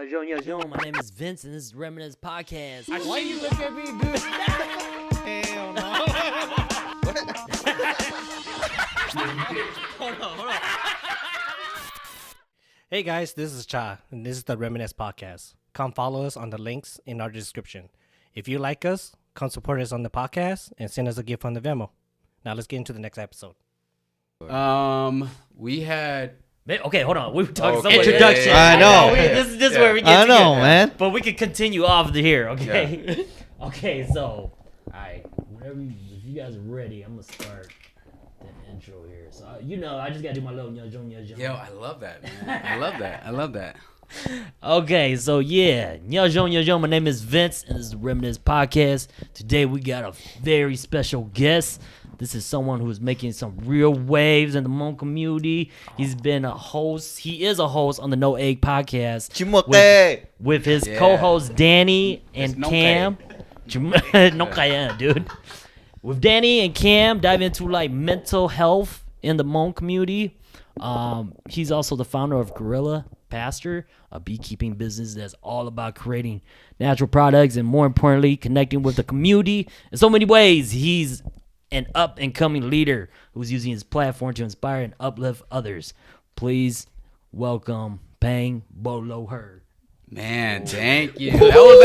Yo, my name is Vince, and this is Reminisce Podcast. Why you look at me, dude? Hell no. Hold on. Hey guys, this is Cha, and this is the Reminisce Podcast. Come follow us on the links in our description. If you like us, come support us on the podcast and send us a gift on the Venmo. Now let's get into the next episode. We had. Okay, hold on. We were talking Okay. introduction. I know. This is where we get I know, together. man. But we can continue off the here, okay? Okay, so, all right. If you guys are ready, I'm going to start the intro here. So, I just got to do my little Yo, I love that, man. I love that. Okay, so yeah. My name is Vince, and this is the Reminisce Podcast. Today we got a very special guest. This is someone who is making some real waves in the Hmong community. He's been a host. He is a host on the No Egg Podcast with his co-hosts Danny and Cam. No Cayenne, dude. With Danny and Cam, dive into like mental health in the Hmong community. He's also the founder of Guerrilla Pastures, a beekeeping business that's all about creating natural products and, more importantly, connecting with the community in so many ways. He's an up-and-coming leader who's using his platform to inspire and uplift others. Please welcome Pheng Bolo Thao. Man, thank you. That was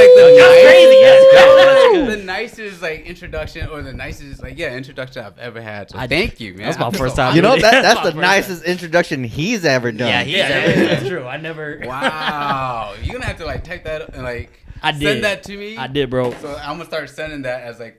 like the nicest like introduction or the nicest introduction I've ever had. So thank you, man. That's my first time. You know, that's the nicest introduction he's ever done. That's true. I never. Wow, you're gonna have to like type that and send that to me. I did, bro. So I'm gonna start sending that as I'm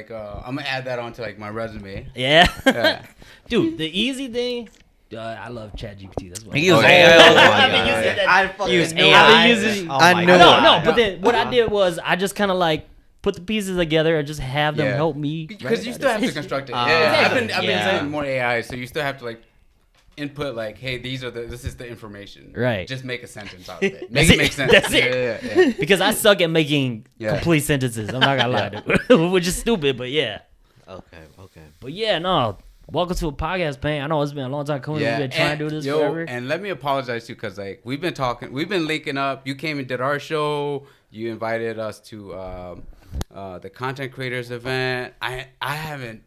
gonna add that onto like my resume. Yeah. Dude, the easy thing. I love ChatGPT. That's what He used I've been using that. I know. No. But then what I did was I just kind of like put the pieces together and just have them help me. Because you still have to construct it. I've been saying more AI, so you still have to like input like, hey, this is the information. Right. Just make a sentence out of it. Make it make sense. That's it. Yeah. Because I suck at making complete sentences. I'm not gonna lie, which is stupid, but yeah. Okay. But yeah, no. Welcome to a podcast, Pheng. I know it's been a long time coming. We've been trying to do this forever. And let me apologize too, because like we've been linking up. You came and did our show. You invited us to the content creators event. I haven't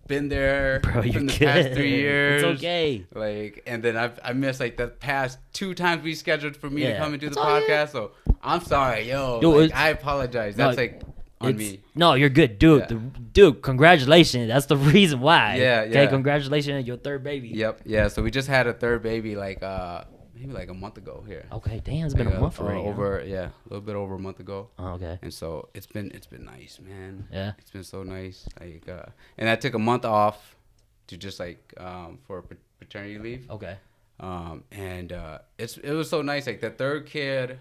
been there in the past 3 years. It's okay. Like, and then I missed like the past 2 times we scheduled for me to come and do the podcast. So I'm sorry, dude, I apologize. That's on me. No, you're good, dude. Yeah. Dude, congratulations. That's the reason why. Yeah. Okay, congratulations on your third baby. Yep. Yeah. So we just had a third baby maybe like a month ago here. Okay, damn, it's been a month already. A little bit over a month ago. Oh, okay. And so it's been nice, man. Yeah. It's been so nice. Like and I took a month off to just like for paternity leave. Okay. And it was so nice. Like the third kid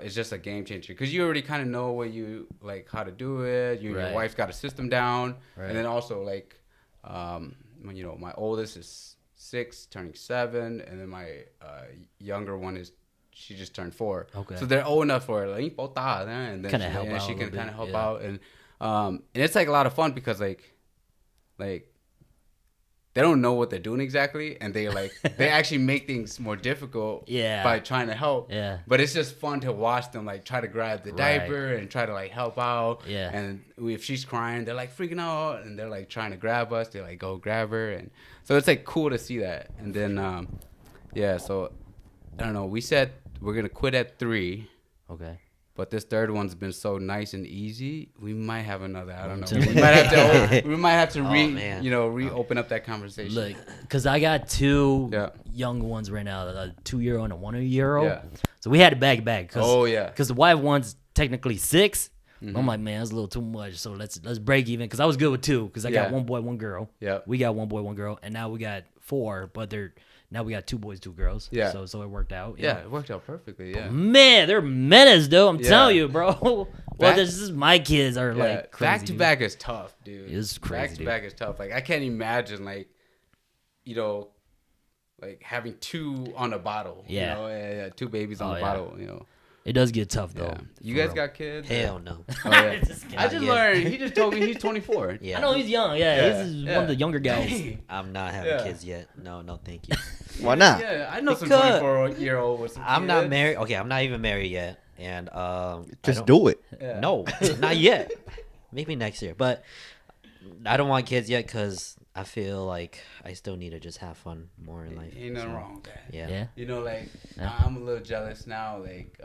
is just a game changer because you already kind of know what you like, how to do it. Your wife's got a system down, and then also like, my oldest is 6, turning 7, and then my younger one she just turned 4. Okay. So they're old enough for like, and then she can kind of help out, and it's like a lot of fun because like they don't know what they're doing exactly, and they actually make things more difficult by trying to help. Yeah. But it's just fun to watch them like try to grab the diaper and try to like help out. Yeah. And if she's crying, they're like freaking out, and they're like trying to grab us. They like go grab her, and so it's like cool to see that. And then so I don't know. We said we're gonna quit at 3. Okay. But this third one's been so nice and easy. We might have another. I don't know. We might have to reopen up that conversation. Look, because I got 2 young ones right now, a 2-year-old and a 1-year-old. Yeah. So we had to back. Because the wife one's technically 6. Mm-hmm. I'm like, man, that's a little too much. So let's break even. Because I was good with 2. Because I got 1 boy, 1 girl. Yeah. We got 1 boy, 1 girl, and now we got 4. But now we got 2 boys, 2 girls. Yeah. So it worked out. Yeah, it worked out perfectly. Yeah. But man, they're menace, though. I'm telling you, bro. Well, this is my kids are like crazy. Back to back is tough, dude. It's crazy. Back to back is tough. Like I can't imagine like having 2 on a bottle. Yeah. 2 babies on a bottle. It does get tough though. Yeah. You guys got kids? Hell no. Oh, yeah. I just learned. He just told me he's 24. Yeah. I know he's young. Yeah. He's one of the younger guys. I'm not having kids yet. No, thank you. Why not? Yeah, I know some 24-year-old with some kids. I'm not married. Okay, I'm not even married yet, and just do it. Yeah. No, not yet. Maybe next year, but I don't want kids yet because I feel like I still need to just have fun more in life. Ain't nothing wrong with that. Yeah. You know, like, I'm a little jealous now. Like,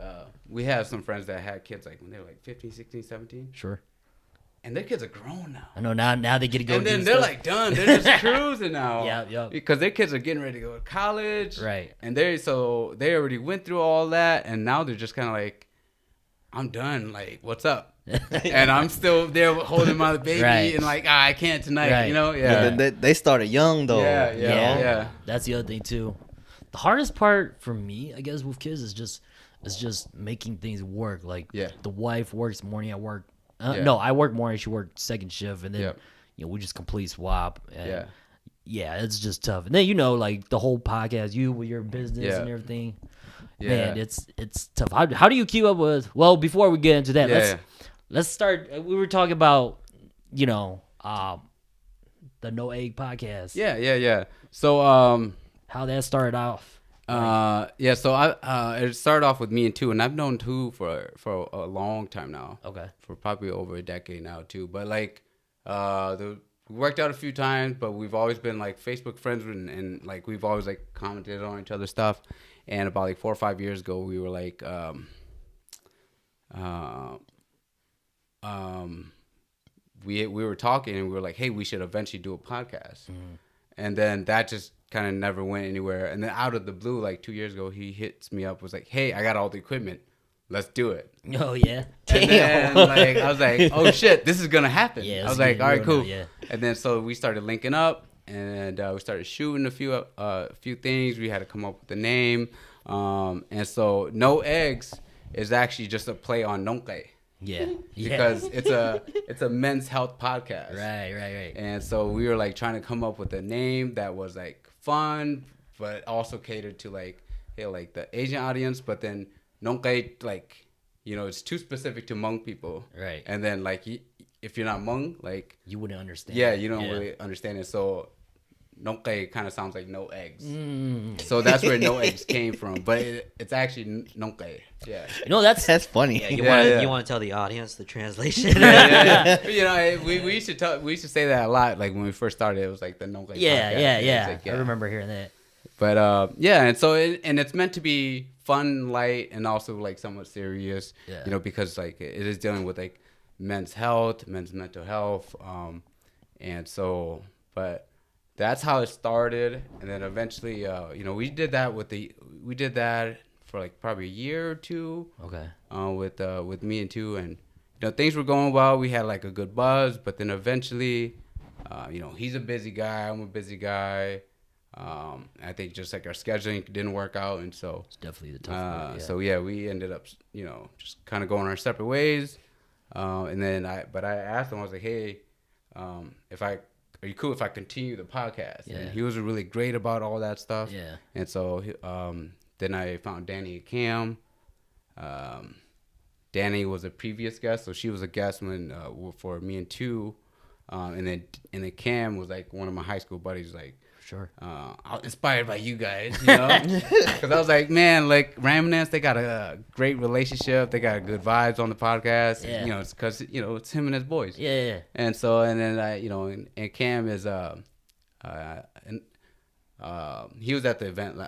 we have some friends that had kids, like, when they were, like, 15, 16, 17. Sure. And their kids are grown now. I know, now they get to go and do then they're, stuff. like, done. They're just cruising now. Yep. Because their kids are getting ready to go to college. Right. And they already went through all that. And now they're just kind of like, I'm done. Like, what's up? And I'm still there holding my baby Right. and like, I can't tonight, Right. you know? Yeah. They started young though. Yeah. That's the other thing too. The hardest part for me, I guess, with kids is just making things work. Like, the wife works morning, I work. No, I work morning. She works second shift, and then we just complete swap. And it's just tough. And then like the whole podcast, you with your business and everything. Man, it's tough. How do you keep up with? Well, before we get into that, let's start. We were talking about the No Egg podcast. Yeah. So how that started off. So it started off with me and Tu, and I've known Tu for a long time now. Okay. For probably over a decade now too. But like we worked out a few times, but we've always been like Facebook friends and like we've always like commented on each other's stuff. And about like 4 or 5 years ago, we were like we were talking and we were like, hey, we should eventually do a podcast. And then that just kind of never went anywhere. And then out of the blue, like 2 years ago, he hits me up, was like, hey, I got all the equipment. Let's do it. Oh, yeah. And then, like, I was like, oh, shit, this is going to happen. Yeah, I was like, all right, cool. Now, yeah. And then so we started linking up and we started shooting a few things. We had to come up with a name. And so No Eggs is actually just a play on Nonke. Yeah. Because it's a men's health podcast. Right. And so we were like trying to come up with a name that was like fun, but also catered to like the Asian audience. But then Nonke, like, it's too specific to Hmong people. Right. And then like if you're not Hmong, like you wouldn't understand. Yeah, you don't really understand it. So Nonke kind of sounds like no eggs. So that's where No Eggs came from. But it's actually Nonke. Yeah. That's funny. Yeah, you want to tell the audience the translation? Yeah. We used to say that a lot. Like when we first started, it was like the Nonke. Yeah. Like, I remember hearing that. But and so it's meant to be fun, light, and also like somewhat serious. Yeah. Because like it is dealing with like men's health, men's mental health, and so but. That's how it started, and then eventually, we did that for like probably a year or two. Okay. With me and Tu, and things were going well. We had like a good buzz, but then eventually, he's a busy guy. I'm a busy guy. I think just like our scheduling didn't work out, and so it's definitely the tough part. So we ended up, just kind of going our separate ways. And then I asked him, I was like, hey, are you cool if I continue the podcast? Yeah. And he was really great about all that stuff. Yeah. And so then I found Danny and Cam. Danny was a previous guest, so she was a guest for me and Tu. And then Cam was like one of my high school buddies, like. Sure. I was inspired by you guys, because I was like, man, like Raminisce, they got a great relationship, they got good vibes on the podcast. Yeah. And, it's because it's him and his boys. Yeah. And so and then and Cam is he was at the event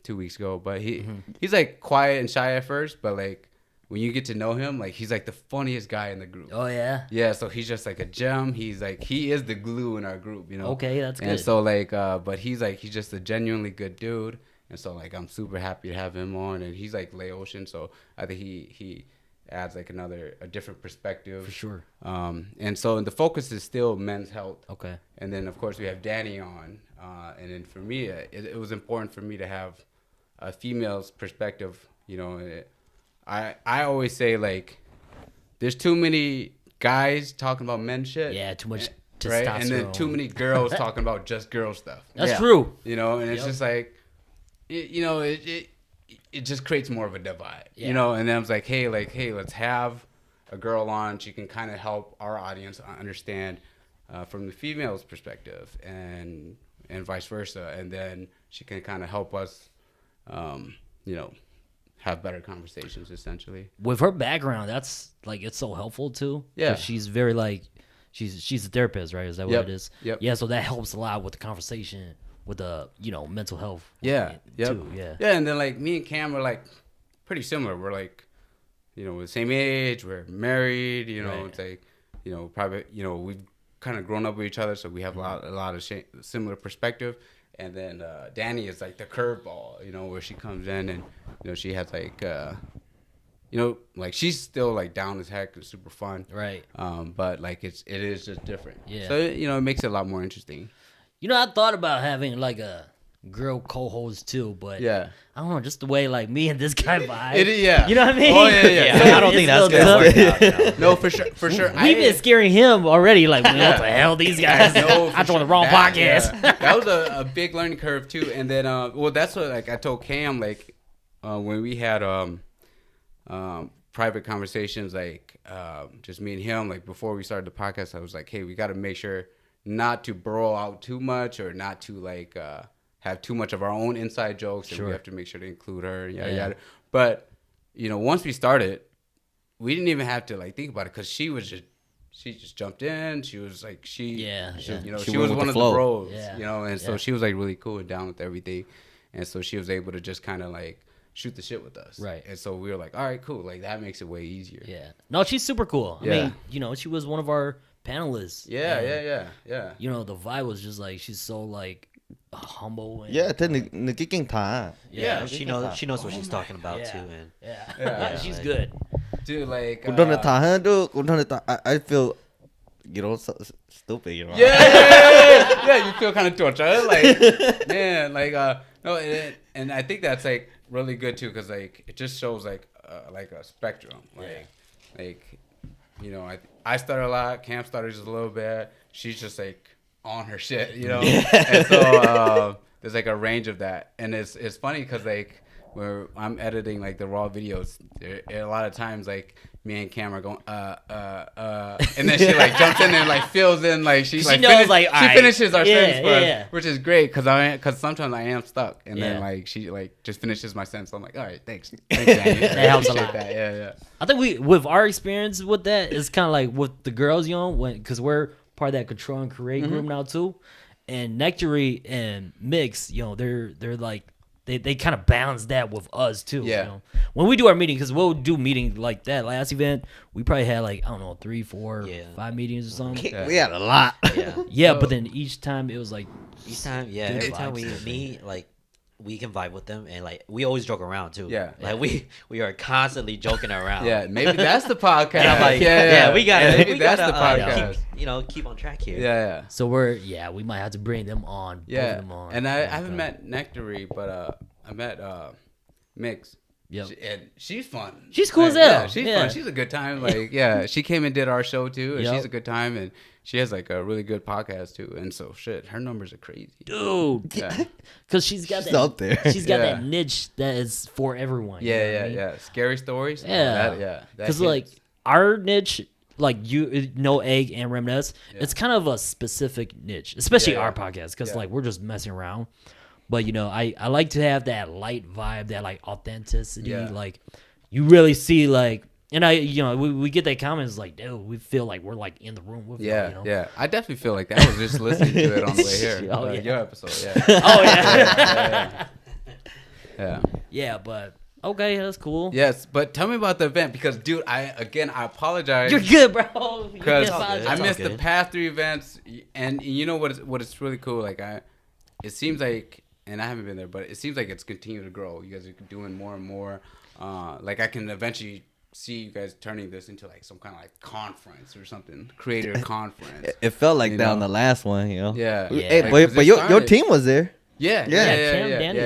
2 weeks ago, but he's like quiet and shy at first, but like when you get to know him, like he's like the funniest guy in the group. Oh yeah. Yeah, so he's just like a gem. He's like he is the glue in our group, Okay, that's good. And so like, but he's just a genuinely good dude, and so like I'm super happy to have him on, and he's like Laotian, so I think he adds like a different perspective. For sure. And so the focus is still men's health. Okay. And then of course we have Danny on, and then for me it was important for me to have a female's perspective. I always say, like, there's too many guys talking about men shit. Yeah, too much testosterone. Right? And then too many girls talking about just girl stuff. That's true. And it's just like, it just creates more of a divide. Yeah. And then I was like, hey, let's have a girl on. She can kind of help our audience understand from the female's perspective and vice versa. And then she can kind of help us, have better conversations essentially. With her background, that's like it's so helpful too. Yeah, she's very like she's a therapist, right? Is that what it is? Yep. Yeah, so that helps a lot with the conversation with the mental health. Yeah. Yep. Too. Yeah. Yeah, and then like me and Cam are like pretty similar. We're like, we're the same age. We're married. It's like, probably we've kind of grown up with each other, so we have a lot of similar perspective. And then Danny is like the curveball, where she comes in and she has like like she's still like down as heck and super fun, right? But like it is just different. Yeah. So it makes it a lot more interesting. I thought about having like a girl co-host too, but yeah, I don't know, just the way like me and this guy vibe. Yeah, you know what I mean? Oh yeah. I don't think that's gonna work out. No, for sure. We've been scaring him already. Like, what the hell, these guys? I joined the wrong podcast. Yeah. That was a big learning curve too. And then, that's what like I told Cam like when we had private conversations, like just me and him, like before we started the podcast, I was like, hey, we got to make sure not to burrow out too much or not to like have too much of our own inside jokes, and we have to make sure to include her. Yada. But once we started, we didn't even have to like think about it because she just jumped in. She was like she was one of the bros, and so she was like really cool and down with everything, and so she was able to just kind of like shoot the shit with us, right? And so we were like, all right, cool, like that makes it way easier. Yeah, no, she's super cool. I mean, she was one of our panelists. Yeah. The vibe was just like she's so like humble. And, she knows what she's talking about too, and she's good. Dude, like I feel so stupid, Yeah, you feel kind of tortured, like man, like no, and I think that's like really good too, because like it just shows like a spectrum, I stutter a lot, Cam stutters just a little bit, she's just like on her shit, and so there's like a range of that, and it's funny because like where I'm editing like the raw videos, a lot of times like me and Cam are going and then she like jumps in and like fills in, like she knows she finishes our sentence for us, which is great because sometimes I am stuck, and then like she like just finishes my sentence. So I'm like, all right, thanks Danny. That helps a lot. That. Yeah. I think with our experience with that, it's kind of like with the girls, because we're part of that Control and Create group now too, and LINKTREE and Mix, they're like. They kind of balance that with us too. Yeah. When we do our meeting, because we'll do meetings like that. Last event, we probably had like 3, 4, 5 meetings or something. We had a lot. Yeah, but then each time it was like every time we meet, like we can vibe with them, and like we always joke around too. Yeah. Like we are constantly joking around. Yeah, maybe that's the podcast. And I'm like, we gotta the podcast. keep on track here. Yeah. So we might have to bring them on. Yeah. Them on. And I haven't met LINKTREE, but I met Mix. Yep. And she's fun. She's cool as hell. Yeah, she's fun. She's a good time. Like, she came and did our show too, and she's a good time, and she has like a really good podcast too. And so her numbers are crazy, dude. Yeah. Because she's got out there. She's got that niche that is for everyone. Yeah. Scary stories. Yeah. Because like our niche, like No Egg and Reminisce, it's kind of a specific niche, especially our podcast, because like we're just messing around. But I like to have that light vibe, that like authenticity. Like you really see like, and we get that comments like, dude, we feel like we're like in the room with you. Yeah. I definitely feel like that. I was just listening to it on the way here. Your episode. Yeah. Oh yeah. Yeah. But okay, that's cool. Yes, but tell me about the event, because dude, I apologize. You're good, bro. Because I missed the past 3 events, and you know what is really cool. Like it seems like. And I haven't been there, but it seems like it's continued to grow. You guys are doing more and more. Like I can eventually see you guys turning this into like some kind of like conference or something, creator conference. It felt like that on the last one, Yeah. Hey, but your team was there. Cam, Danny,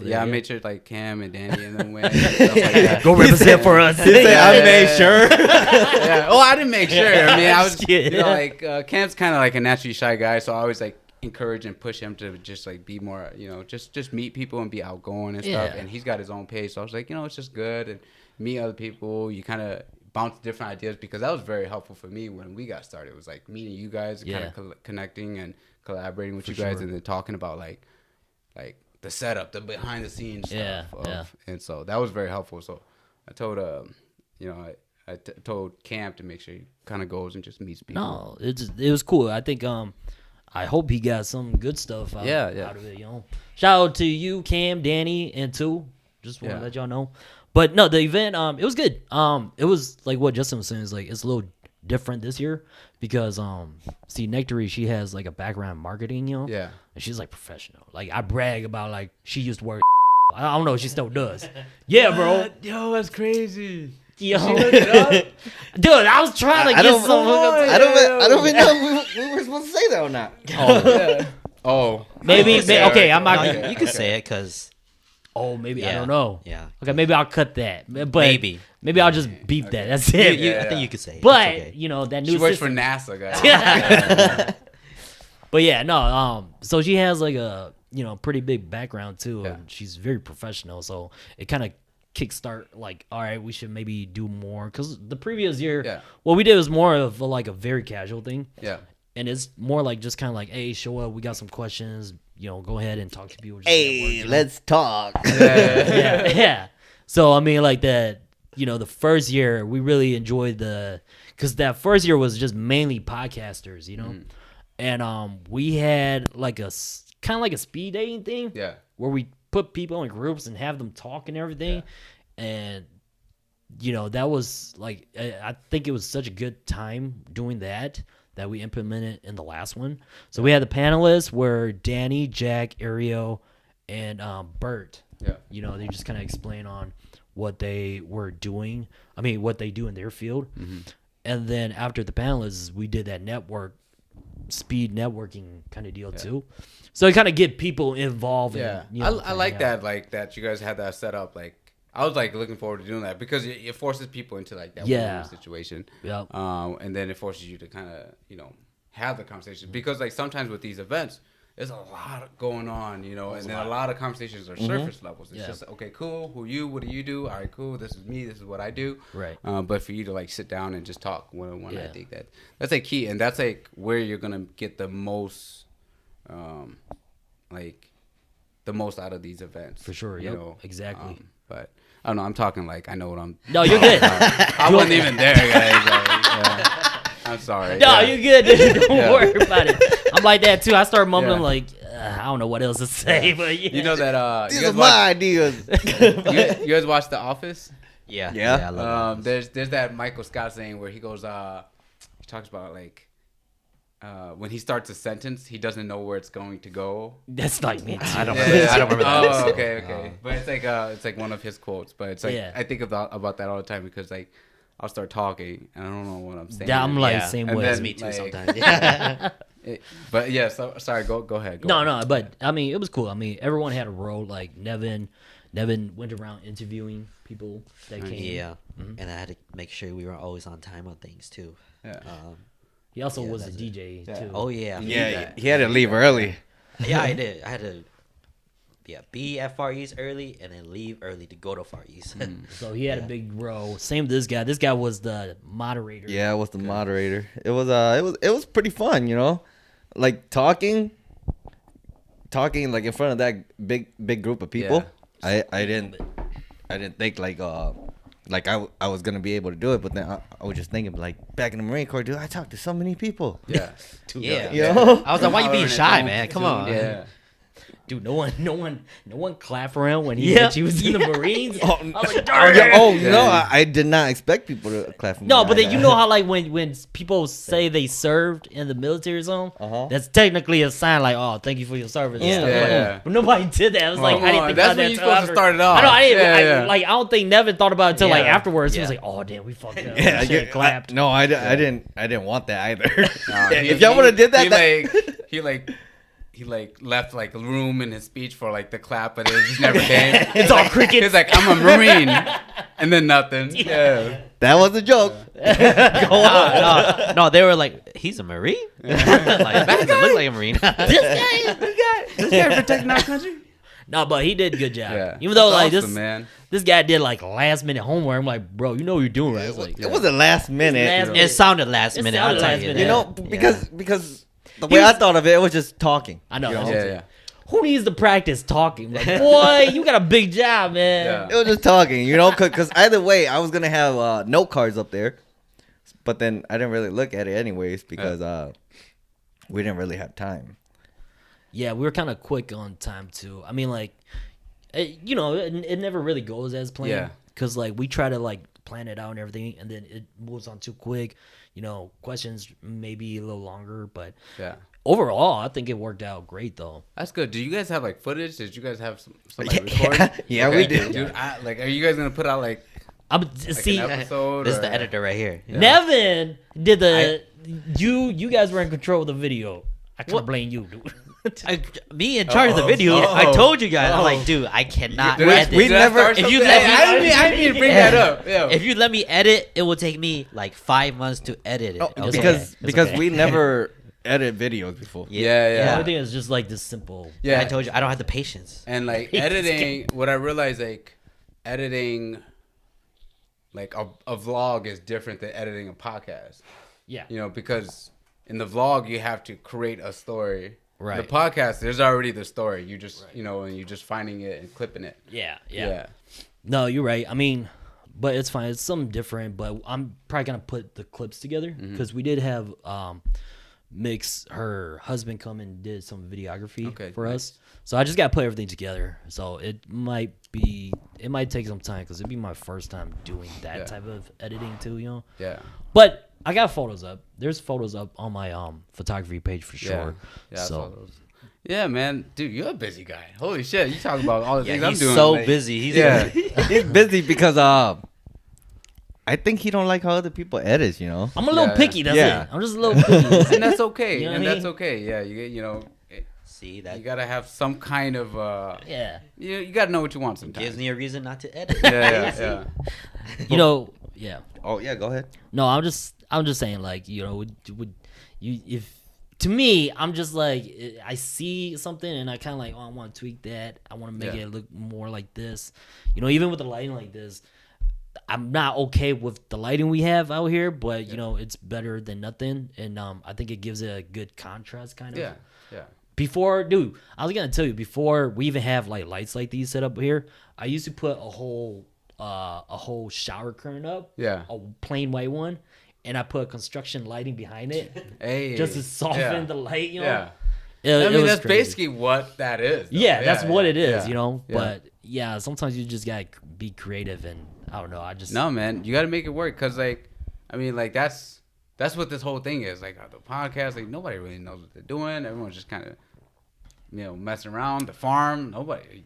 yeah. I made sure like Cam and Danny and them went. And stuff like that. Go represent for us. I made sure. Yeah. Oh, I didn't make sure. I mean, I was like Cam's kind of like a naturally shy guy, so I always like encourage and push him to just like be more, just meet people and be outgoing and stuff. And he's got his own pace, so I was like, it's just good, and meet other people. You kind of bounce different ideas, because that was very helpful for me when we got started. It was like meeting you guys, kind of connecting and collaborating with you guys, and then talking about like the setup, the behind the scenes stuff. And so that was very helpful. So I told I told Cam to make sure he kind of goes and just meets people. No, it was cool. I think I hope he got some good stuff out of it. Shout out to you, Cam, Danny, and two. Just want to let y'all know. But no, the event it was good. It was like what Justin was saying, is like it's a little different this year because see, LINKTREE, she has like a background in marketing, and she's like professional. Like I brag about like she used to work. I don't know if she still does. Yeah, bro. Yo, that's crazy. Yo, dude, I was trying to get some. I don't even know if we were supposed to say that or not. Maybe. Okay, I'm not. No, you can say it because. Oh, maybe I don't know. Yeah. Okay, maybe I'll cut that. But maybe I'll just beep that. That's it. I think you could say it. But okay. That new. She works for NASA, guys. But yeah, no. So she has like a pretty big background too, and she's very professional. So it kind of kickstart like, all right, we should maybe do more because the previous year, what we did was more of like a very casual thing. Yeah. And it's more like just kind of like, hey, show up. We got some questions. Go ahead and talk to people. Hey, let's talk. Yeah. So I mean, like that. The first year we really enjoyed because that first year was just mainly podcasters. And we had like a kind of like a speed dating thing. Yeah. Where we put people in groups and have them talk and everything, and that was like I think it was such a good time doing that we implemented in the last one. So we had the panelists were Danny, Jack, Ariel, and Bert. Yeah. They just kind of explain on what they were doing. I mean, what they do in their field. Mm-hmm. And then after the panelists, we did that speed networking kind of deal too. So it kind of get people involved. Yeah. I like that you guys had that set up. Like, I was like looking forward to doing that because it forces people into like that one situation. Yep. And then it forces you to kind of, have the conversation because like sometimes with these events, there's a lot going on, and then a lot of conversations are surface levels. It's just, okay, cool. Who are you? What do you do? All right, cool. This is me. This is what I do. Right. But for you to like sit down and just talk one-on-one, I think that's a key. And that's like where you're going to get the most, the most out of these events. For sure. Exactly. But I don't know. I'm talking like I know what I'm. No, you're good. I wasn't even there, guys. I'm sorry. No, you're good. Dude. Don't worry about it. I'm like that too. I start mumbling like I don't know what else to say, but you know that these are my ideas. You guys watch The Office? Yeah. Yeah. I love there's that Michael Scott saying where he goes he talks about like when he starts a sentence, he doesn't know where it's going to go. That's like me too. I don't remember that. Oh, okay. But it's like one of his quotes. But it's like I think about that all the time because like I'll start talking and I don't know what I'm saying. Yeah, I'm like same way. That's me too sometimes. Yeah. But yeah, so sorry. Go ahead. No. But I mean, it was cool. I mean, everyone had a role. Like Nevin went around interviewing people that came. Yeah, and I had to make sure we were always on time on things too. Yeah. He also was a DJ too. Oh yeah. Yeah, he had to leave early. Yeah, I did. I had to. Yeah, be at Far East early and then leave early to go to Far East. So he had a big role. Same with this guy. This guy was the moderator. Yeah, I was the moderator. It was pretty fun, like talking like in front of that big group of people. Yeah. I didn't think like I was gonna be able to do it, but then I was just thinking like back in the Marine Corps, dude, I talked to so many people. Yeah. I was like, why you being shy, man? Come on. Yeah. Dude, no one clapped around when he was in the Marines. I was like, I did not expect people to clap for me. No, but then you know how like when people say they served in the military zone, that's technically a sign like, oh, thank you for your service. Yeah. But nobody did that. I was like, I didn't think about that. That's when you're supposed to start it off. I know. I don't think Nevin thought about it until like afterwards. He was like, oh damn, we fucked up. Yeah, I clapped. I didn't want that either. If y'all would have did that, he left like room in his speech for like the clap, but it just never came. It's all crickets. He's like, I'm a Marine, and then nothing. Yeah, that was a joke. No, they were like, he's a Marine. Like, that doesn't look like a Marine. this guy protecting our country. No, but he did a good job. Yeah. Even though like awesome, this guy did like last minute homework. I'm like, bro, you know what you're doing, right? It wasn't last minute. It sounded last minute. I'll tell you that. Because the way I thought of it, it was just talking. I know. Yeah. who needs to practice talking? Like, boy, you got a big job, man. Yeah. It was just talking, you know, because either way, I was gonna have note cards up there, but then I didn't really look at it anyways because we didn't really have time. Yeah, we were kind of quick on time too. I mean, like, you know, it never really goes as planned. Yeah. Because like we try to like plan it out and everything, and then it moves on too quick. You know, questions maybe a little longer, but yeah. Overall, I think it worked out great though. That's good. Do you guys have like footage? Did you guys have some like recording? Yeah, okay. we did. Dude, like, are you guys gonna put out like See, an episode? This is the editor right here. Yeah. Nevin did the. You guys were in control of the video. I can't blame you, dude. Me in charge of the video. I told you guys. I'm like, dude, I cannot edit. We never. If you let me, I didn't mean to bring that up. Yeah. If you let me edit, it will take me like 5 months to edit it. Okay. Because we never edit videos before. Yeah. Everything is just like this simple. Yeah. I told you I don't have the patience. And like editing, what I realized, like editing, like a vlog is different than editing a podcast. Yeah. You know, because in the vlog you have to create a story. Right. The podcast, there's already the story. You just, you know, and you're just finding it and clipping it. Yeah. No, you're right. I mean, but it's fine. It's something different. But I'm probably gonna put the clips together because we did have Mix, her husband, come and did some videography for us. So I just gotta put everything together. So it might take some time because it'd be my first time doing that type of editing too. You know. Yeah. But I got photos up. There's photos up on my photography page for sure. Yeah. So yeah, man, dude, you're a busy guy. Holy shit, you talk about all the things I'm He's doing. so like, busy. He's He's busy because I think he don't like how other people edit. You know. I'm a little picky. That's it. I'm just a little picky. and that's okay. You know and what I that's mean? okay. Yeah, you know. See that You gotta have some kind of Yeah. You gotta know what you want sometimes. gives me a reason not to edit. Yeah. You know. Yeah. Oh yeah, go ahead. No, I'm just saying, like, you know, if to me, I'm just like, I see something and I kind of like, oh, I want to tweak that. I want to make it look more like this. You know, even with the lighting like this, I'm not okay with the lighting we have out here, but you know, it's better than nothing, and I think it gives it a good contrast, kind of. Yeah. Before, dude, I was gonna tell you, before we even have like lights like these set up here, I used to put a whole shower curtain up, a plain white one, and I put construction lighting behind it, just to soften the light, you know. I mean, that's crazy. basically what that is. Though. Yeah, that's what it is, you know. But yeah, sometimes you just gotta be creative, and I don't know. No, man, you gotta make it work, cause like, I mean, like that's what this whole thing is. Like the podcast, like nobody really knows what they're doing. Everyone's just kind of, you know, messing around. The farm, nobody.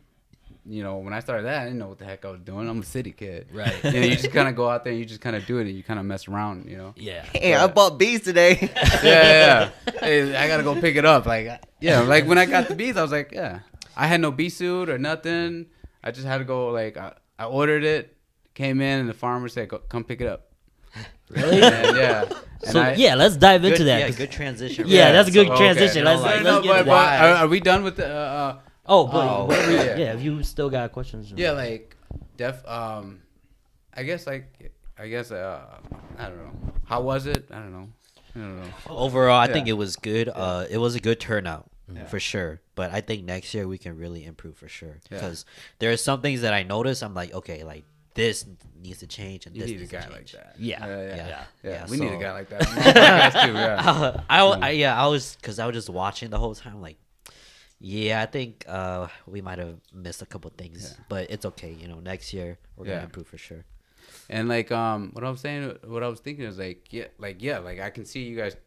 You know, when I started that, I didn't know what the heck I was doing. I'm a city kid. Right. You know, you just kind of go out there and you just kind of do it and you kind of mess around, you know? Yeah. Hey, I bought bees today. Yeah. Hey, I got to go pick it up. Like, yeah, like when I got the bees, I was like, yeah. I had no bee suit or nothing. I just had to go, like, I ordered it, came in, and the farmer said, come pick it up. Really? And, So let's dive into that. Yeah, good transition. Yeah, that's a good So, transition. okay. Let's No, get but are we done with the... if you still got questions. Yeah, like I guess I don't know. How was it? I don't know. Overall, I think it was good. It was a good turnout for sure. But I think next year we can really improve for sure. Because there are some things that I noticed. I'm like, okay, like this needs to change, and You this need a needs to guy change. like that. Yeah. We need a so- guy like that. on the podcast too, yeah. I was just watching the whole time, like, I think we might have missed a couple things, but it's okay. You know, next year we're gonna improve for sure. And like what I was thinking is like I can see you guys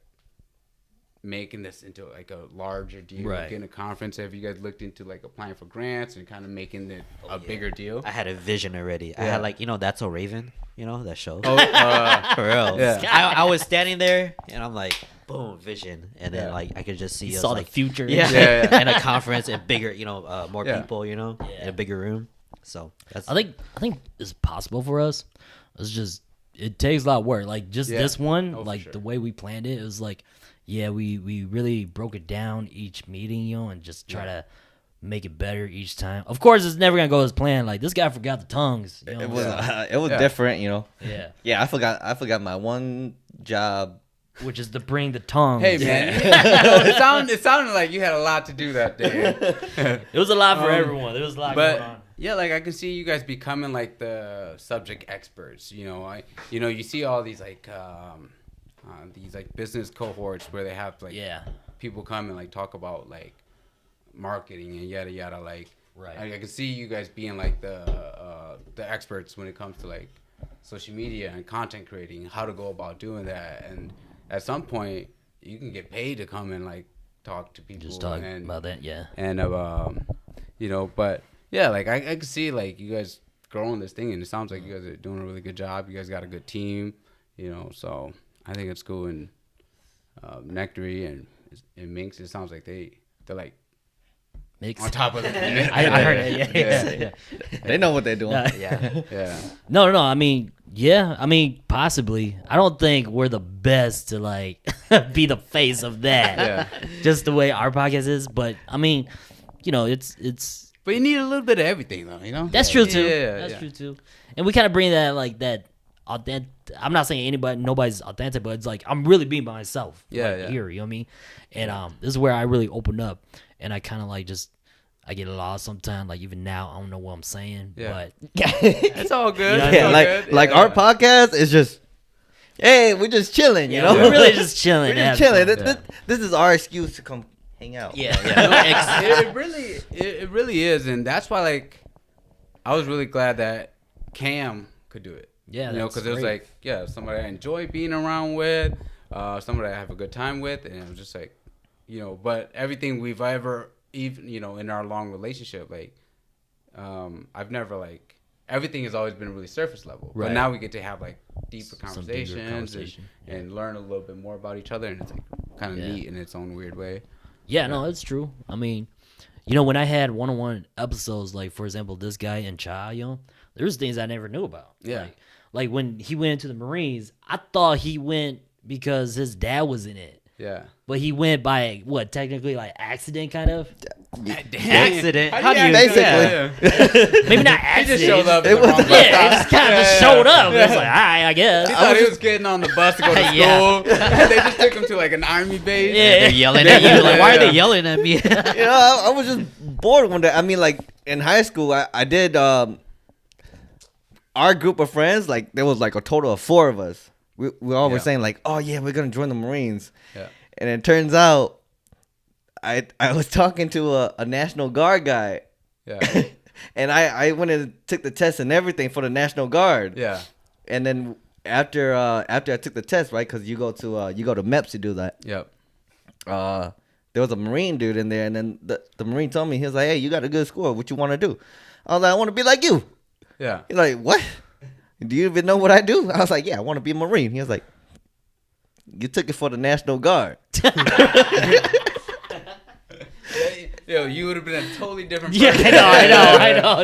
making this into like a larger deal, Right. like in a conference. Have you guys looked into like applying for grants and kind of making it a bigger deal? I had a vision already. I had like, That's So Raven, that show. Oh, for real. Yeah. I was standing there and I'm like, boom, vision, and then like I could just see You us saw like the future. Yeah. In a conference and bigger, more Yeah. people, in a bigger room. So that's I think it's possible for us. It's just it takes a lot of work. Like just this one, for like sure. the way we planned it, it was like, we really broke it down each meeting, and just try to make it better each time. Of course, it's never gonna go as planned. Like this guy forgot the tongues. You know? It was different, Yeah. Yeah, I forgot my one job which is to bring the tongue. Hey man, it sounded like you had a lot to do that day. It was a lot for everyone. There was a lot going on. Yeah, like I can see you guys becoming like the subject experts. You see all these like business cohorts where they have like people come and like talk about like marketing and yada yada. Like, right. I can see you guys being like the experts when it comes to like social media and content creating, how to go about doing that, and at some point you can get paid to come and like talk to people. Just talk about that, yeah. And but yeah, like I can see like you guys growing this thing, and it sounds like you guys are doing a really good job. You guys got a good team, so I think it's cool. And LINKTREE and Minx, it sounds like they're like Mix. On top of it. I heard it. Yeah. They know what they're doing. Yeah. No. I mean, possibly. I don't think we're the best to like be the face of that. Yeah. Just the way our podcast is. But I mean, it's. But you need a little bit of everything, though. That's true too. Yeah, That's true too. And we kind of bring that like that. Authentic. I'm not saying nobody's authentic, but it's like I'm really being by myself. Here, you know what I mean? And this is where I really open up, and I kind of like I get lost sometimes. Like even now, I don't know what I'm saying. Yeah. But it's all good. Like our podcast is just, hey, we're just chilling. You know, we're really just chilling. We're just chilling. This is our excuse to come hang out. Yeah. It really is, and that's why like I was really glad that Cam could do it. Yeah, because it was like, somebody I enjoy being around with, somebody I have a good time with, and it was just like, but everything we've ever, even in our long relationship, like, I've never like everything has always been really surface level, right. But now we get to have like deeper conversations and learn a little bit more about each other, and it's like kind of neat in its own weird way. Yeah, no, it's true. I mean, when I had one-on-one episodes, like for example, this guy and Cha, there's things I never knew about. Yeah. Like when he went into the Marines, I thought he went because his dad was in it. Yeah. But he went by technically like accident kind of? Accident. How do you basically. Maybe not accident. He just showed up. He just kind of showed up. It's like, all right, I guess. He thought he was getting on the bus to go to school. They just took him to like an army base. Yeah. They're yelling at you. Like, why are they yelling at me? I was just bored one day. I mean, like in high school, I did our group of friends, like there was like a total of 4 of us. We all were saying like, oh yeah, we're gonna join the Marines. Yeah. And it turns out I was talking to a National Guard guy. Yeah. And I went and took the test and everything for the National Guard. Yeah. And then after I took the test, right, because you go to MEPS to do that. Yep. There was a Marine dude in there, and then the Marine told me, he was like, hey, you got a good score. What you want to do? I was like, I want to be like you. Yeah. He's like, what? Do you even know what I do? I was like, yeah, I want to be a Marine. He was like, you took it for the National Guard. Yo, you would have been a totally different person. Yeah, I know.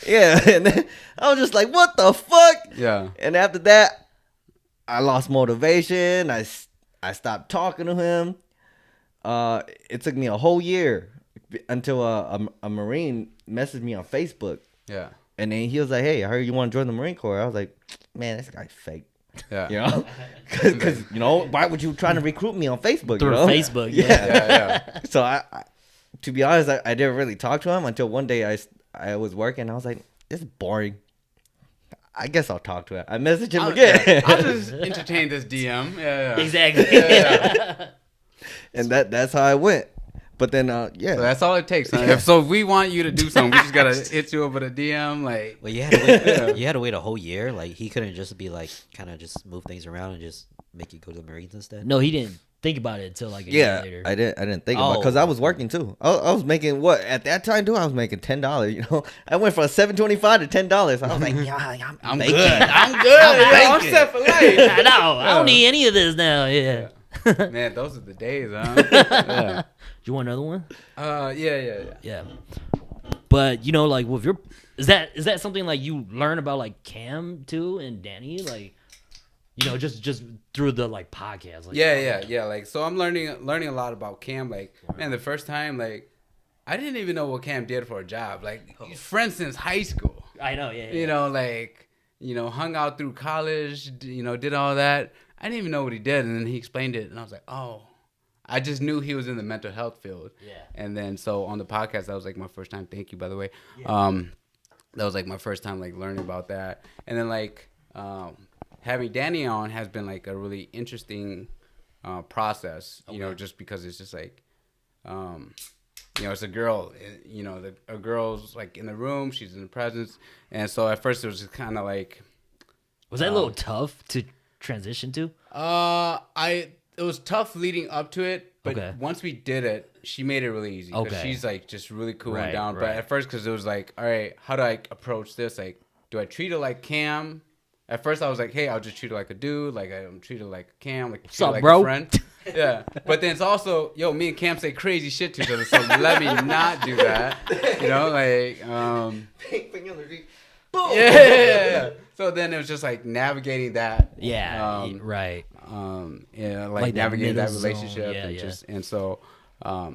Yeah, and then I was just like, what the fuck? Yeah. And after that, I lost motivation. I stopped talking to him. It took me a whole year until a Marine messaged me on Facebook. Yeah. And then he was like, hey, I heard you want to join the Marine Corps. I was like, man, this guy's fake. Yeah. Because, why would you try to recruit me on Facebook? Through Facebook, yeah. So, I to be honest, I didn't really talk to him until one day I was working. I was like, this is boring. I guess I'll talk to him. I messaged him again. I'll just entertain this DM. Yeah. Exactly. Yeah. And that's how I went. But then, So that's all it takes. Huh? If we want you to do something, we just gotta hit you over the DM. Like, well, you had to wait a whole year. Like, he couldn't just be like, kind of just move things around and just make you go to the Marines instead. No, he didn't think about it until like a year later. I didn't think about it because I was working too. I was making what at that time too. I was making $10. I went from $7.25 to $10. I was like, yeah, I'm good. I'm set for life. I know. I don't need any of this now. Yeah. Man, those are the days, huh? Yeah. Do you want another one? Yeah. But like with your, is that something like you learn about like Cam too and Danny, like, just through the like podcast? Like, yeah. Like, so I'm learning a lot about Cam. Like, man, the first time, like, I didn't even know what Cam did for a job. Like, friends since high school. I know, yeah. Hung out through college. Did all that. I didn't even know what he did. And then he explained it, and I was like, oh. I just knew he was in the mental health field. Yeah. And then so on the podcast, that was like my first time. Thank you, by the way. Yeah. That was like my first time like learning about that. And then like having Danny on has been like a really interesting process. You know, just because it's just like, you know, it's a girl. You know, a girl's like in the room. She's in the presence. And so at first it was just kind of like. Was that a little tough to transition to? It was tough leading up to it, but once we did it, she made it really easy. Because she's like just really cool and down. Right. But at first, because it was like, all right, how do I approach this? Like, do I treat her like Cam? At first, I was like, hey, I'll just treat her like a dude. Like, I'm treat her like Cam. Like, treat her like a friend. Yeah. But then it's also, yo, me and Cam say crazy shit to each other, so let me not do that. You know, like, boom. Yeah. So then it was just like navigating that. Yeah. Right. Yeah, like navigating that relationship and so so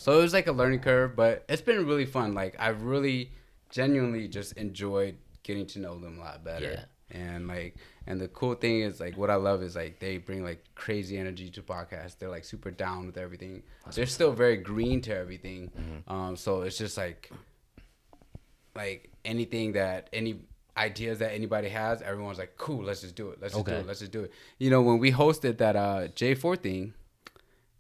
it was like a learning curve, but it's been really fun. Like I've really genuinely just enjoyed getting to know them a lot better. And like, and the cool thing is like what I love is like they bring like crazy energy to podcasts. They're like super down with everything. They're still very green to everything. So it's just like anything that any ideas that anybody has, everyone's like, cool, let's just do it. Let's just do it. You know, when we hosted that J4 thing,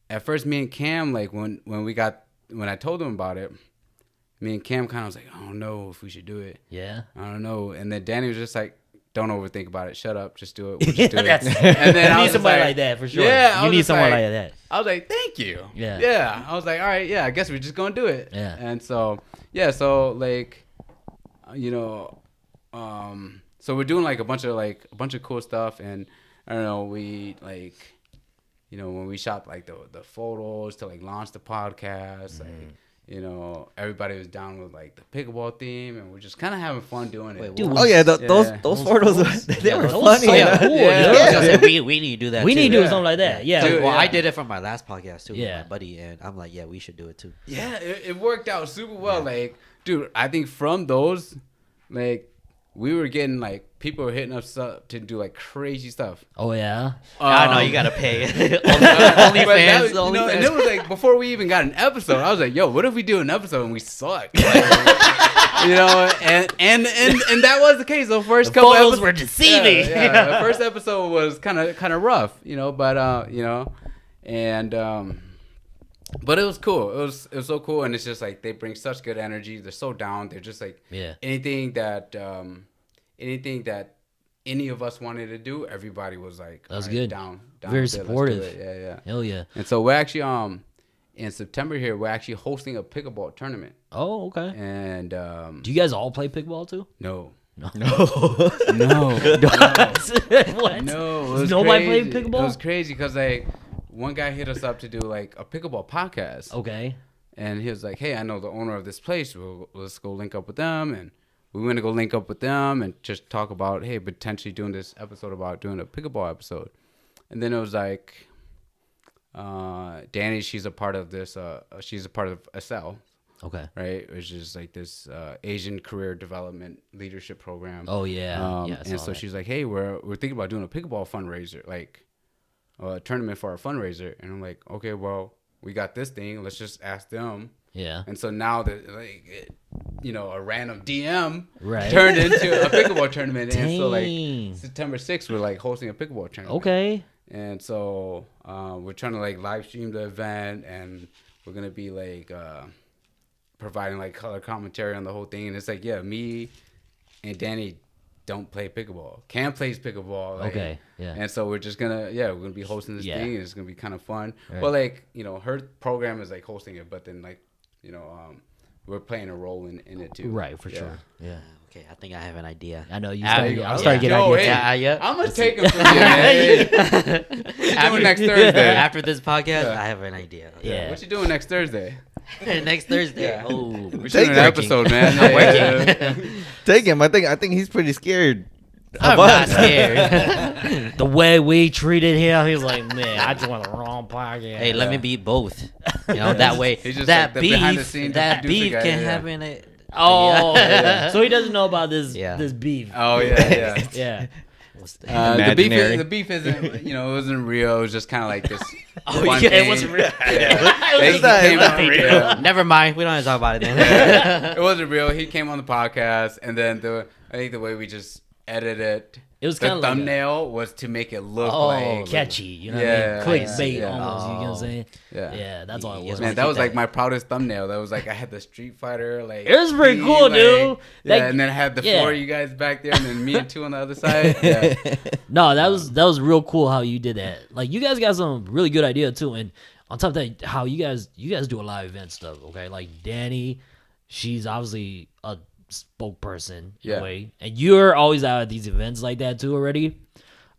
at first me and Cam, like when I told them about it, me and Cam kind of was like, I don't know if we should do it. Yeah. I don't know. And then Danny was just like, don't overthink about it. Shut up. Just do it. We'll just do it. And then I need somebody like that for sure. Yeah. You need someone like that. I was like, thank you. Yeah. Yeah. I was like, all right, yeah, I guess we're just going to do it. Yeah. And so, yeah, so like, you know, so we're doing like a bunch of cool stuff, and I don't know, we like, you know, when we shot like the photos to like launch the podcast, like, you know, everybody was down with like the pickleball theme, and we're just kind of having fun doing it. Dude, those photos, they were funny. Cool. Yeah. We need to do that. We need to do something like that. Yeah. Dude, I did it from my last podcast too with my buddy, and I'm like, yeah, we should do it too. Yeah, it worked out super well. Like, dude, I think from those, like, we were getting like people were hitting us up to do like crazy stuff. Oh yeah. I know you gotta pay. OnlyFans. You know, and it was like before we even got an episode, I was like, yo, what if we do an episode and we suck? Like, you know, and that was the case. The first couple photos were deceiving. Yeah, the first episode was kind of rough, you know, but you know, and but it was cool. It was so cool, and it's just like they bring such good energy. They're so down. They're just like anything that any of us wanted to do, everybody was like, that's good. Down Very supportive. Yeah. Hell yeah. And so we're actually in September here, we're actually hosting a pickleball tournament. Oh, okay. And do you guys all play pickleball too? No. No. What? No. Nobody played pickleball? It was crazy because like one guy hit us up to do like a pickleball podcast. Okay. And he was like, hey, I know the owner of this place. Let's go link up with them. And we went to go link up with them and just talk about, hey, potentially doing this episode about doing a pickleball episode. And then it was like, Danny, she's a part of this. She's a part of SL. Okay. Right? Which is like this Asian career development leadership program. Oh, yeah. And so she's like, hey, we're thinking about doing a pickleball fundraiser, like a tournament for our fundraiser. And I'm like, okay, well, we got this thing. Let's just ask them. Yeah. And so now that like you know, a random DM turned into a pickleball tournament. Dang. And so like September 6th, we're like hosting a pickleball tournament. Okay. And so we're trying to like live stream the event, and we're gonna be like providing like color commentary on the whole thing. And it's like, yeah, me and Danny don't play pickleball. Cam plays pickleball. Like, okay. Yeah. And so we're just gonna we're gonna be hosting this thing, and it's gonna be kind of fun. Right. But like, you know, her program is like hosting it, but then like, you know, we're playing a role in it too. Right, for sure. Yeah. Okay, I think I have an idea. I know you. I'm starting to get ideas. Yeah. I'm gonna take him from you, man. What you doing next Thursday? After this podcast, I have an idea. Yeah. What you doing next Thursday? Next Thursday. Yeah. Oh, We're shooting an episode, man. Take him. I think he's pretty scared. I'm not scared. The way we treated him, he was like, man, I joined the wrong podcast. Hey, let me beat both. You know, that way He's just that like the behind the beef, scenes that producer beef guy, can yeah. happen. Oh, so he doesn't know about this beef. Oh yeah. Yeah. The beef isn't, you know, it wasn't real. It was just kind of like this. It wasn't real. Never mind. We don't have to talk about it then. It wasn't real. He came on the podcast, and then I think the way we just edited it was the kind of thumbnail was to make it look like catchy, you know what I mean? Clickbait almost, you know what I'm saying? Yeah, that's all it was. Man, that was like my proudest thumbnail. That was like I had the Street Fighter, like it was pretty cool, dude. Yeah, and then I had the 4 of you guys back there, and then me and 2 on the other side. Yeah. No, that was real cool how you did that. Like you guys got some really good idea too, and on top of that, how you guys do a lot of event stuff. Okay, like Danny, she's obviously a spokesperson in a way, and you're always out at these events like that too already.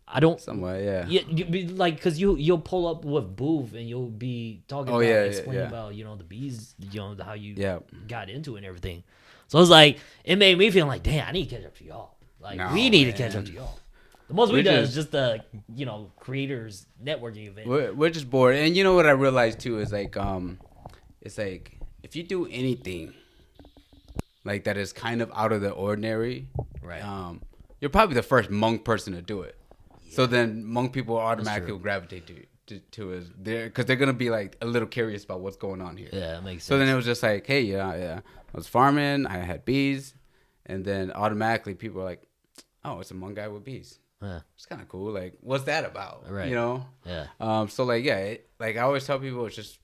I don't somewhat, yeah. You be like, because you'll pull up with booth and you'll be talking about explaining about, you know, the bees, you know, how you got into it and everything. So it's like, it made me feel like, damn, I need to catch up to y'all. Like, we need to catch up to y'all. The most we do is just the, you know, creators networking event. We're just bored. And you know what I realized too is like, it's like, if you do anything like that is kind of out of the ordinary, right? You're probably the first Hmong person to do it. So then Hmong people automatically will gravitate to it because they're gonna be like a little curious about what's going on here. Yeah, that makes sense. So then it was just like, hey, I was farming, I had bees, and then automatically people are like, oh, it's a Hmong guy with bees. Yeah. It's kind of cool. Like, what's that about? Right. You know? Yeah. So like, like I always tell people, it's just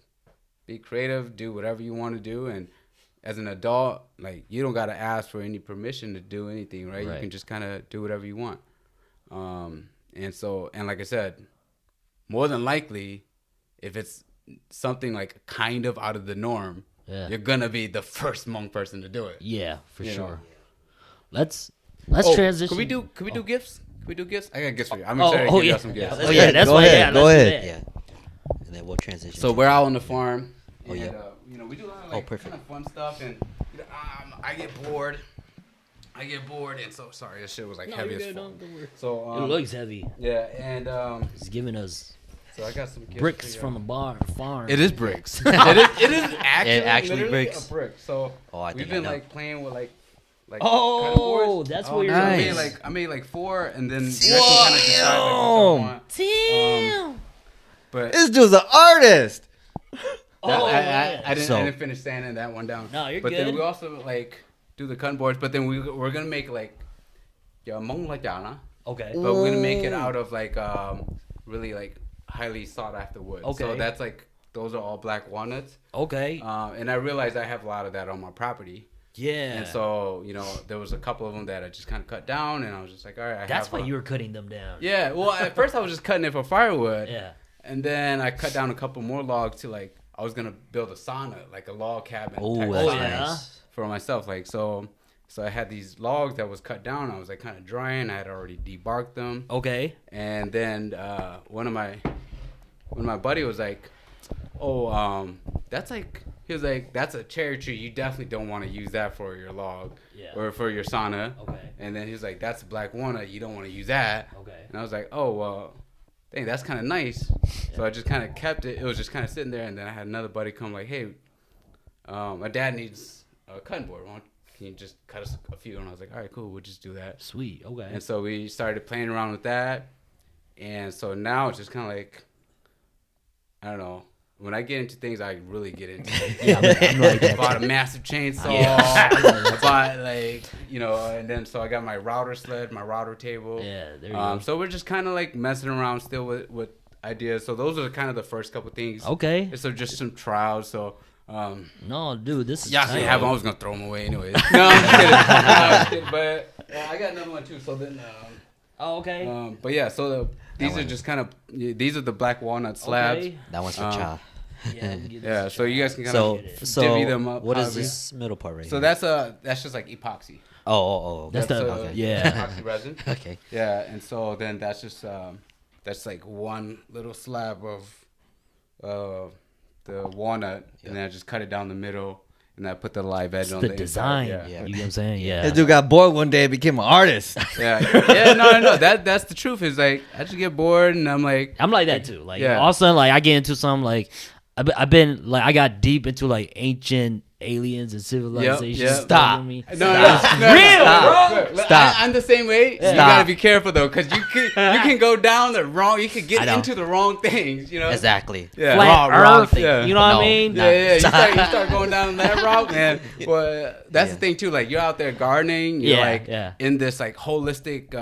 be creative, do whatever you want to do, and as an adult, like you don't gotta ask for any permission to do anything, right? You can just kind of do whatever you want. And like I said, more than likely, if it's something like kind of out of the norm, you're gonna be the first Hmong person to do it. Yeah, for sure. Let's transition. Could we do gifts? Can we do gifts? I got gifts for you. I'm excited to give you some gifts. Oh yeah, that's why. Go ahead. Yeah. And then we'll transition. So we're out on the farm. Oh yeah. You know, we do a lot of like kind of fun stuff, and I get bored. And so sorry, this shit was like heavy as fuck. So it looks heavy. Yeah, and he's giving us. So I got some gifts bricks from the farm. It is bricks. it is actually bricks. A brick. So we've been like playing with like that's what you're nice. I made like 4, and then you can kind of decide like what you want. Damn. But this dude's an artist. I didn't finish sanding that one down. No, you're good. But then we also like do the cutting boards. But then we're gonna make like Mong La Jana. Okay. But we're gonna make it out of like really like highly sought after wood. Okay. So that's like those are all black walnuts. Okay. And I realized I have a lot of that on my property. Yeah. And so, you know, there was a couple of them that I just kind of cut down, and I was just like, all right. That's why you were cutting them down. Yeah. Well, at first I was just cutting it for firewood. Yeah. And then I cut down a couple more logs to like, I was going to build a sauna, like a log cabin. For myself. Like, so I had these logs that was cut down. I was like kind of drying. I had already debarked them. Okay. And then one of my buddy was like, he was like, that's a cherry tree. You definitely don't want to use that for your log or for your sauna. Okay. And then he was like, that's a black walnut. You don't want to use that. Okay. And I was like, oh, well, dang, that's kind of nice. Yeah. So I just kind of kept it. It was just kind of sitting there. And then I had another buddy come like, hey, my dad needs a cutting board. Can you just cut us a few? And I was like, all right, cool. We'll just do that. Sweet. Okay. And so we started playing around with that. And so now it's just kind of like, I don't know. When I get into things, I really get into it. I'm like, I bought a massive chainsaw. I bought like, you know, and then so I got my router sled, my router table. Yeah, there you go. So we're just kind of like messing around still with ideas. So those are kind of the first couple things. Okay. So just some trials. So. No, dude, this is. Yeah, I was gonna throw them away anyways. No, I'm just kidding. But I got another one too. So then. Okay. But yeah, so these are just kind of these are the black walnut slabs. Okay. That one's for Cha. Yeah, so you guys can kind of divvy them up. What is this middle part right here? So that's just like epoxy. Oh. That's the epoxy resin. Okay. Yeah, and so then that's just that's like one little slab of the walnut, and then I just cut it down the middle. And I put the live edge on the design. Inside. Yeah. You know what I'm saying? Yeah. That dude got bored one day and became an artist. No. That's the truth. Is like I just get bored and I'm like that too. Like all of a sudden, like I get into some like I've been like I got deep into like ancient aliens and civilizations. Yep. Stop. Me. No, Real, bro. Stop. I'm the same way. Stop. You gotta be careful though, because you can go down the wrong. You could get into the wrong things. You know. Exactly. Yeah. Flat Wrong Earth. thing. Yeah. You know what I No. mean? Yeah. You start going down that route, man. Well, that's the thing too. Like you're out there gardening. You're like in this like holistic.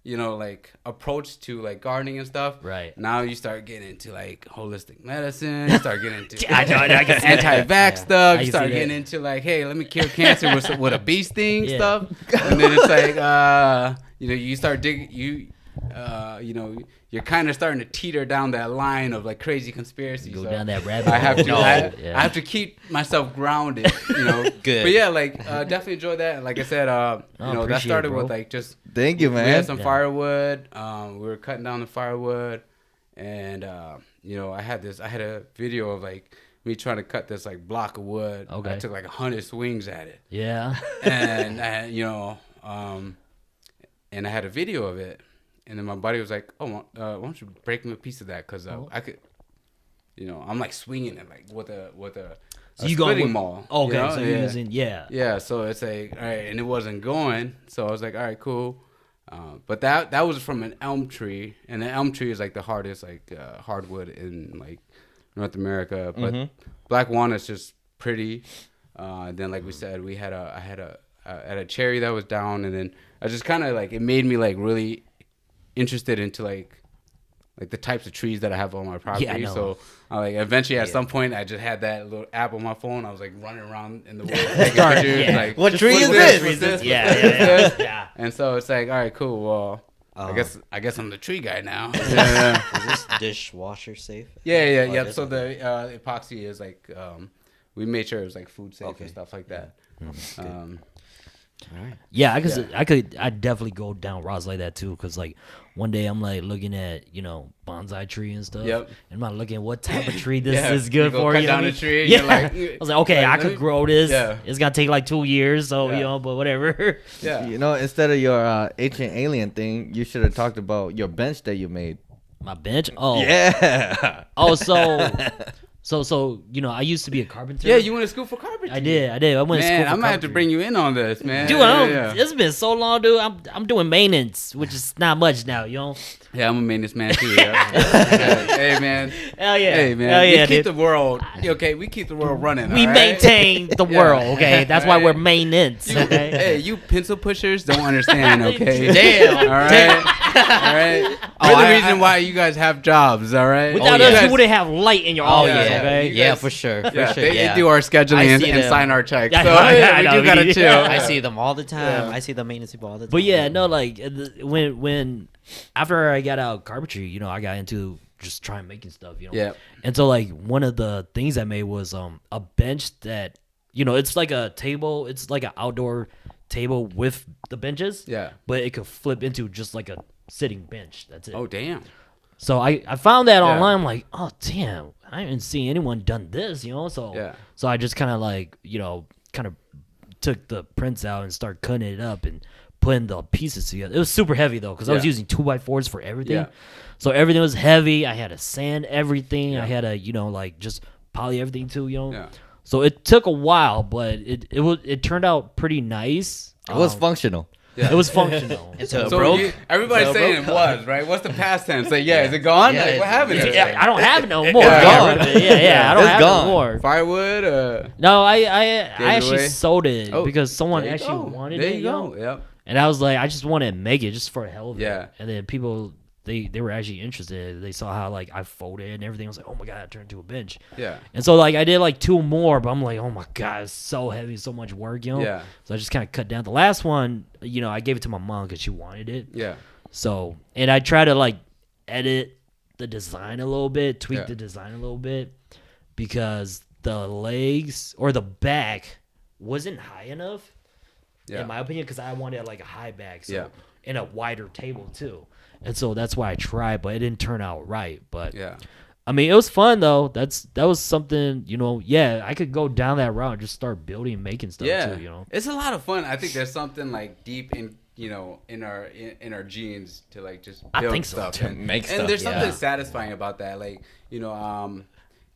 Like approach to like gardening and stuff. Right. Now you start getting into like holistic medicine. You start getting into I can see that. anti-vax stuff. I You can start see getting that. into like, hey, let me cure cancer with a bee sting stuff. And then it's like, you start digging. You're kind of starting to teeter down that line of like crazy conspiracy. Go so down that rabbit hole. I have to. I I have to keep myself grounded. Good. But yeah, like definitely enjoy that. Like I said, that appreciate started it, bro. with like just. Thank you, We man. had some firewood. We were cutting down the firewood, and I had a video of like me trying to cut this like block of wood. Okay. I took like 100 swings at it, Yeah. and and I had a video of it, and then my buddy was like, "Oh, why don't you break me a piece of that? Cause I could, I'm like swinging it like with a So you splitting going maul. Okay, so you're using Yeah, so it's like, all right, and it wasn't going, so I was like, all right, cool. But that was from an elm tree, and the elm tree is like the hardest like hardwood in like North America. But black walnut's just pretty. Then like we said, I had a cherry that was down, and then I just kind of like it made me like really interested into like the types of trees that I have on my property. Yeah, I know. So like eventually at some point I just had that little app on my phone. I was like running around in the woods taking pictures. Like, What tree is what's this? Yeah. And so it's like, all right, cool. Well, I guess I'm the tree guy now. Is this dishwasher safe? Yeah. So the epoxy is like we made sure it was like food safe and stuff like that. All right. Yeah, I'd definitely go down routes like that too, because like one day I'm like looking at bonsai tree and stuff. Yep. And I'm looking what type of tree this Yeah, is good you go for. cut You know down what I a mean? tree, Yeah. you're like, I was like, okay, I let could me- grow this. Yeah. It's gonna take like 2 years, so Yeah. but whatever. Yeah. Instead of your ancient alien thing, you should have talked about your bench that you made. My bench. Oh. Yeah. Oh, so I used to be a carpenter. Yeah, you went to school for carpentry. I did. I went to school Man, for I might have to carpentry. bring you in on this, man. Dude, Yeah. it's been so long, dude. I'm doing maintenance, which is not much now, Yeah, I'm a maintenance man too. Yeah. Hey, man. Hell yeah. Hey, man. Hell yeah, we keep dude. the world. Okay, we keep the world running. We all right? maintain the Yeah. world, okay? That's why Right. we're maintenance, okay? Hey, you pencil pushers don't understand, okay? Damn. All right. All right. We're the reason why you guys have jobs, all right? Without You us, guys- you wouldn't have light in your Oh office, yeah, okay? You yeah, guys- for sure, for Yeah, sure. they do our I scheduling and see them. sign our checks. Yeah, So I we know, do gotta yeah. chill. I see them all the time. Yeah. I see the maintenance people all the time. But yeah, no, like when after I got out of carpentry, I got into just trying making stuff, Yeah. And so like one of the things I made was a bench that it's like a table, it's like an outdoor table with the benches. Yeah. But it could flip into just like a sitting bench. That's it. Oh, damn. So I found that Yeah. online. I'm like, oh damn, I haven't seen anyone done this, So Yeah. so I just kind of like kind of took the prints out and started cutting it up and putting the pieces together. It was super heavy though, because I was Yeah. using 2x4s for everything. Yeah. So everything was heavy. I had to sand everything. Yeah. I had to like just poly everything too. Yeah. So it took a while, but it turned out pretty nice. It was functional. Yeah. It was functional. Until it So broke. everybody's Until saying it was, right? What's the past tense? Like, is it gone? Yeah, Like, what happened? to Yeah, it? I don't have it no more. Yeah. I got rid of it. Yeah, I don't It's have gone. it no more. Firewood? No, I it actually away? sold it Oh, because someone there you actually go. wanted there it. you go. Yep. And I was like, I just want to make it just for the hell of it. Yeah. And then people, they were actually interested. They saw how like I folded and everything. I was like, oh my god, I turned into a bench. Yeah. And so like I did like 2 more, but I'm like, oh my god, it's so heavy, so much work, Yeah. So I just kind of cut down. The last one, I gave it to my mom because she wanted it. Yeah. So, and I try to like edit the design a little bit, tweak Yeah. the design a little bit, because the legs or the back wasn't high enough, in my opinion, because I wanted like a high back, so and a wider table too. And so that's why I tried, but it didn't turn out right. But Yeah. I mean, it was fun though. That was something, I could go down that route and just start building and making stuff too, It's a lot of fun. I think there's something like deep in in our genes to like just build I think so, stuff too. and Make and stuff, there's yeah. something satisfying about that. Like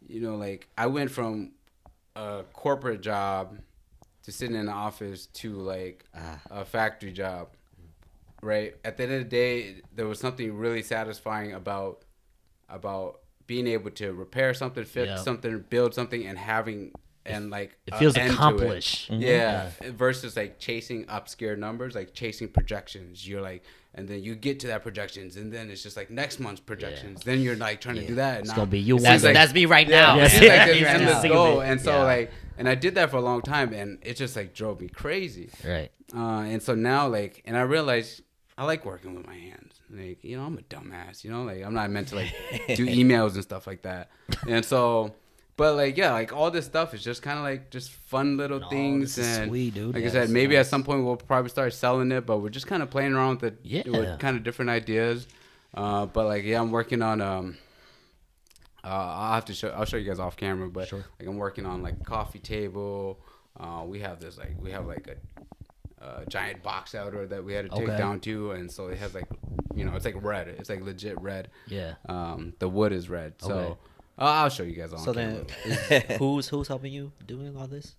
like I went from a corporate job to sitting in the office to like a factory job, right? At the end of the day, there was something really satisfying about being able to repair something, fix something, build something, and having and like it feels accomplished. Yeah. Versus like chasing obscure numbers, like chasing projections. You're like, and then you get to that projections, and then it's just like next month's projections. Then you're like trying to do that. And it's gonna be you. That's me right now. It's like this endless goal. And so like, and I did that for a long time, and it just like drove me crazy. Right. And so now like, and I realized I like working with my hands. Like, you know, I'm a dumbass. You know, like I'm not meant to like do emails and stuff like that. And so. But like like all this stuff is just kind of like just fun little things, and sweet, dude. Like I said, maybe at some point we'll probably start selling it, but we're just kind of playing around with with kind of different ideas. But like I'm working on I'll show you guys off camera, but like I'm working on like a coffee table. We have a giant box outer that we had to take down too, and so it has like it's like red. It's like legit red. Yeah. The wood is red, so. I'll show you guys on. So then, who's helping you doing all this?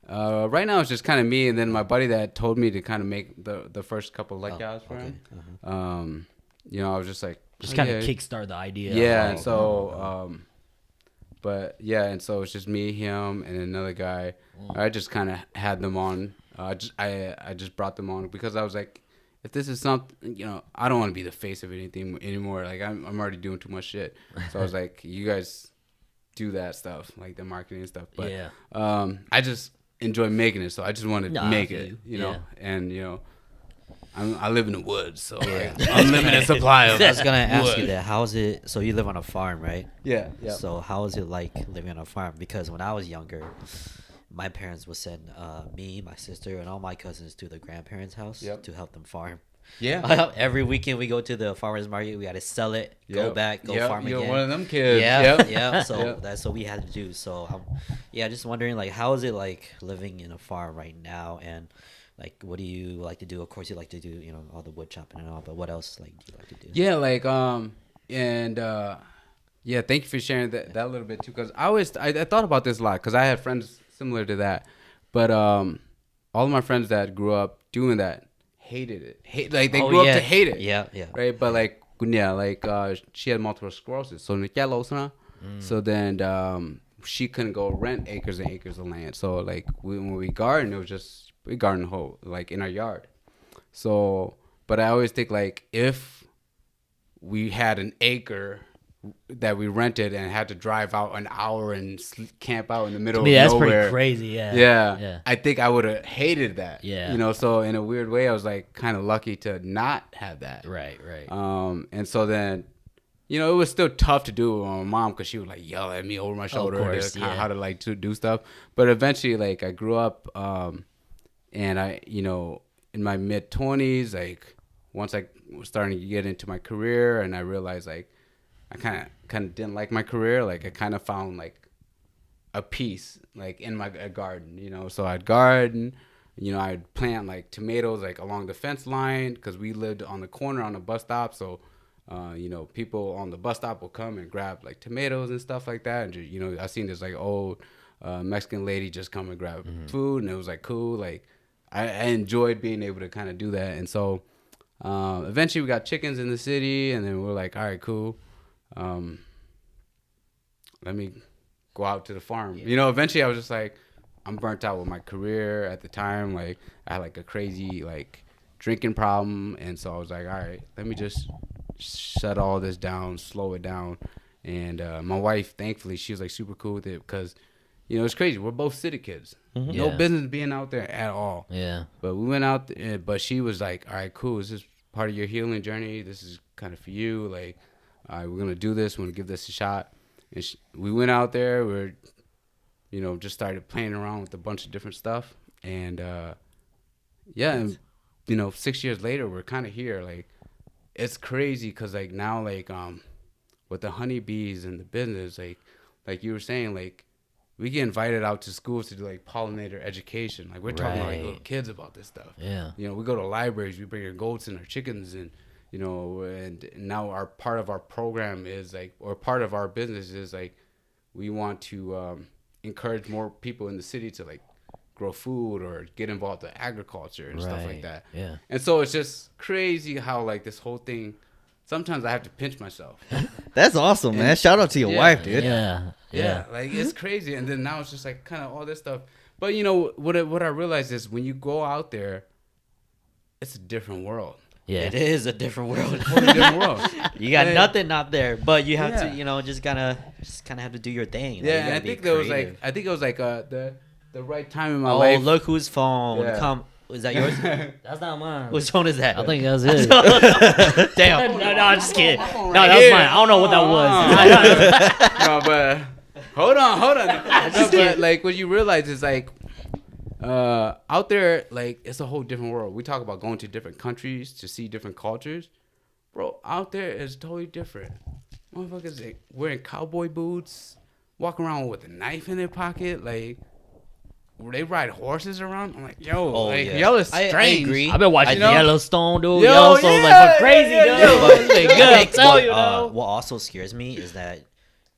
Right now it's just kind of me, and then my buddy that told me to kind of make the first couple of jobs for him. I was just like, kind of kickstart the idea. Yeah, and so, and so it's just me, him, and another guy. I just kind of had them on. I just brought them on because I was like, if this is something, I don't want to be the face of anything anymore. Like I'm already doing too much shit. So I was like, you guys do that stuff, like the marketing and stuff. But I just enjoy making it, so I just want to make it, and I live in the woods, so unlimited supply of. I was gonna ask you that. How's it? So you live on a farm, right? Yeah. So how is it like living on a farm? Because when I was younger, my parents would send me, my sister, and all my cousins to the grandparents' house to help them farm. Yeah. Every weekend we go to the farmers market. We got to sell it, go back, farm again. You're one of them kids. Yeah. So that's what we had to do. So just wondering like how is it like living in a farm right now, and like what do you like to do? Of course you like to do all the wood chopping and all, but what else like do you like to do? Yeah, like thank you for sharing that little bit too, because I thought about this a lot because I had friends similar to that, but all of my friends that grew up doing that hated it. They grew up to hate it. Yeah. Right, but she had multiple sclerosis, so then she couldn't go rent acres and acres of land. So like when we garden, it was just we garden whole like in our yard. So, but I always think like if we had an acre that we rented and had to drive out an hour and camp out in the middle of nowhere. That's pretty crazy. Yeah. I think I would have hated that. Yeah. So in a weird way, I was like kind of lucky to not have that. Right. And so then, it was still tough to do with my mom because she would like yell at me over my shoulder how to like to do stuff. But eventually, like I grew up, and I, in my mid 20s, like once I was starting to get into my career, and I realized like. I kind of didn't like my career. Like I kind of found like a peace like in my garden, So I'd garden, I'd plant like tomatoes like along the fence line because we lived on the corner on the bus stop. So, people on the bus stop will come and grab like tomatoes and stuff like that. And I seen this like old Mexican lady just come and grab food, and it was like cool. Like I enjoyed being able to kind of do that. And so eventually we got chickens in the city, and then we're like, all right, cool. Let me go out to the farm. Eventually I was just like, I'm burnt out with my career at the time. Like I had like a crazy like drinking problem. And so I was like, all right, let me just shut all this down, slow it down. And my wife, thankfully, she was like super cool with it because, it's crazy. We're both city kids. Mm-hmm. No business being out there at all. Yeah. But we went out, but she was like, all right, cool. Is this part of your healing journey? This is kind of for you. Like, all right, we're going to do this. We're going to give this a shot. And we went out there. We're, just started playing around with a bunch of different stuff. And, and, 6 years later, we're kind of here. Like, it's crazy because, like, now, like, with the honeybees and the business, like you were saying, like, we get invited out to schools to do, like, pollinator education. Like, we're talking to, like, little kids about this stuff. Yeah. We go to libraries. We bring our goats and our chickens and, and now part of our program is like, or part of our business is like, we want to encourage more people in the city to like grow food or get involved in agriculture and stuff like that. Yeah. And so it's just crazy how like this whole thing, sometimes I have to pinch myself. That's awesome, man. Shout out to your wife, dude. Yeah, like it's crazy. And then now it's just like kind of all this stuff. But you know what I realized is when you go out there, it's a different world. Yeah, it is a different world. Totally different world. You got nothing out there, but you have to, you know, just kind of have to do your thing. Yeah, and I think it was like the right time in my life. Oh, look whose phone! Yeah. Come, is that yours? That's not mine. Whose phone is that? I think that's it. Damn. No, I'm just kidding. No, that was mine. I don't know what that was. No, but hold on. No, but like what you realize is like out there, like it's a whole different world. We talk about going to different countries to see different cultures, bro. Out there is totally different. Motherfuckers like wearing cowboy boots, walking around with a knife in their pocket, like. Where they ride horses around, I'm like, yo, y'all is strange. I agree. I've been watching Yellowstone, dude. Yo, Yellowstone's like crazy, dude. What also scares me is that,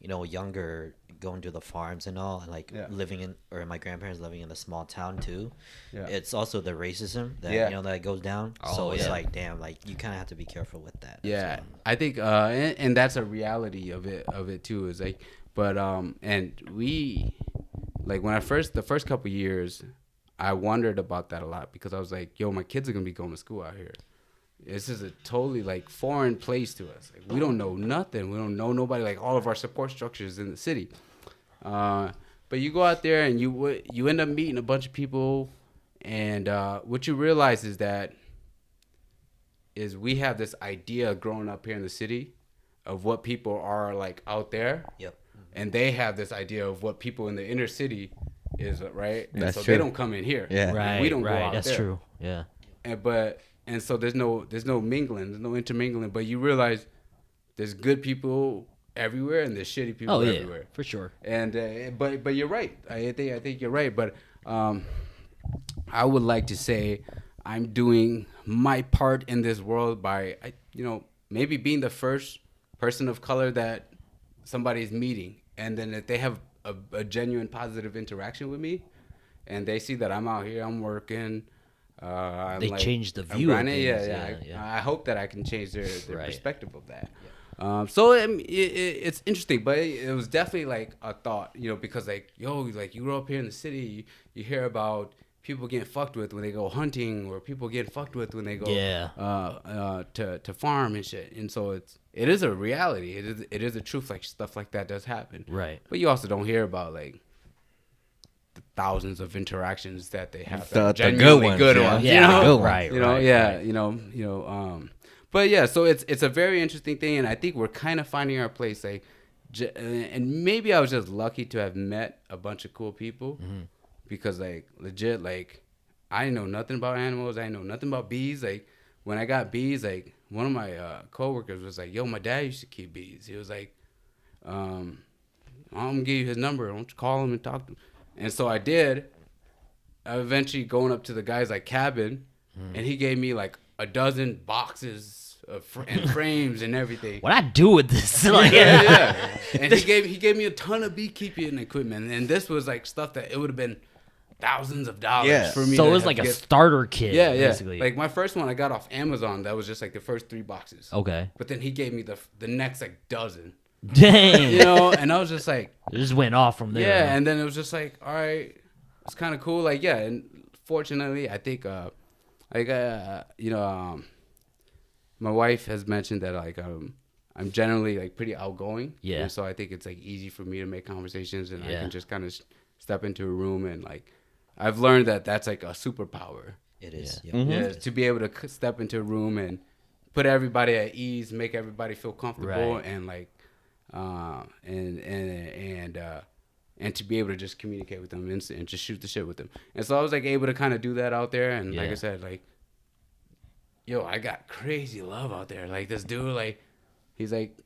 you know, younger going to the farms and all, and like living in, or my grandparents living in a small town too. Yeah. It's also the racism that you know that goes down. So it's like, damn, like you kind of have to be careful with that. Yeah, I think, and that's a reality of it too. Is like, but and we. Like when the first couple years, I wondered about that a lot because I was like, yo, my kids are going to be going to school out here. This is a totally like foreign place to us. Like, we don't know nothing. We don't know nobody. Like all of our support structures in the city. But you go out there and you end up meeting a bunch of people. And what you realize is we have this idea growing up here in the city of what people are like out there. Yep. And they have this idea of what people in the inner city is, right? And that's so true. they don't come in here. Yeah. Right. We don't go out That's there. true. Yeah. And so there's no mingling, there's no intermingling, but you realize there's good people everywhere and there's shitty people everywhere. For sure. And but you're right. I think you're right, but I would like to say I'm doing my part in this world by maybe being the first person of color that somebody's meeting, and then if they have a genuine positive interaction with me and they see that I'm out here, I'm working, they change the view of things. Yeah. I hope that I can change their perspective of that. So it's interesting, but it was definitely like a thought, because like, yo, like you grow up here in the city, you hear about people getting fucked with when they go hunting, or people getting fucked with when they go to farm and shit. And so it is a reality. It is a truth. Like stuff like that does happen. Right. But you also don't hear about like the thousands of interactions that they have. The genuinely good ones. Right. But yeah, so it's a very interesting thing, and I think we're kind of finding our place. Like, and maybe I was just lucky to have met a bunch of cool people. Mm-hmm. Because, like, legit, like, I didn't know nothing about animals. I didn't know nothing about bees. Like, when I got bees, like, one of my coworkers was like, yo, my dad used to keep bees. He was like, I'm going to give you his number. Why don't you call him and talk to him? And so I did. I eventually going up to the guy's, like, cabin, and he gave me, like, a dozen boxes and frames and everything. What I do with this? Like, yeah. And he gave me a ton of beekeeping equipment. And this was, like, stuff that it would have been thousands of dollars for me. So it was like a starter kit. Yeah. Basically. Like my first one I got off Amazon. That was just like the first 3 boxes. Okay. But then he gave me the next like dozen. Dang. And I was just like, it just went off from there. Yeah, and then it was just like, all right, it's kind of cool. Like, yeah, and fortunately, I think my wife has mentioned that like I'm generally like pretty outgoing. Yeah. And so I think it's like easy for me to make conversations, and I can just kind of step into a room, and like I've learned that that's like a superpower. It is. Yeah. Mm-hmm. Yeah, to be able to step into a room and put everybody at ease, make everybody feel comfortable, Right. and like and to be able to just communicate with them and just shoot the shit with them. And so I was like able to kind of do that out there, and like I said, like, yo, I got crazy love out there. Like this dude, like he's like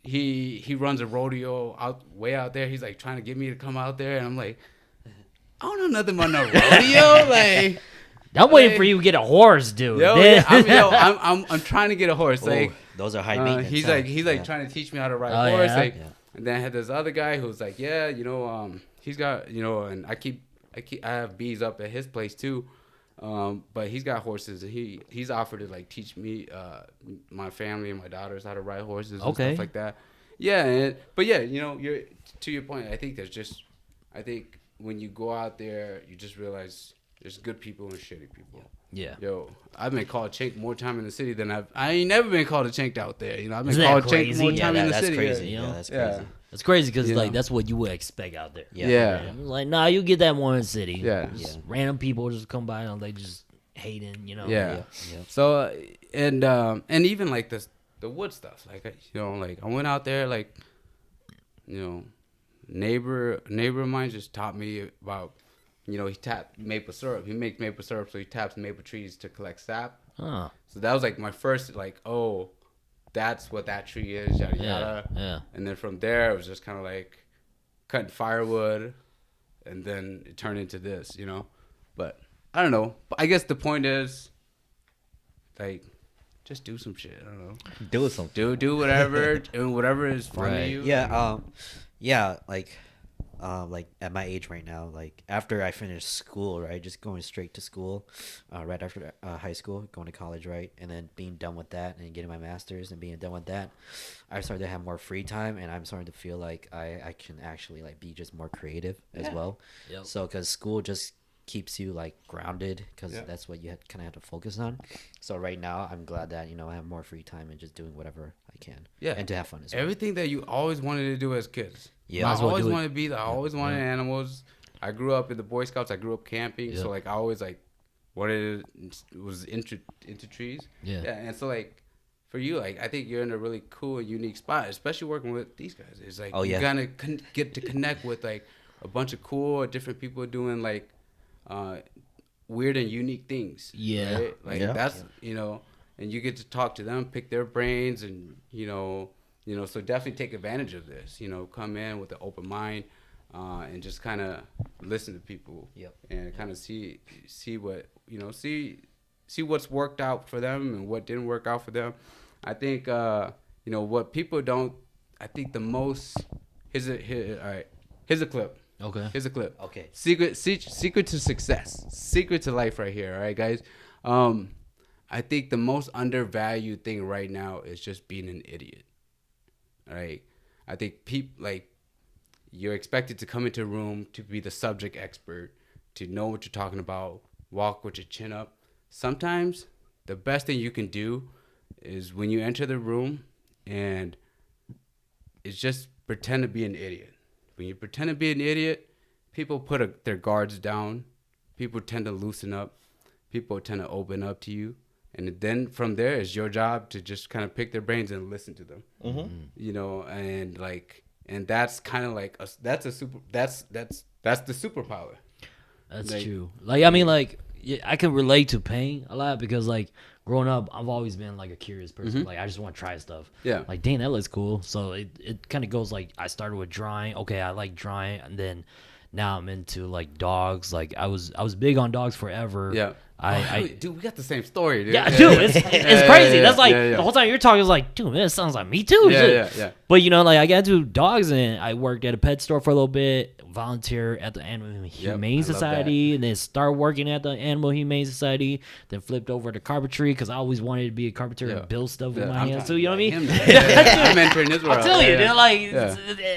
he runs a rodeo way out there. He's like trying to get me to come out there, and I'm like, I don't know nothing about no rodeo. Like, I'm waiting for you to get a horse, dude. I'm trying to get a horse. Like, those are high maintenance. He's like trying to teach me how to ride a horse. Like, and then I had this other guy who's like, he's got, you know, and I have bees up at his place too. But he's got horses, and he's offered to like teach me, my family and my daughters how to ride horses and stuff like that. Yeah, but yeah, you know, you're to your point. I think when you go out there, you just realize there's good people and shitty people. Yeah. Yo, I've been called chink more time in the city than I ain't never been called a chink out there. You know, I've been called chink more time in the city. Crazy. You know? Yeah, that's crazy. It's crazy because like that's what you would expect out there. Yeah. Like, nah, you get that more in the city. Yeah. Just random people just come by and they just hating, you know. Yeah. So and even like the wood stuff, like you know, like I went out there, like, you know, neighbor of mine just taught me about, you know, he tapped maple syrup. He makes maple syrup, so he taps maple trees to collect sap. Oh. So that was like my first, like, oh, that's what that tree is, yada yada. Yeah. And then from there, it was just kind of like cutting firewood, and then it turned into this, you know. But I don't know. But I guess the point is, like, just do some shit. I don't know. Do something. Do whatever, and whatever is fun to you. Yeah. Like at my age right now, like after I finished school, right, just going straight to school, right after high school, going to college, right, and then being done with that and getting my master's and being done with that, I started to have more free time, and I'm starting to feel like I can actually like be just more creative as well. Yep. So because school just keeps you like grounded, because that's what you kind of have to focus on. So right now I'm glad that, you know, I have more free time and just doing whatever I can, and to have fun as well. Everything that you always wanted to do as kids. Yeah, I always wanted to be. I always wanted animals. I grew up in the Boy Scouts. I grew up camping, so like I always like was into trees. Yeah, and so like for you, like I think you're in a really cool and unique spot, especially working with these guys. It's like you're gonna get to connect with like a bunch of cool different people doing like weird and unique things. Yeah, right? Like that's, you know, and you get to talk to them, pick their brains, and you know, so definitely take advantage of this. You know, come in with an open mind, and just kind of listen to people. And kind of see what, you know, see what's worked out for them and what didn't work out for them. I think you know what people don't. I think the most. Here's a clip. Okay. Here's a clip. Okay. Secret to success. Secret to life right here. All right, guys. I think the most undervalued thing right now is just being an idiot. All right. I think people, like, you're expected to come into a room to be the subject expert, to know what you're talking about, walk with your chin up. Sometimes the best thing you can do is when you enter the room and it's just pretend to be an idiot. When you pretend to be an idiot, people put their guards down. People tend to loosen up. People tend to open up to you. And then from there, it's your job to just kind of pick their brains and listen to them. You know, and like, and that's kind of like that's the superpower. That's like, true. Like, I mean, like, I can relate to pain a lot because, like, growing up, I've always been like a curious person. Like, I just want to try stuff. Yeah. Like, dang, that looks cool. So it kind of goes like, I started with drawing. Okay, I like drawing, and then now I'm into like dogs. Like, I was big on dogs forever. Yeah. Dude, we got the same story, dude. Yeah, dude, it's crazy. That's like the whole time you're talking, it's like, dude, man, it sounds like me too. Yeah. But you know, like I got into dogs, and I worked at a pet store for a little bit, volunteer at the Animal Humane Society, and then start working at the Animal Humane Society. Then flipped over to carpentry because I always wanted to be a carpenter and build stuff with my hands. So you know what I mean? I'm entering this world. I'll tell you, dude. Like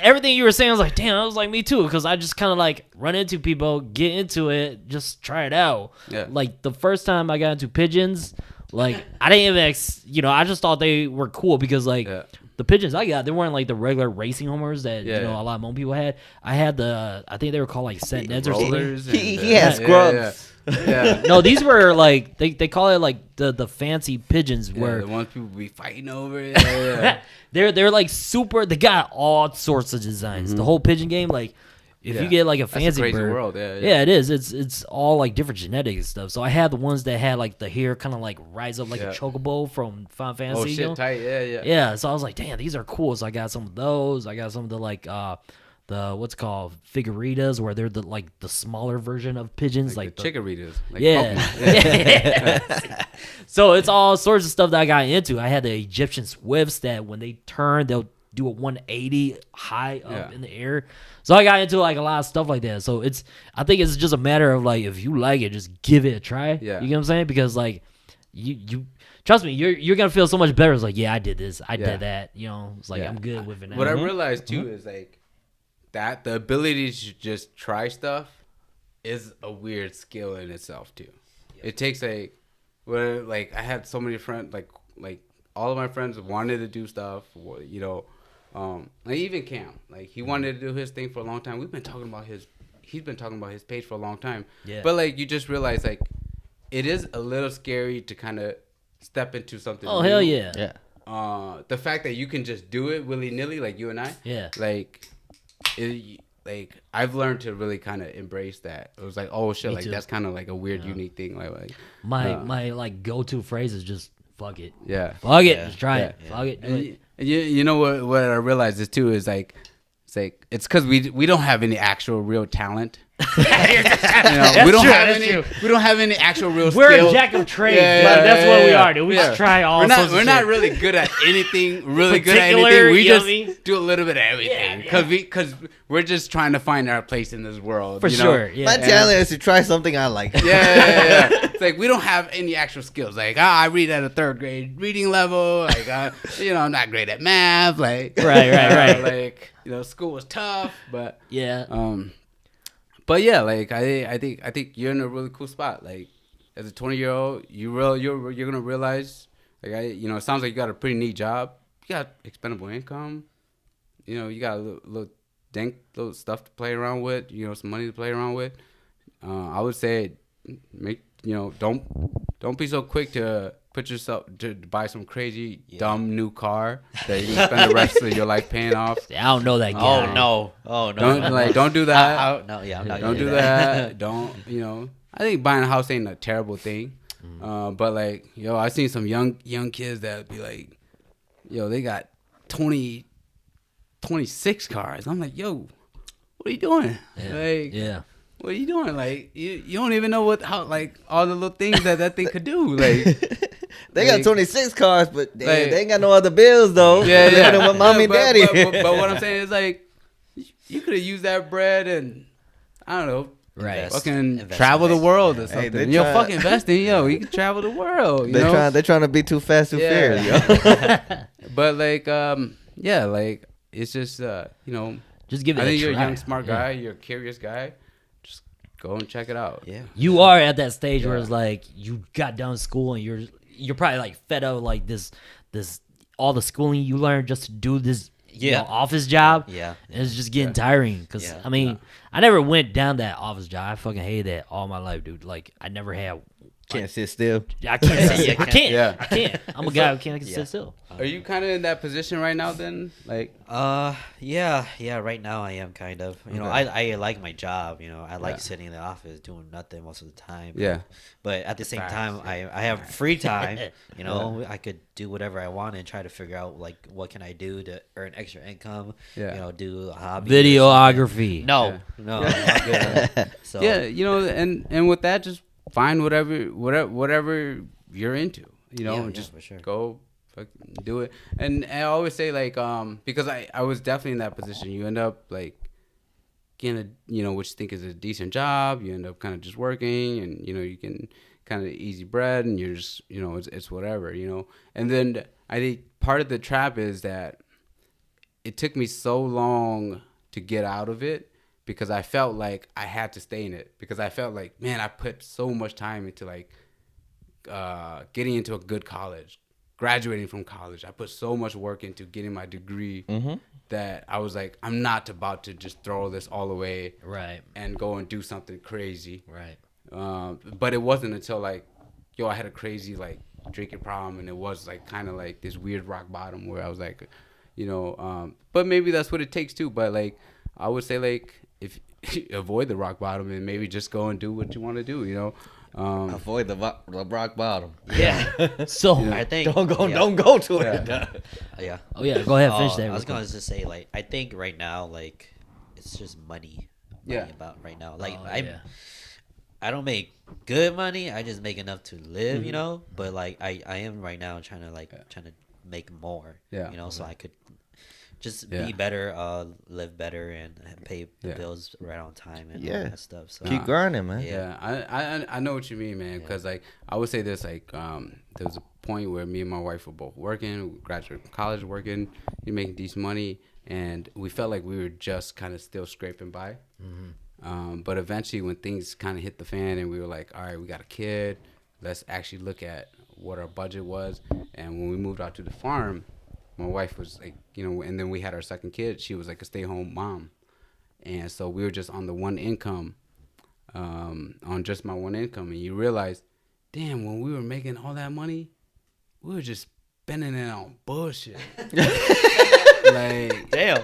everything you were saying, I was like, damn, I was like me too, because I just kind of like run into people, get into it, just try it out. Yeah. Like the first time I got into pigeons, like I didn't even, I just thought they were cool because like the pigeons I got, they weren't like the regular racing homers that a lot of Hmong people had. I had I think they were called like set neds or something. He has scrubs. Yeah. No, these were like they call it like the fancy pigeons where the ones people be fighting over. They're like super. They got all sorts of designs. The whole pigeon game, like. If you get like a fancy crazy bird, world, it is. It's all like different genetics and stuff. So I had the ones that had like the hair kind of like rise up like a chocobo from Final Fantasy. Oh shit, tight, yeah. So I was like, damn, these are cool. So I got some of those. I got some of the like the what's it called figuritas, where they're the smaller version of pigeons, like the chickaritas. Like So it's all sorts of stuff that I got into. I had the Egyptian swifts that when they turn, they'll do a 180 high up in the air. So I got into like a lot of stuff like that. So I think it's just a matter of like, if you like it, just give it a try. Yeah. You get what I'm saying? Because like you trust me, you're gonna feel so much better. It's like, yeah, I did this, I did that. You know, it's like I'm good with it now. What I realized too is like that the ability to just try stuff is a weird skill in itself too. Yep. It takes I had so many friends, like all of my friends wanted to do stuff, you know, like even Cam, like he wanted to do his thing for a long time. He's been talking about his page for a long time. Yeah. But like you just realize like it is a little scary to kind of step into something. Oh, new. Hell yeah. Yeah. The fact that you can just do it willy nilly, like you and I. Yeah. Like I've learned to really kind of embrace that. It was like, oh shit, like that's kind of like a weird, unique thing. Like my like go-to phrase is just fuck it. Yeah. Fuck it. Just try it. Fuck it. Do it. You know what I realized is too is like it's because we don't have any actual real talent. We don't have any actual real skills. We're a jack of trades. That's what we are, dude. We just try all sorts of We're not really good at anything. We just do a little bit of everything because we're just trying to find our place in this world. For sure. Yeah. My talent is to try something I like. Yeah. It's like we don't have any actual skills. Like I read at a 3rd grade reading level. Like I'm not great at math. Like right. Like school was tough, but But yeah, like I think you're in a really cool spot. Like as a 20-year-old, you're gonna realize like it sounds like you got a pretty neat job. You got expendable income. You got a little stuff to play around with. Some money to play around with. I would say don't be so quick to put yourself to buy some crazy dumb new car that you can spend the rest of your life paying off. I don't know that guy. Oh no! Don't do that. I'm not. Don't do that. Don't I think buying a house ain't a terrible thing, but like I seen some young kids that be like, they got 26 cars. I'm like, what are you doing? What are you doing? Like you don't even know how all the little things that thing could do. Like they got 26 cars, but they ain't got no other bills though. Yeah. With mommy and daddy. But what I'm saying is like you could have used that bread and I don't know. Right. Fucking travel the world or something. Hey, fucking investing, you can travel the world. They're trying to be too fast, too furious, But like like it's just just give it I think you're try. a young smart guy, you're a curious guy. Go and check it out. Yeah, you are at that stage where it's like you got done school and you're probably like fed up like this all the schooling you learned just to do this office job. Yeah, and it's just getting tiring because I never went down that office job. I fucking hated that all my life, dude. Like I never had. Can't sit still. I can't. I can't. I'm a guy who can't sit still. Are you kind of in that position right now? Then, like, yeah. Right now, I am kind of. I like my job. I like sitting in the office doing nothing most of the time. Yeah. But at the same time, I have free time. I could do whatever I want and try to figure out like what can I do to earn extra income. Yeah. Do a hobby. Videography. No. I'm not good at it. So and with that, just find whatever you're into, just for sure. Go do it. And I always say like, because I was definitely in that position. You end up like getting what you think is a decent job. You end up kind of just working and, you can kind of easy bread and you're just, it's whatever, and then I think part of the trap is that it took me so long to get out of it. Because I felt like I had to stay in it. Because I felt like, man, I put so much time into like getting into a good college, graduating from college. I put so much work into getting my degree that I was like, I'm not about to just throw this all away, and go and do something crazy, But it wasn't until like, I had a crazy like drinking problem, and it was like kind of like this weird rock bottom where I was like, but maybe that's what it takes too. But like, I would say like, if avoid the rock bottom and maybe just go and do what you want to do, avoid the rock bottom. Yeah. So I think don't go to it. Yeah. Oh yeah. Go ahead. Finish that. I was gonna just say like I think right now like it's just money. About right now like I don't make good money. I just make enough to live. But like I am right now trying to make more. So I could just be better, live better, and pay the bills right on time and all that stuff. So keep grinding, man. Yeah, I know what you mean, man. Because like I would say this, like there was a point where me and my wife were both working, we graduated from college, working, you're making decent money, and we felt like we were just kind of still scraping by. But eventually, when things kind of hit the fan, and we were like, all right, we got a kid, let's actually look at what our budget was. And when we moved out to the farm, my wife was like, and then we had our second kid. She was like a stay-home mom, and so we were just on the one income, on just my one income. And you realize, damn, when we were making all that money, we were just spending it on bullshit. Like, damn,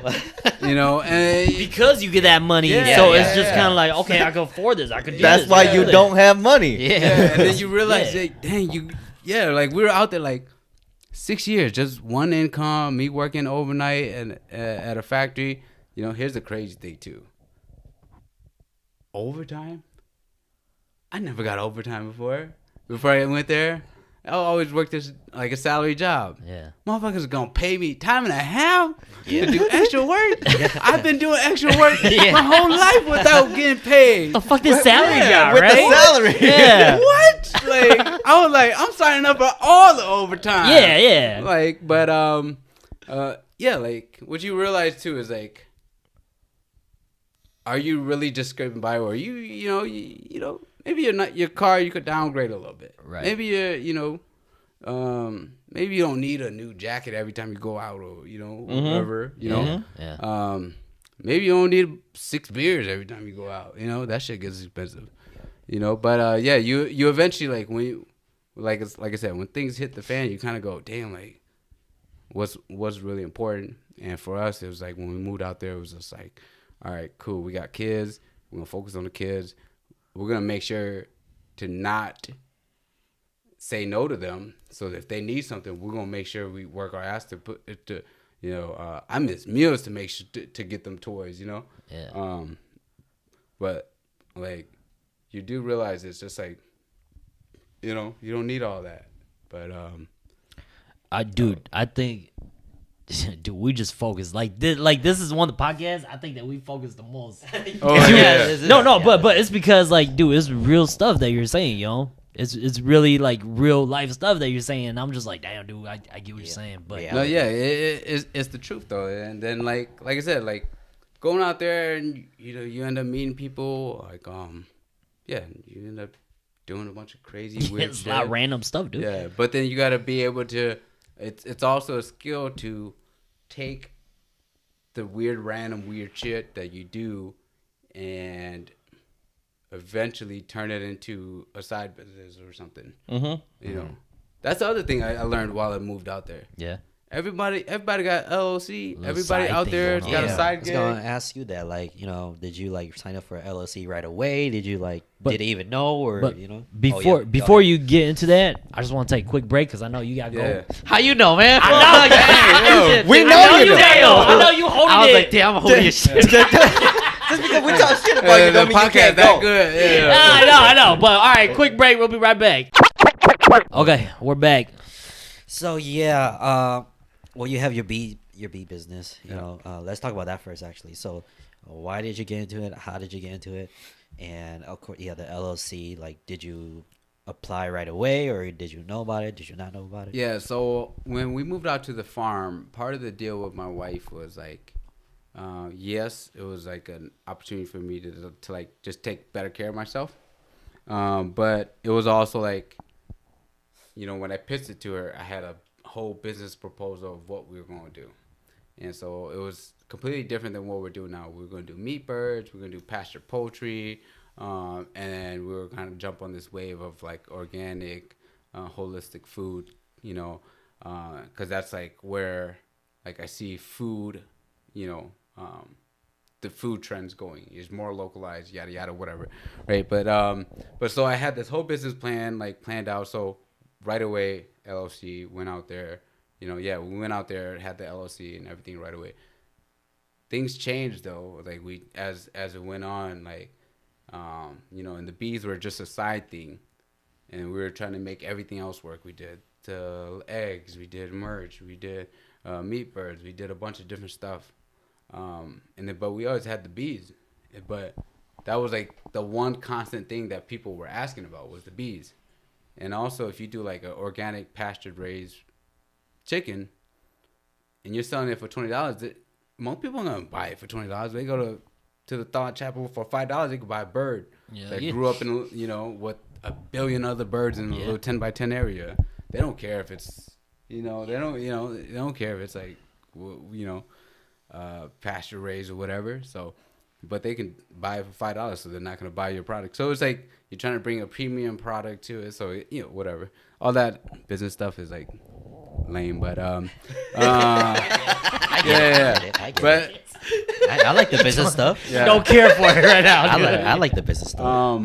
and because you get that money, so it's just kind of like, okay, I can afford this. I could do That's this. why you don't have money. And then you realize, like, dang, like we were out there like 6 years, just one income, me working overnight and at a factory. Here's the crazy thing too. Overtime? I never got overtime before I went there. I always worked this like a salary job. Yeah. Motherfuckers are gonna pay me time and a half to do extra work. I've been doing extra work my whole life without getting paid. The fuck this salary job, with right? the salary. Yeah. What? Like I was like, I'm signing up for all the overtime. Yeah. Like, but like what you realize too is like, are you really just scraping by, or maybe you're not, your car, you could downgrade a little bit. Right. Maybe maybe you don't need a new jacket every time you go out, or whatever. Yeah. Maybe you don't need 6 beers every time you go out. That shit gets expensive. But you eventually, like, when you, like I said, when things hit the fan, you kind of go, damn, like what's really important. And for us, it was like when we moved out there, it was just like, all right, cool, we got kids, we're gonna focus on the kids. We're going to make sure to not say no to them. So that if they need something, we're going to make sure we work our ass to put it to, I miss meals to make sure to get them toys, Yeah. But like, you do realize it's just like, you don't need all that. But, I think, dude, we just focus like this is one of the podcasts I think that we focus the most. But it's because, like, dude, it's real stuff that you're saying, it's really like real life stuff that you're saying. I'm just like, damn, dude, I get what you're saying. But it's the truth though. And then like I said, like going out there and you end up meeting people like you end up doing a bunch of crazy weird it's shit. a lot of random stuff, dude. Yeah, but then you got to be able to. It's also a skill to take the random weird shit that you do and eventually turn it into a side business or something. That's the other thing I learned while I moved out there. Yeah. Everybody got LLC. Everybody out there has got a side gig. I was gonna ask you that, like, did you like sign up for an LLC right away? Did you did they even know, or before you get into that, I just want to take a quick break because I know you gotta go. How you know, man? I know. We know you. I know you holding it. I was like, damn, I'm holding your shit. Just because we talk shit about you, don't mean you can't that go. good. Yeah. I know. But all right, quick break. We'll be right back. Okay, we're back. So well, you have your bee business. Let's talk about that first, actually. So, why did you get into it? How did you get into it? And of course, the LLC. Like, did you apply right away, or did you know about it? Did you not know about it? Yeah. So when we moved out to the farm, part of the deal with my wife was like, yes, it was like an opportunity for me to like just take better care of myself. But it was also like, when I pitched it to her, I had a whole business proposal of what we were going to do. And so it was completely different than what we're doing now. We're going to do meat birds, we're going to do pasture poultry, and we were kind of jump on this wave of like organic, holistic food, because that's like where like I see food, the food trends going is more localized, yada yada, whatever, right? But so I had this whole business plan like planned out. So right away, LLC went out there. We went out there, had the LLC and everything right away. Things changed though, like as it went on, like and the bees were just a side thing, and we were trying to make everything else work. We did to eggs. We did merch. We did meat birds. We did a bunch of different stuff. But we always had the bees. But that was like the one constant thing that people were asking about was the bees. And also, if you do like an organic pastured raised chicken, and you're selling it for $20, most people are gonna buy it for $20. They go to the Thought Chapel for $5. They could buy a bird that grew up in with a billion other birds in a little 10 by 10 area. They don't care if it's they don't care if it's like pasture raised or whatever. So, but they can buy it for $5, so they're not gonna buy your product. So it's like you're trying to bring a premium product to it. So whatever. All that business stuff is like lame, but I get it. I like the business stuff. Yeah. Don't care for it right now. I like the business stuff.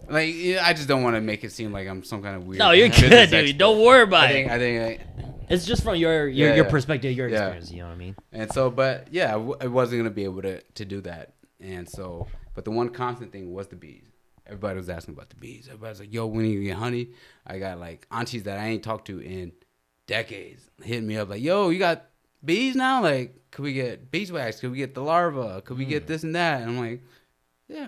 I just don't want to make it seem like I'm some kind of weird. No, you're good, dude. Don't worry about it. I think it's just from your perspective, your experience. You know what I mean? And so, but yeah, I wasn't gonna be able to do that. And so, but the one constant thing was the bees. Everybody was asking about the bees. Everybody's like, "Yo, when you get honey?" I got like aunties that I ain't talked to in decades hitting me up like, "Yo, you got bees now? Like, could we get beeswax? Could we get the larva? Could we get this and that?" And I'm like, yeah,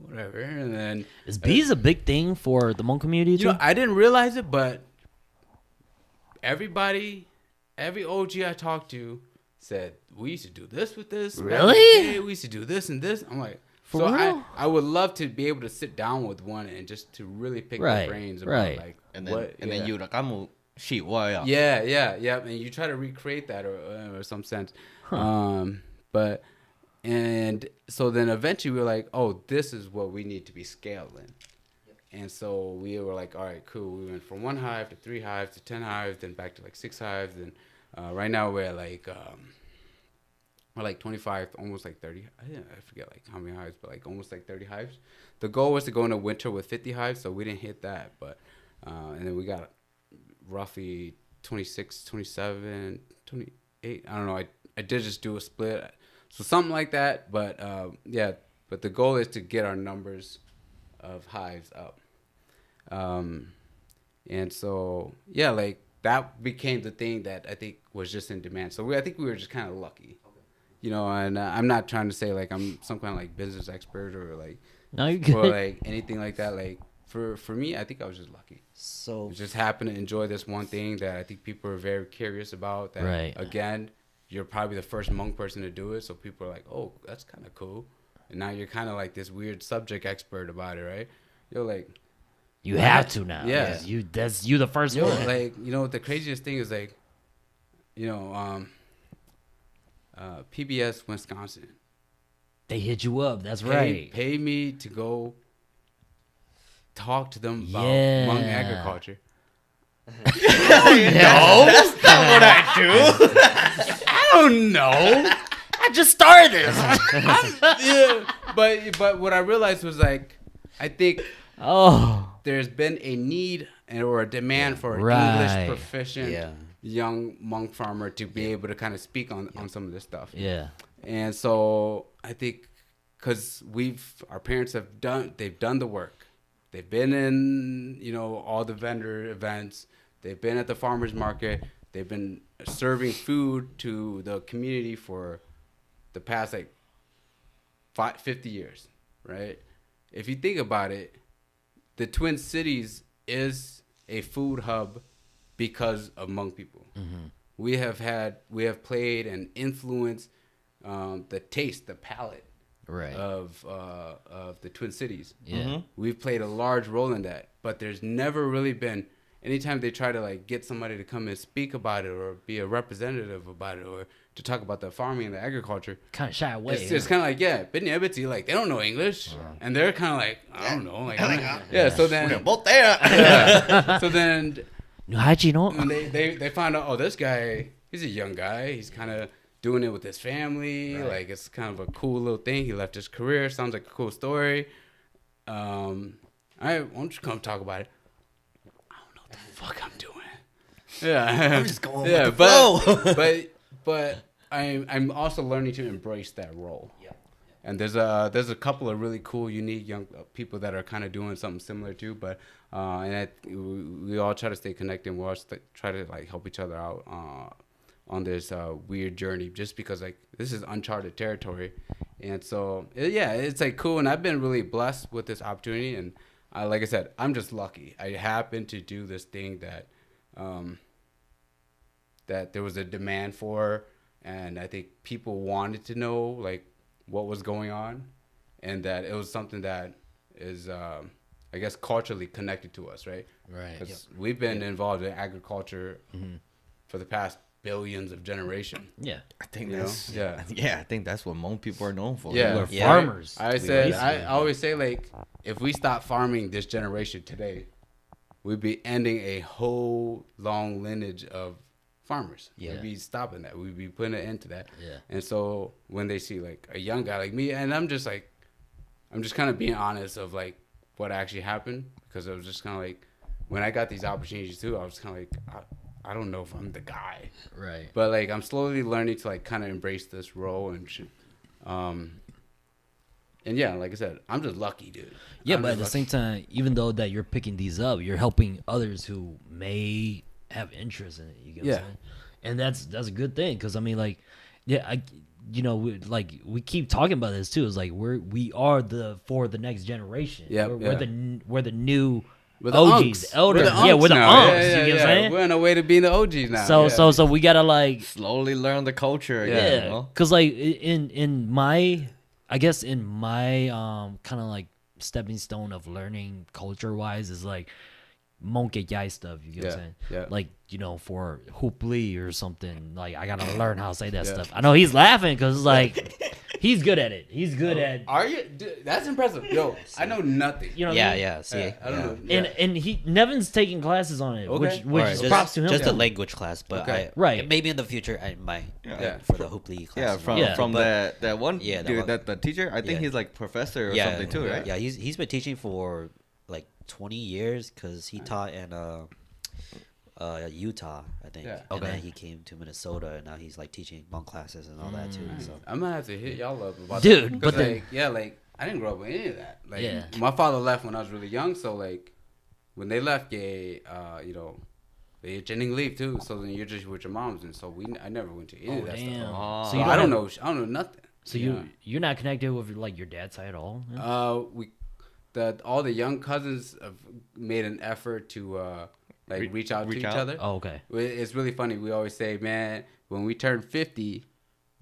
whatever. And then is bees a big thing for the Hmong community too? I didn't realize it, but every OG I talked to said we used to do this with this. Really? We used to do this and this. I'm like, for real? I would love to be able to sit down with one and just to really pick their brains about like and then you yeah, and you try to recreate that or some sense. But and so then eventually we were like, oh, this is what we need to be scaled in. And so we were like, all right, cool. We went from 1 hive to 3 hives to 10 hives, then back to like 6 hives, and right now we're like 25, almost like 30. I forget like how many hives, but like almost like 30 hives. The goal was to go into winter with 50 hives, so we didn't hit that. But and then we got roughly 26, 27, 28. I don't know. I did just do a split, so something like that. But but the goal is to get our numbers of hives up. And so like that became the thing that I think was just in demand. So I think we were just kind of lucky. And I'm not trying to say like I'm some kind of like business expert or like or like anything like that. Like for me, I think I was just lucky. So just happened to enjoy this one thing that I think people are very curious about. That again, you're probably the first Hmong person to do it, so people are like, "Oh, that's kind of cool." And now you're kind of like this weird subject expert about it, right? You're like, you have to now. Yeah, you the first one. Like the craziest thing is like, PBS Wisconsin. They hit you up. That's right. Pay me to go talk to them about Hmong agriculture. No, that's not what I do. I don't know. I just started this. But what I realized was like, I think there's been a need or a demand for an English proficient young Hmong farmer to be able to kind of speak on some of this stuff. Yeah. And so I think because our parents have done the work. They've been in, all the vendor events. They've been at the farmer's market. They've been serving food to the community for the past, 50 years, right? If you think about it, the Twin Cities is a food hub because of Hmong people. Mm-hmm. We have played and influenced the taste, the palate of the Twin Cities. Yeah. Mm-hmm. We've played a large role in that, but there's never really been, anytime they try to get somebody to come and speak about it or be a representative about it or to talk about the farming and the agriculture, kind of shy away. It's kind of like, they don't know English, and they're kind of like, I don't know, So then we're both there. So then how'd you know? when they find out, this guy, he's a young guy, he's kind of doing it with his family, it's kind of a cool little thing. He left his career, sounds like a cool story. All right, why don't you come talk about it? I don't know what the fuck I'm doing. Yeah, I'm just going with the flow. but I'm also learning to embrace that role. And there's a couple of really cool, unique young people that are kind of doing something similar too. But we all try to stay connected. And we all try to like help each other out on this weird journey, just because like this is uncharted territory. And so it's like cool. And I've been really blessed with this opportunity. And like I said, I'm just lucky. I happen to do this thing that that there was a demand for, and I think people wanted to know like what was going on, and that it was something that is I guess culturally connected to us, right? Right. Because we've been involved in agriculture for the past billions of generations. Yeah. I think that's I think that's what Hmong people are known for. Yeah. We're farmers. I always say like if we stop farming this generation today, we'd be ending a whole long lineage of farmers. Yeah. We'd be stopping that. We'd be putting an end to that. Yeah. And so when they see like a young guy like me, and I'm just kind of being honest of like what actually happened, because I was just kind of like, when I got these opportunities too, I was kind of like, I don't know if I'm the guy. Right. But like I'm slowly learning to like kind of embrace this role and shit. And yeah, like I said, I'm just lucky, dude. Yeah, but at the same time, even though that you're picking these up, you're helping others who may have interest in it. You get what I'm saying? And that's a good thing, because I mean, like, we keep talking about this too. It's like we are for the next generation. Yeah, we're the new We're the OGs, unks. elders. We're the Yeah, we're the now. unks. You get what I'm saying? We're on our way to being the OGs now. So we gotta like slowly learn the culture again. Yeah, because like in my kind of like stepping stone of learning culture wise is like Hmong Yai stuff. You get what I'm saying? Yeah. Like, for Hoopli or something. Like I gotta learn how to say that stuff. I know he's laughing because it's like he's good at it. He's good at. Are you? Dude, that's impressive. Yo, I know nothing. You know what I mean? Yeah. See, I don't know. Yeah. And Nevin's taking classes on it, Okay. which Right, is just- props to him. Just too. a language class, but Okay. Right. maybe in the future I might for the Hoopli class. Yeah, from But- that one Yeah, dude, that one. the teacher. I think Yeah. he's like professor or yeah, something too, right? Yeah, he's been teaching for like 20 years because he taught in Utah, I think. Yeah. And Okay. then he came to Minnesota, and now he's like teaching Hmong classes and all that too. So. I'm gonna have to hit y'all up about Dude, that. but 'Cause, then- like I didn't grow up with any of that. Like Yeah. my father left when I was really young, so like when they left, they didn't leave too. So then you're just with your moms, and so I never went to any of that Damn. stuff. Oh. So you I don't know nothing. So you're not connected with like your dad's side at all? Man? All the young cousins have made an effort to reach out to each other. Oh, okay. It's really funny. We always say, man, when we turn 50,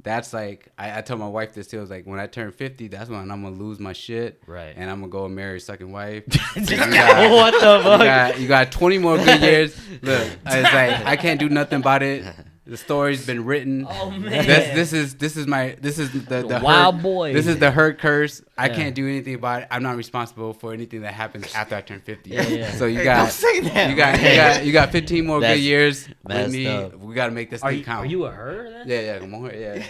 that's like I told my wife this too. I was like, when I turn 50, that's when I'm gonna lose my shit, Right. And I'm gonna go and marry a second wife. What the fuck? You got 20 more good years. Look, it's like I can't do nothing about it. The story's been written. Oh man. This is the Wild hurt, boy. This is the hurt curse. I Yeah. can't do anything about it. I'm not responsible for anything that happens after I turn 50. Yeah. So you Hey, got don't say that. you got 15 more good That's years with messed me. up. We gotta make this Are thing you, count. are you a her then? Yeah, come on, yeah.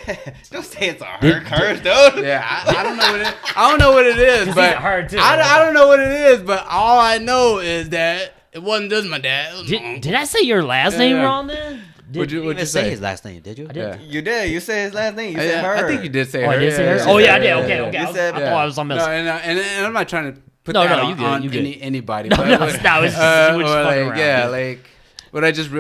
Don't say it's a hurt curse, dude. Yeah, I don't know what it. I don't know what it is, but he's hard too. I don't know what it is, but all I know is that it wasn't just my dad. It was mom. Did I say your last name Yeah. wrong then? What'd you Didn't say? say his last name, did you? I did. Yeah. You did. You said his last name. You said her. I think you did say her. Oh, I did say her? Yeah, Oh, yeah, I did. yeah, Okay, yeah. okay. You I said- thought I was something No, else. and I'm not trying to put No, that no, you good, on you good. anybody. No, but, no, it's not. It's just- we're just or fucking like, around. yeah, like, but I just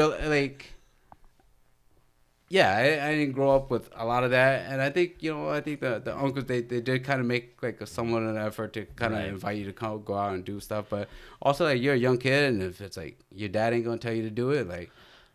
I didn't grow up with a lot of that, and I think the uncles they did kind of make like somewhat of an effort to kind of Right. invite you to go out and do stuff, but also like you're a young kid, and if it's like your dad ain't gonna tell you to do it, like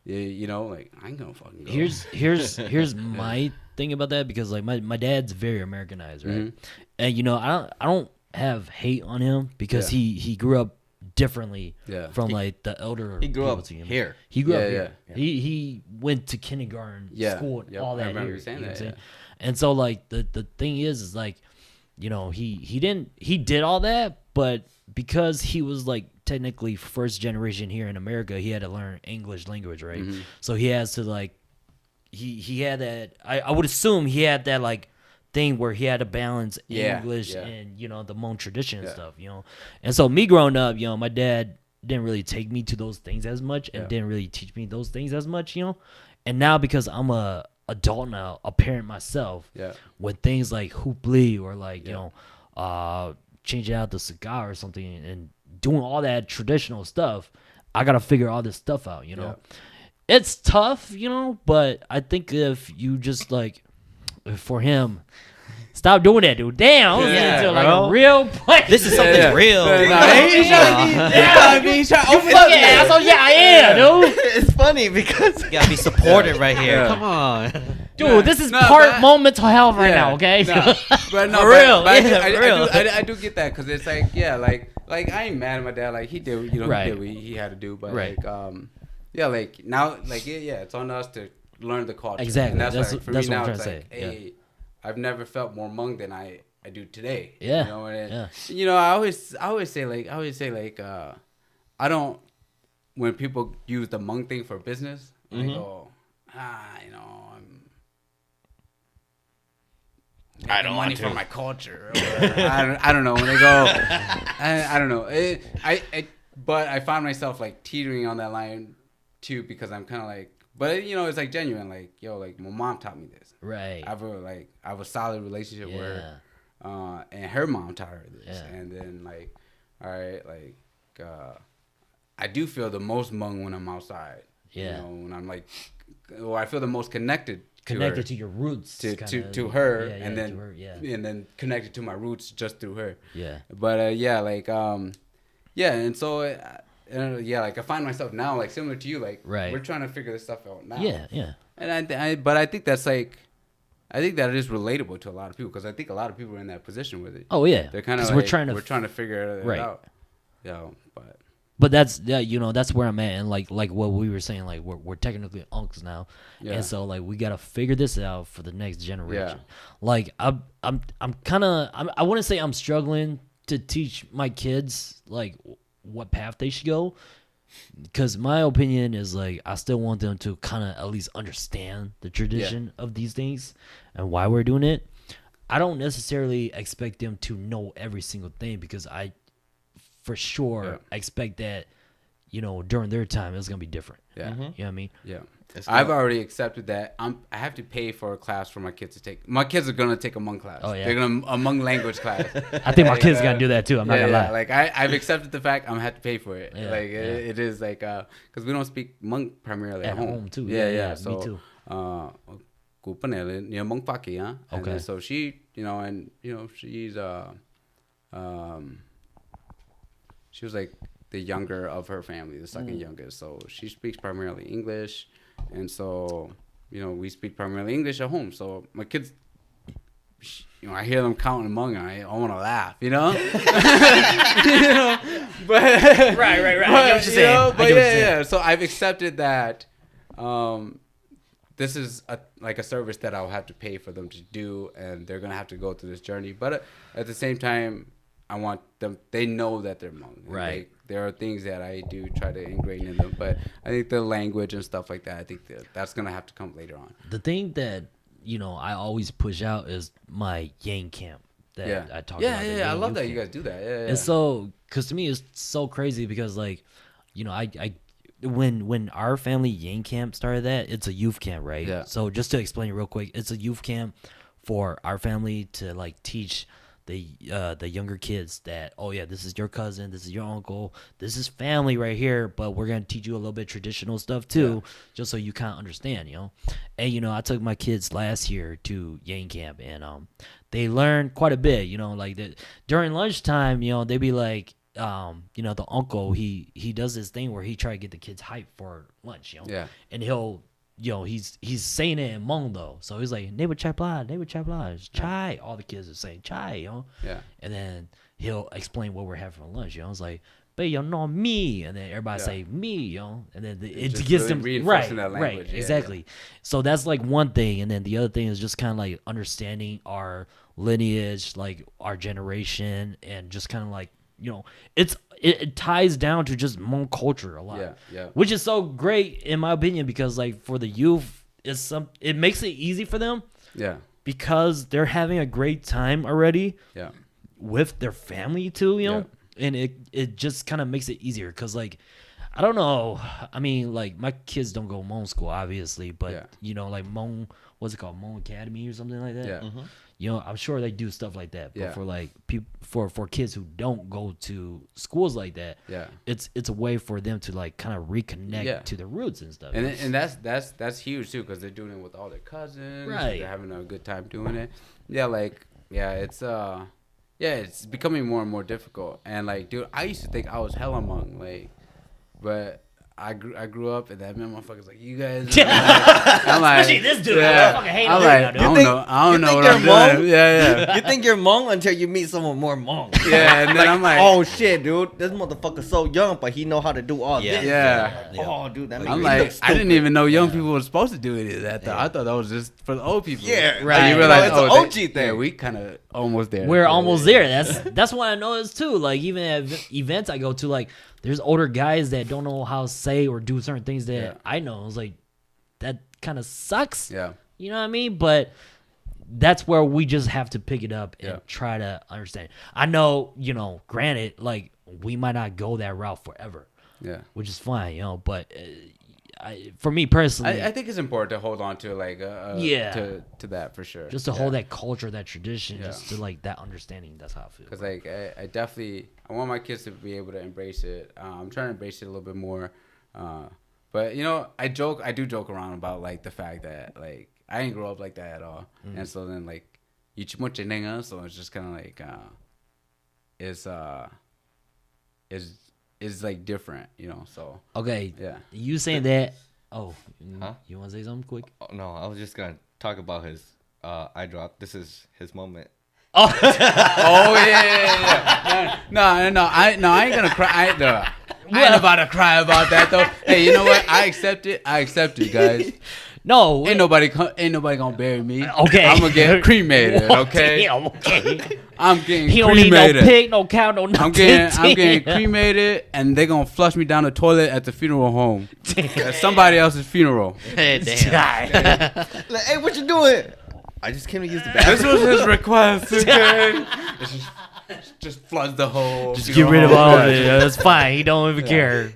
like I ain't gonna fucking go. Here's my thing about that, because like my dad's very Americanized, right? Mhm. And I don't have hate on him because Yeah. he grew up differently Yeah. from like the elder. He grew people up to him. here. He grew up Yeah, here. yeah. He went to kindergarten, Yeah. school, Yep, all I that remember here. you saying know what that, I'm saying? And so like the thing is like, he did all that, but because he was like technically first generation here in America, he had to learn English language, right? Mhm. So he has to like he had that. I would assume he had that like thing where he had to balance Yeah, English yeah. and the Hmong tradition and Yeah. stuff, And so me growing up, my dad didn't really take me to those things as much and Yeah. didn't really teach me those things as much, And now because I'm a adult now, a parent myself, when things like hoopli or like you know, changing out the cigar or something and doing all that traditional stuff, I gotta figure all this stuff out. You know, it's tough, you know, but I think if you just like, for him. Stop doing that, dude. Damn, I was into like a real place. This is something real. He's trying to open up. Asshole. Yeah, I am, dude. It's funny because you gotta be supported right here. Come on, dude. This is more mental health right now. Okay, but no, for real. I do get that because it's like like I ain't mad at my dad. Like he did, you know, he did what he had to do. But like like now, like it's on us to learn the culture. Exactly. And that's like, for me now, what I'm it's trying like, to say. hey, I've never felt more Hmong than I do today. Yeah. You know, and you know, I always say like I don't, when people use the Hmong thing for business, they go, you know, I don't money for my culture. Or, I don't know when they go. I don't know. But I found myself like teetering on that line too because I'm kind of like. But you know, it's like genuine. Like, yo, like my mom taught me this. Right. I have a solid relationship with her, and her mom taught her this. And then like, all right, like, I do feel the most Hmong when I'm outside. Yeah. You know, when I'm like, or I feel the most connected to your roots. To her, and then to her, and then connected to my roots just through her. Yeah. But and so. Like I find myself now, like similar to you, like we're trying to figure this stuff out now. Yeah. And but I think that's like, I think that it is relatable to a lot of people because I think a lot of people are in that position with it. Oh yeah, they're kind of like, we're trying to figure it out. Yeah, but that's you know, that's where I'm at, and like what we were saying, like we're technically uncles now, and so like we gotta figure this out for the next generation. Like I'm kind of I wouldn't say I'm struggling to teach my kids like what path they should go, because my opinion is like I still want them to kind of at least understand the tradition of these things and why we're doing it. I don't necessarily expect them to know every single thing because I for sure expect that, you know, during their time it's gonna be different. You know what I mean? I've already accepted that I have to pay for a class for my kids to take. My kids are gonna take a Hmong class. Oh yeah, they're gonna a Hmong language class. I think my kids gotta do that too. I'm not gonna lie. Like I've accepted the fact I'm gonna have to pay for it. It is like because we don't speak Hmong primarily at home too. So, me too. Okay. And so she, you know, she's she was like the younger of her family, the second youngest. So she speaks primarily English. And so, you know, we speak primarily English at home. So my kids, you know, I hear them counting Hmong, and I want to laugh, you know? You know? But, right. I get what you're saying. But so I've accepted that this is a service that I'll have to pay for them to do, and they're going to have to go through this journey. But at the same time, I want them, they know that they're Hmong. Right. There are things that I do try to ingrain in them, but I think the language and stuff like that, I think that's going to have to come later on. The thing that, you know, I always push out is my Yang camp that I talk about. Yeah, I love that you guys do that. Yeah. And so, because to me, it's so crazy because, like, you know, when our family Yang camp started that, it's a youth camp, right? Yeah. So just to explain it real quick, it's a youth camp for our family to, like, teach the younger kids that, oh yeah, this is your cousin, this is your uncle, this is family right here, but we're gonna teach you a little bit of traditional stuff too, just so you kind of understand, you know. And you know, I took my kids last year to Yang camp, and they learned quite a bit, you know. Like during lunchtime, you know, they'd be like, you know, the uncle, he does this thing where he try to get the kids hyped for lunch, you know, and he'll, you know, he's saying it in Hmong though. So he's like, neighbor chai pla, chai. All the kids are saying chai, you know? Yeah. And then he'll explain what we're having for lunch, you know? It's like, but you know me. And then everybody say me, you know? And then it gets them reinforcing that language. Right, exactly. So that's like one thing. And then the other thing is just kind of like understanding our lineage, like our generation, and just kind of like, you know, it ties down to just Hmong culture a lot, which is so great in my opinion, because like for the youth, it makes it easy for them, because they're having a great time already, with their family too, you know, and it just kind of makes it easier, because like I don't know. I mean, like my kids don't go Hmong school, obviously, but you know, like Hmong, what's it called, Hmong Academy or something like that. Yeah. Mm-hmm. You know, I'm sure they do stuff like that. But for like for kids who don't go to schools like that, it's a way for them to like kind of reconnect to their roots and stuff. And that's huge too, because they're doing it with all their cousins. Right. They're having a good time doing it. It's becoming more and more difficult. And like, dude, I used to think I was hella Hmong, like, but I grew up, and that motherfucker's like, you guys. I'm like, especially this dude. I fucking hate him. I don't know what I'm doing. Yeah. You think you're Hmong until you meet someone more Hmong. Yeah, and then I'm like, oh shit, dude, this motherfucker's so young, but he know how to do all this. Yeah. Oh, dude, that makes I'm like, I didn't even know young people were supposed to do any of that. I thought that was just for the old people. Yeah, right. You realize, it's an OG thing. Yeah, we kind of almost there. We're almost there. That's what I noticed too. Like even at events I go to, like, there's older guys that don't know how to say or do certain things that I know. It's like, that kind of sucks. Yeah. You know what I mean? But that's where we just have to pick it up and try to understand. I know, you know, granted, like, we might not go that route forever. Yeah. Which is fine, you know, but for me personally, I think it's important to hold on to, like, to that for sure. Just to hold that culture, that tradition, just to, like, that understanding. That's how I feel. Because, like, I want my kids to be able to embrace it. I'm trying to embrace it a little bit more. But, you know, I do joke around about, like, the fact that, like, I didn't grow up like that at all. And so then, like, so it's just kind of like, is like different, you know, so. Okay. Yeah. You saying that. Oh, you want to say something quick? Oh, no, I was just going to talk about his eye drop. This is his moment. Oh, yeah. No, I ain't gonna cry. I ain't about to cry about that though. Hey, you know what? I accept it, guys. No, ain't nobody gonna bury me. Okay, I'm gonna get cremated. Okay, okay. I'm getting he cremated. Don't need no pig, no cow, no nothing. I'm getting cremated, and they gonna flush me down the toilet at the funeral home. At somebody else's funeral. Hey, damn. Like, hey, what you doing? I just came to use the bathroom. This was his request. Okay, just flood the hole. Just get rid of all of it. That's fine. He don't even care.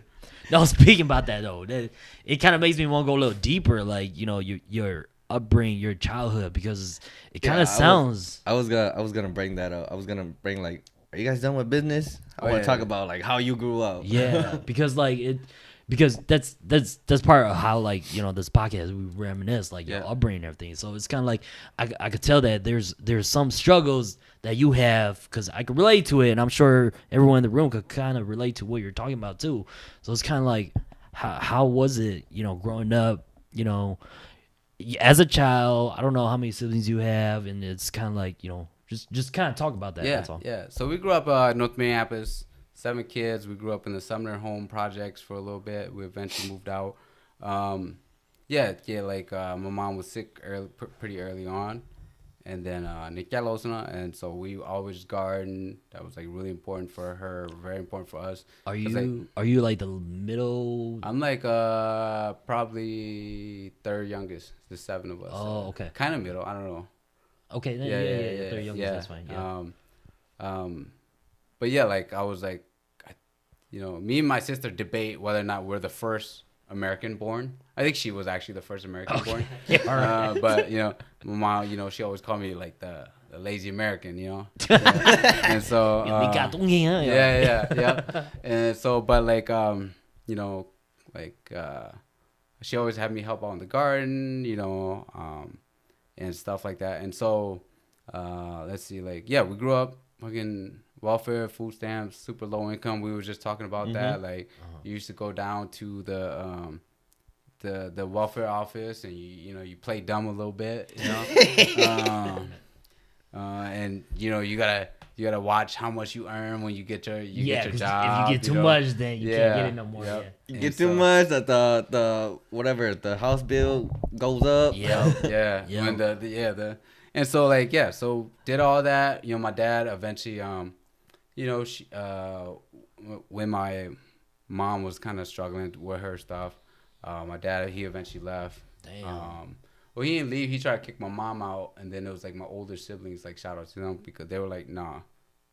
No, speaking about that though, it kind of makes me want to go a little deeper, like, you know, your upbringing, your childhood, because it kind of sounds. I was gonna bring that up. I was gonna bring, like, are you guys done with business? I want to talk about, like, how you grew up. Yeah, because that's part of how, like, you know, this podcast, we reminisce, like, your upbringing and everything. So it's kind of like I could tell that there's some struggles that you have, because I could relate to it, and I'm sure everyone in the room could kind of relate to what you're talking about too. So it's kind of like, how was it, you know, growing up, you know, as a child? I don't know how many siblings you have, and it's kind of like, you know, just kind of talk about that. Yeah, that's all. Yeah. So we grew up North Minneapolis. 7 kids. We grew up in the Sumner Home projects for a little bit. We eventually moved out. My mom was sick pretty early on, and then and so we always garden. That was, like, really important for her, very important for us. Are you like the middle? I'm like probably third youngest. There's 7 of us. Oh, okay. Kind of middle. I don't know. Okay. Yeah. Third youngest. That's fine. Yeah. But yeah, like, I was like, you know, me and my sister debate whether or not we're the first American born. I think she was actually the first American born. Yeah, but, you know, my mom, you know, she always called me, like, the lazy American, you know. And so yeah. And so, but, like, you know, like, she always had me help out in the garden, you know, and stuff like that. And so, let's see, like, yeah, we grew up fucking welfare, food stamps, super low income. We were just talking about that. Like, you used to go down to the welfare office, and you play dumb a little bit, you know. And you know, you gotta watch how much you earn when you get your job. If you get too much, then you can't get it no more. Yep. Yeah. You get too much, that the house bill goes up. Yeah. When and so, like, yeah, so did all that. You know, my dad eventually, you know, she, when my mom was kind of struggling with her stuff, my dad, he eventually left. Damn. Well, he didn't leave. He tried to kick my mom out, and then it was like my older siblings, like, shout out to them, because they were like, nah,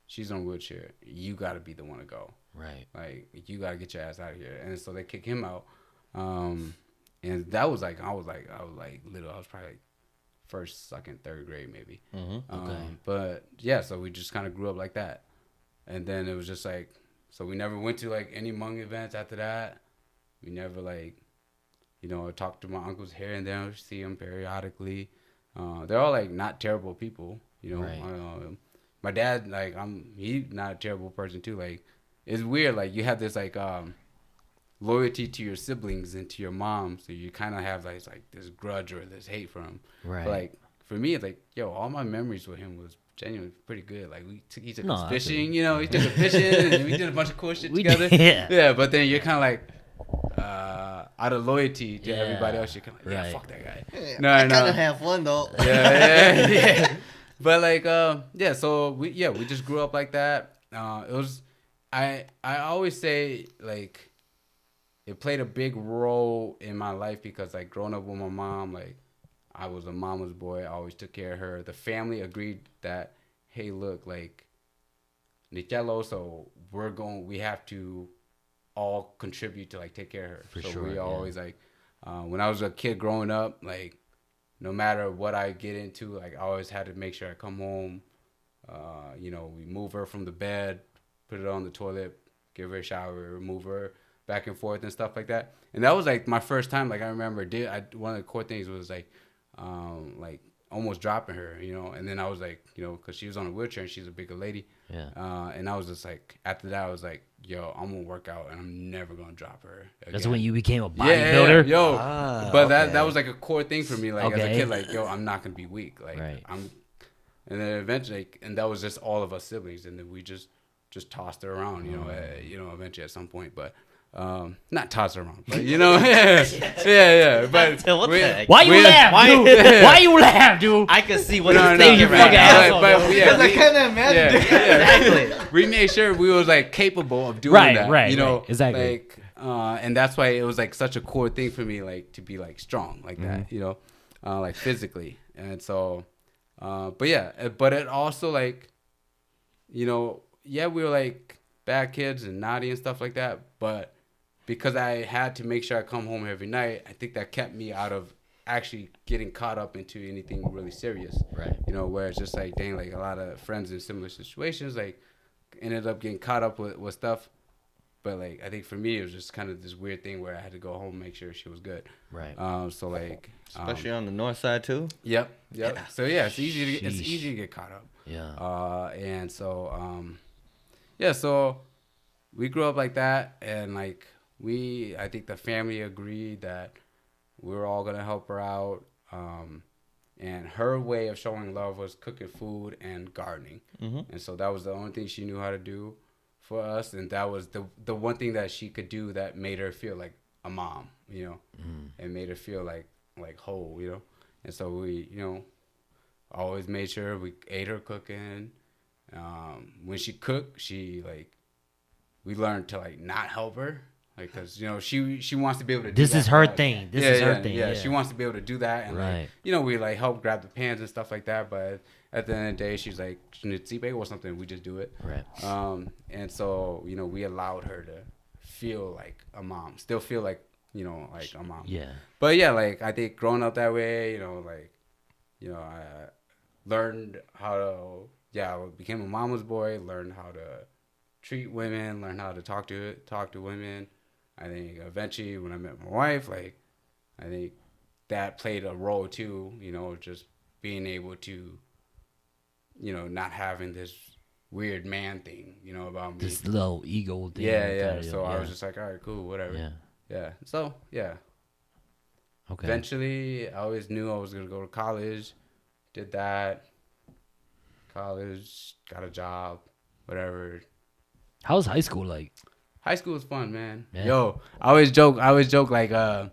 she's on a wheelchair. You got to be the one to go. Right. Like, you gotta get your ass out of here. And so they kick him out. And that was like I was little. I was probably like first, second, third grade maybe. Okay. But yeah, so we just kind of grew up like that. And then it was just like, so we never went to like any Hmong events after that. We never like, talked to my uncles here and there, see them periodically. They're all like not terrible people, Right. My dad, like, he's not a terrible person too. Like, it's weird. Like, you have this like loyalty to your siblings and to your mom, so you kind of have like this grudge or this hate for him. Right. But, like, for me, it's like, all my memories with him was genuinely pretty good. Like, he took us fishing, he took us fishing, and we did a bunch of cool shit together. Yeah, but then you're kind of like, out of loyalty to everybody else, you're kind of like, fuck that guy. Yeah, No, I kind of have fun though. Yeah. But like, so we just grew up like that. It was, I always say, like, it played a big role in my life because, like, growing up with my mom, like, I was a mama's boy. I always took care of her. The family agreed that, hey, look, like, Nichelo, so we have to all contribute to, like, take care of her. For so sure, we always, like, when I was a kid growing up, like, no matter what I get into, like, I always had to make sure I come home. We move her from the bed, put her on the toilet, give her a shower, move her back and forth and stuff like that. And that was like my first time. Like, I remember one of the core things was like almost dropping her, and then I was like, because she was on a wheelchair and she's a bigger lady. Yeah. And I was just like, after that, I was like, yo, I'm gonna work out and I'm never gonna drop her again. That's when you became a bodybuilder. Yeah, but that was like a core thing for me. Like, as a kid, like, yo, I'm not gonna be weak. Like, right. And then eventually, and that was just all of us siblings, and then we just tossed her around, eventually at some point, but. Not toss her around, but yeah. But What the heck? Why you laugh, dude? Why you laugh, dude? I can see what No, you're no, thinking you right fucking now. asshole. Because I kind of imagine it. Exactly. We made sure we was like capable of doing Right, that, right, exactly. Like, and that's why it was like such a core thing for me, like, to be like strong like that, like physically, and so, but it also like, we were like bad kids and naughty and stuff like that, but because I had to make sure I come home every night, I think that kept me out of actually getting caught up into anything really serious. Right. Where it's just like, dang, like, a lot of friends in similar situations, like, ended up getting caught up with stuff. But, like, I think for me, it was just kind of this weird thing where I had to go home and make sure she was good. Right. So, like... Especially on the north side, too? Yep. Yeah. So, yeah, it's easy to get caught up. Yeah. And so, so we grew up like that, and, like, I think the family agreed that we were all going to help her out. And her way of showing love was cooking food and gardening. Mm-hmm. And so that was the only thing she knew how to do for us. And that was the one thing that she could do that made her feel like a mom, and made her feel like whole, And so we, always made sure we ate her cooking. When she cooked, we learned to, like, not help her. Like, cause she wants to be able to do this that. is her thing. This is her thing. Yeah, she wants to be able to do that, and right. We like help grab the pans and stuff like that. But at the end of the day, she's like, "Nitsibe" or something. We just do it. Right. And so we allowed her to feel like a mom, still feel like like a mom. Yeah. But yeah, like, I think growing up that way, I learned how to. I became a mama's boy. Learned how to treat women. Learned how to talk to women. I think eventually when I met my wife, like, I think that played a role too, just being able to, not having this weird man thing, about me. This little ego thing. Yeah. So I was just like, all right, cool, whatever. Yeah. So, yeah. Okay. Eventually, I always knew I was going to go to college. Did that. College, got a job, whatever. How's high school like? High school was fun, man. Yeah. Yo, I always joke like I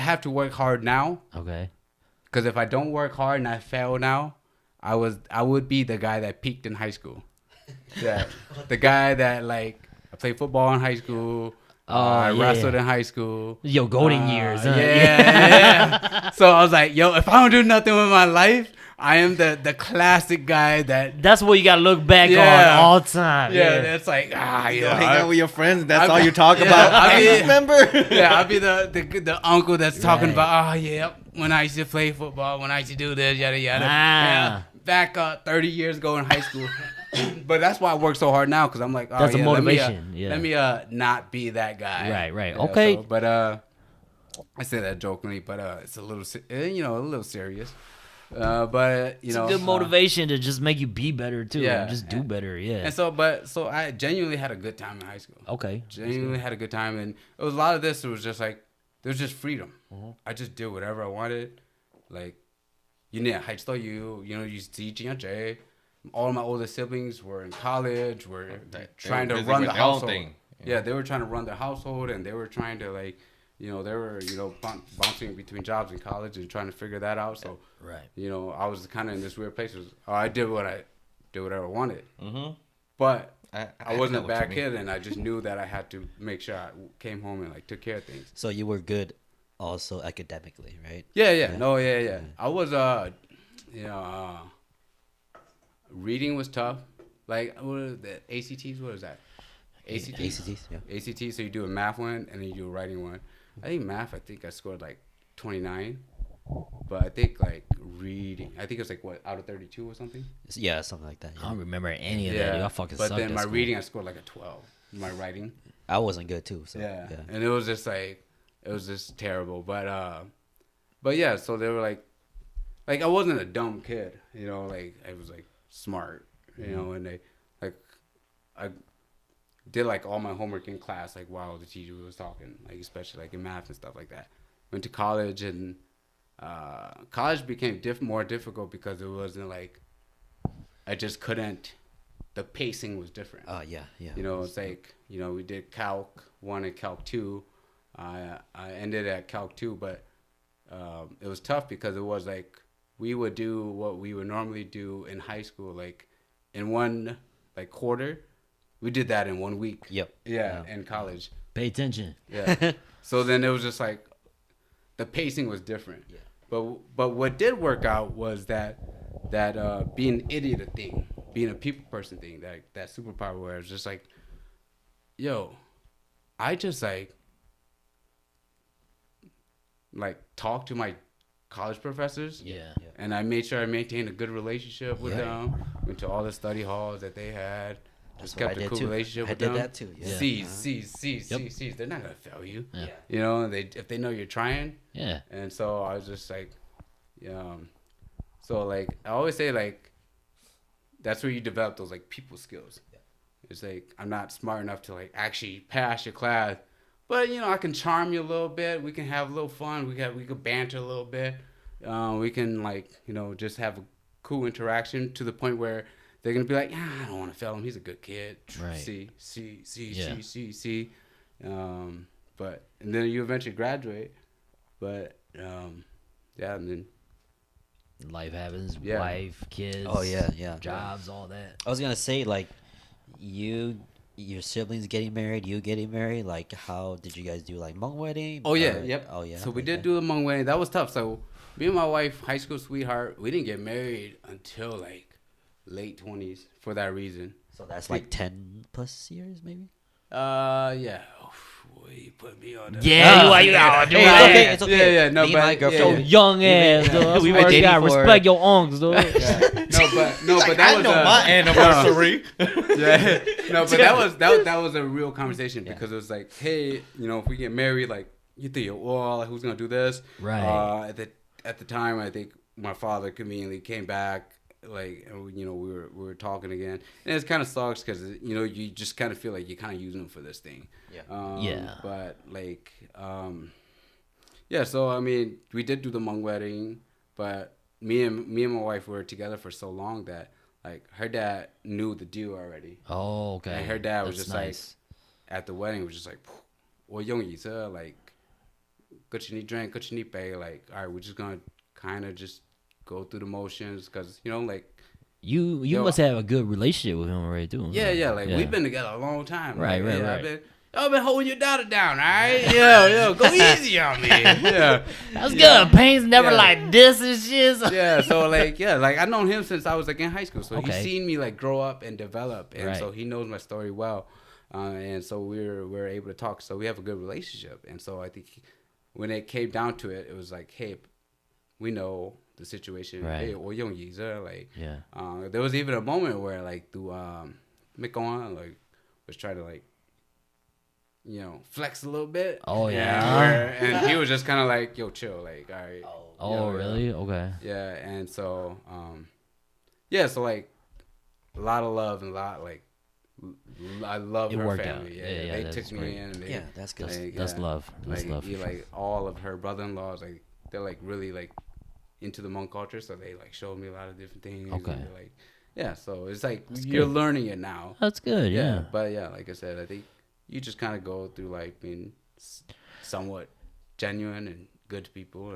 have to work hard now. Okay. Because if I don't work hard and I fail now, I would be the guy that peaked in high school. Yeah. The guy that, like, I played football in high school. I wrestled in high school. Yo, golden years. Huh? Yeah. So I was like, yo, if I don't do nothing with my life, I am the classic guy that. That's what you gotta look back on all the time. Yeah, it's like you hang out with your friends. That's all you talk about. I remember. Yeah, I'll be the uncle that's talking about. Oh yeah, when I used to play football, when I used to do this, yada yada. Yeah, back 30 years ago in high school. But that's why I work so hard now, because I'm like, that's a motivation. Let me not be that guy. Right. Okay. So, but I say that jokingly, but it's a little a little serious. But it's a good motivation to just make you be better too. Yeah, and just do better. Yeah. And so I genuinely had a good time in high school. Okay. Genuinely had a good time, and it was a lot of this. It was just like there was just freedom. I just did whatever I wanted. Like, you see Jay. All my older siblings were in college. Were trying to run the household. Yeah, they were trying to run the household, and they were trying to they were bouncing between jobs in college and trying to figure that out. So I was kind of in this weird place. I did whatever I wanted. But I wasn't a bad kid, and I just knew that I had to make sure I came home and took care of things. So you were good, also academically, right? Yeah. I was reading was tough. Like, what is the ACTs? What is that? ACTs, yeah. ACTs. So you do a math one and then you do a writing one. I think math. I think I scored 29, but I think reading. I think it was out of 32 or something. Yeah, something like that. Yeah. I don't remember any of that. Dude. I fucking sucked. But then my reading, I scored a 12. My writing. I wasn't good too. So, yeah, and it was just terrible. But yeah. So they were I wasn't a dumb kid. I was smart. And I did all my homework in class while the teacher was talking, especially in math and stuff like that. Went to college, and college became more difficult because it wasn't I just couldn't. The pacing was different. Yeah. It's we did Calc 1 and Calc 2. I ended at Calc 2, but it was tough because it was we would do what we would normally do in high school, in one quarter. We did that in 1 week. Yep. Yeah, in college. Pay attention. Yeah. So then it was just the pacing was different. Yeah. But what did work out was that being an idiot a thing, being a people person thing, that superpower where it's just yo, I just talk to my college professors. Yeah. And I made sure I maintained a good relationship with them. Went to all the study halls that they had. Just kept a cool relationship with them. I did that too. Yeah. C's. They're not gonna fail you. Yeah. If they know you're trying. Yeah. And so I was just so I always say that's where you develop those people skills. Yeah. It's I'm not smart enough to actually pass your class, but I can charm you a little bit. We can have a little fun. We could banter a little bit. We can just have a cool interaction to the point where they're gonna be I don't want to fail him. He's a good kid. Right. See. But and then you eventually graduate. But and then life happens. Wife, kids. Oh yeah. Jobs, all that. I was gonna say your siblings getting married, you getting married. How did you guys do Hmong wedding? Oh yeah, yep. Oh yeah. So we did do the Hmong wedding. That was tough. So me and my wife, high school sweetheart, we didn't get married until late 20s for that reason. So that's 10 plus years maybe? Yeah. Oh, boy, you put me on that. Yeah, it's okay. Yeah, no, but my girlfriend. Young ass, dude. We already got respect your uncles, dude. But that was my anniversary. No, but that was a real conversation because it was hey, if we get married, you think, well, who's gonna do this? Right. At the time, I think my father conveniently came back. We were talking again, and it kind of sucks because you just kind of feel you're kind of using them for this thing. Yeah. But So I mean, we did do the Hmong wedding, but me and my wife were together for so long that her dad knew the deal already. Oh, okay. And her dad was That's just nice. At the wedding was just well, young Isa, good you need drink, good you need pay. All right, we're just gonna kind of just go through the motions because you must have a good relationship with him already too. Yeah. We've been together a long time. Right. I've been, I've been holding your daughter down, all right? Yo, go easy on me. Yeah. That's good. Pain's never like this and shit. So. Yeah, so like I've known him since I was like in high school. So he's seen me like grow up and develop. And so he knows my story well. And so we're able to talk. So we have a good relationship. And so I think when it came down to it, it was like, hey, we know the situation. Hey, like, there was even a moment where like Mikoan like was trying to like, flex a little bit. Oh yeah. And he was just kind of like, yo, chill, like, all right. Oh really? Okay. Yeah, and so so like a lot of love and a lot like I love her family. Yeah, they took me in. And that's good. That's love. That's love. Like all of her brother-in-laws, like they're like really like into the Hmong culture, so they like showed me a lot of different things. Okay. And like so it's like you're learning it now. That's good. Yeah. But like I said, I think you just kind of go through like being somewhat genuine and good to people.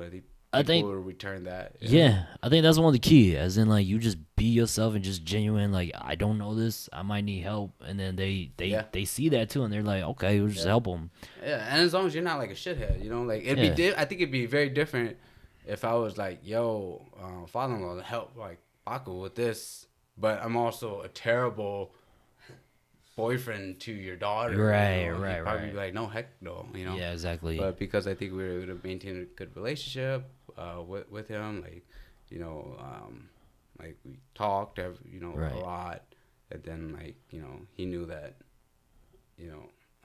I think people will return that. Yeah, I think that's one of the key. As in, like, you just be yourself and just genuine. Like, I don't know this. I might need help, and then they see that too, and they're like, okay, we'll just help them. Yeah, and as long as you're not like a shithead, like it'd be. I think it'd be very different if I was like, yo, father-in-law, help like Baku with this, but I'm also a terrible boyfriend to your daughter. Right. Probably be like, no, heck no, Yeah, exactly. But because I think we were able to maintain a good relationship with him, like, like we talked, a lot, and then like, he knew that,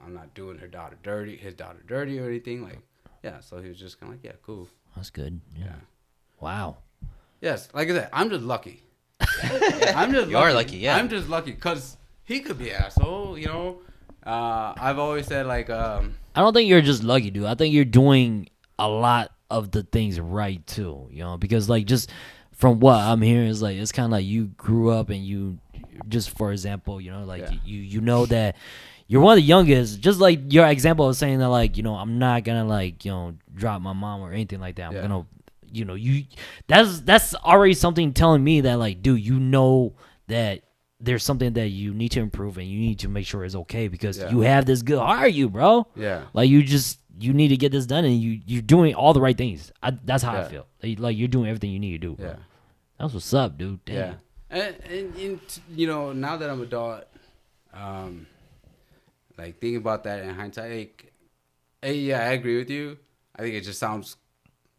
I'm not doing his daughter dirty or anything, like, so he was just kind of like, yeah, cool. That's good. Yeah. Wow. Yes, like I said, I'm just lucky. You are lucky, yeah. I'm just lucky because he could be an asshole, I've always said like I don't think you're just lucky, dude. I think you're doing a lot of the things right too, because like just from what I'm hearing is like it's kind of like you grew up and you just, for example, like you know that you're one of the youngest, just like your example of saying that like, I'm not gonna like, drop my mom or anything like that. I'm gonna that's already something telling me that like, dude, that there's something that you need to improve and you need to make sure it's okay because you have this good heart, bro. Yeah. Like you need to get this done and you're doing all the right things. That's how I feel. Like you're doing everything you need to do, bro. Yeah. That's what's up, dude. Damn. Yeah. And now that I'm adult, like thinking about that in hindsight, like, I agree with you. I think it just sounds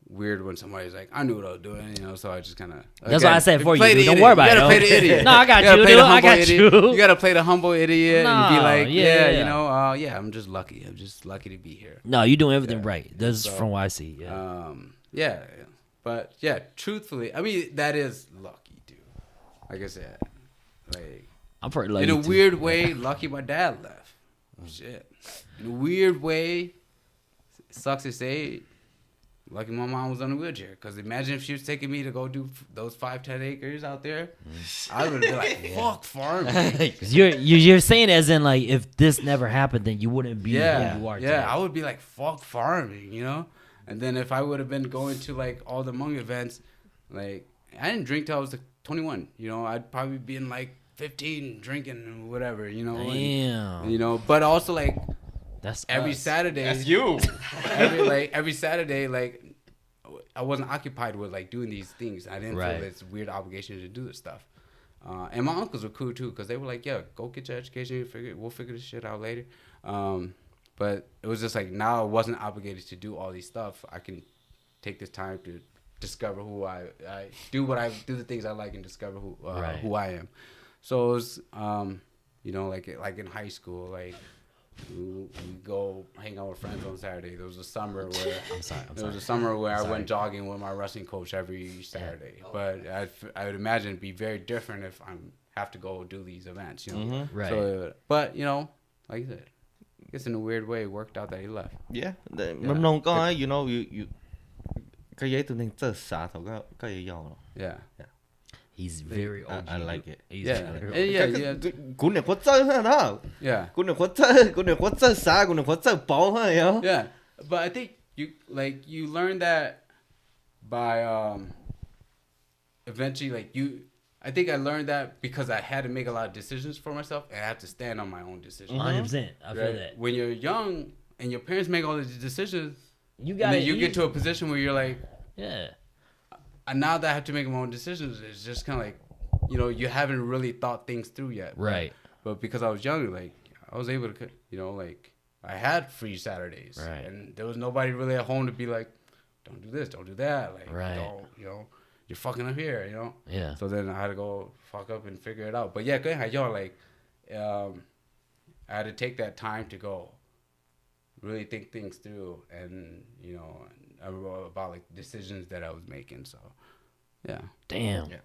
weird when somebody's like, I knew what I was doing, so I just kind of. That's what I said for you. Don't worry about it. You gotta play the idiot. No, I got you, dude. I got you. You gotta play the humble idiot and be like, I'm just lucky. I'm just lucky to be here. No, you're doing everything right. That's from what I see. Yeah. But truthfully, I mean, that is lucky, dude. Like I said, like I'm pretty lucky. In a weird way, lucky my dad left. Shit. In a weird way, sucks to say. Lucky my mom was on a wheelchair. Because imagine if she was taking me to go do those 5-10 acres out there. I would have been like, fuck farming. You're saying as in like, if this never happened, then you wouldn't be who you are today. I would be like, fuck farming, And then if I would have been going to like all the Hmong events, like I didn't drink till I was like 21. I'd probably be in like 15 drinking and whatever, Damn. And, but also like, that's every us. Saturday. That's you. every Saturday, like I wasn't occupied with like doing these things. I didn't feel this weird obligation to do this stuff. And my uncles were cool too because they were like, "Yeah, go get your education. We'll figure this shit out later." But it was just like now I wasn't obligated to do all these stuff. I can take this time to discover who I do the things I like and discover who I am. So it was like in high school, like. We go hang out with friends on Saturday. There was a summer where I went jogging with my wrestling coach every Saturday. Yeah. But I would imagine it'd be very different if I have to go do these events. Right. So, but like I said, I guess in a weird way, it worked out that he left. Yeah. Nông có you cái giấy tụi mình tớ xả thầu có gì dòng. Yeah. He's very OG. I like it. Yeah. Cú này có chơi hơn đó. Yeah. Cú này có chơi xả, cú này có chơi bóng hơn, Yeah. But I think you learn that by eventually like I think I learned that because I had to make a lot of decisions for myself, and I had to stand on my own decisions. 100%. I feel that. When you're young and your parents make all these decisions, you get to a position where you're like, yeah. And now that I have to make my own decisions, it's just kind of like, you know, you haven't really thought things through yet. Right. But because I was young, like, I was able to, you know, like, I had free Saturdays. Right. And there was nobody really at home to be like, don't do this, don't do that. Like, don't, you know, you're fucking up here, you know? Yeah. So then I had to go fuck up and figure it out. But yeah, go ahead, like, I had to take that time to go really think things through and, you know, about like decisions that I was making. So, yeah. Damn. Yeah.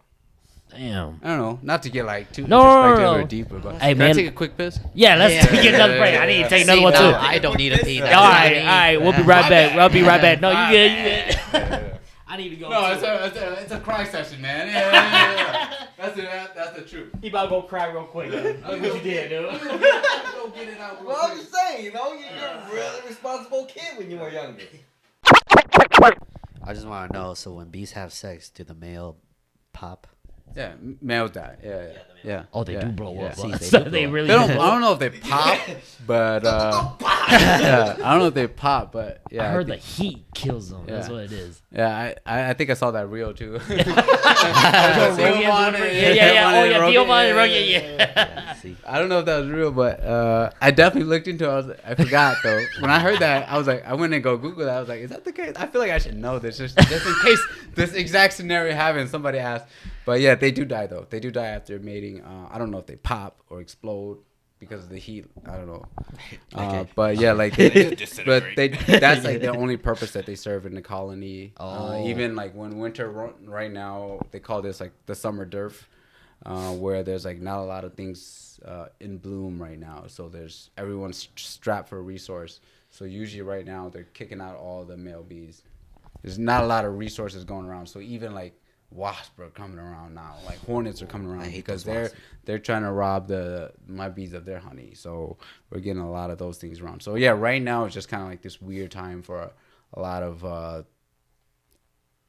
Damn. I don't know. Not to get like too no. or deeper, but hey, can man. I take a quick piss? Yeah, let's take another break. I need to take another one too. I don't need a pee. All right. We'll be right back. I'll be right back. No, you good. I need to go. No, it's a cry session, man. Yeah. That's the truth. He about to go cry real quick. Look what you did, dude. Go get it out. Well, I'm just saying, you know, you're a really responsible kid when you were younger. I just want to know. So when bees have sex, do the male pop? Yeah, males die. Yeah. Oh, they do blow up. See, They really. They don't. I don't know if they pop, but yeah, I don't know if they pop, but yeah. I heard the heat kills them. That's what it is. Yeah, I think I saw that reel too. Yeah. I don't know if that was real, but I definitely looked into it. I forgot though. When I heard that, I was like, I went and go Google that. I was like, is that the case? I feel like I should know this just in case this exact scenario happens. Somebody asked. But yeah, they do die though. They do die after mating. I don't know if they pop or explode because of the heat. I don't know. But yeah, like, that's like the only purpose that they serve in the colony. Even like when winter right now, they call this like the summer dearth, where there's like not a lot of things in bloom right now. So everyone's strapped for a resource. So usually right now they're kicking out all the male bees. There's not a lot of resources going around. So even like wasps are coming around now, like hornets are coming around because they're trying to rob my bees of their honey. So we're getting a lot of those things around. So yeah, right now it's just kind of like this weird time for a lot of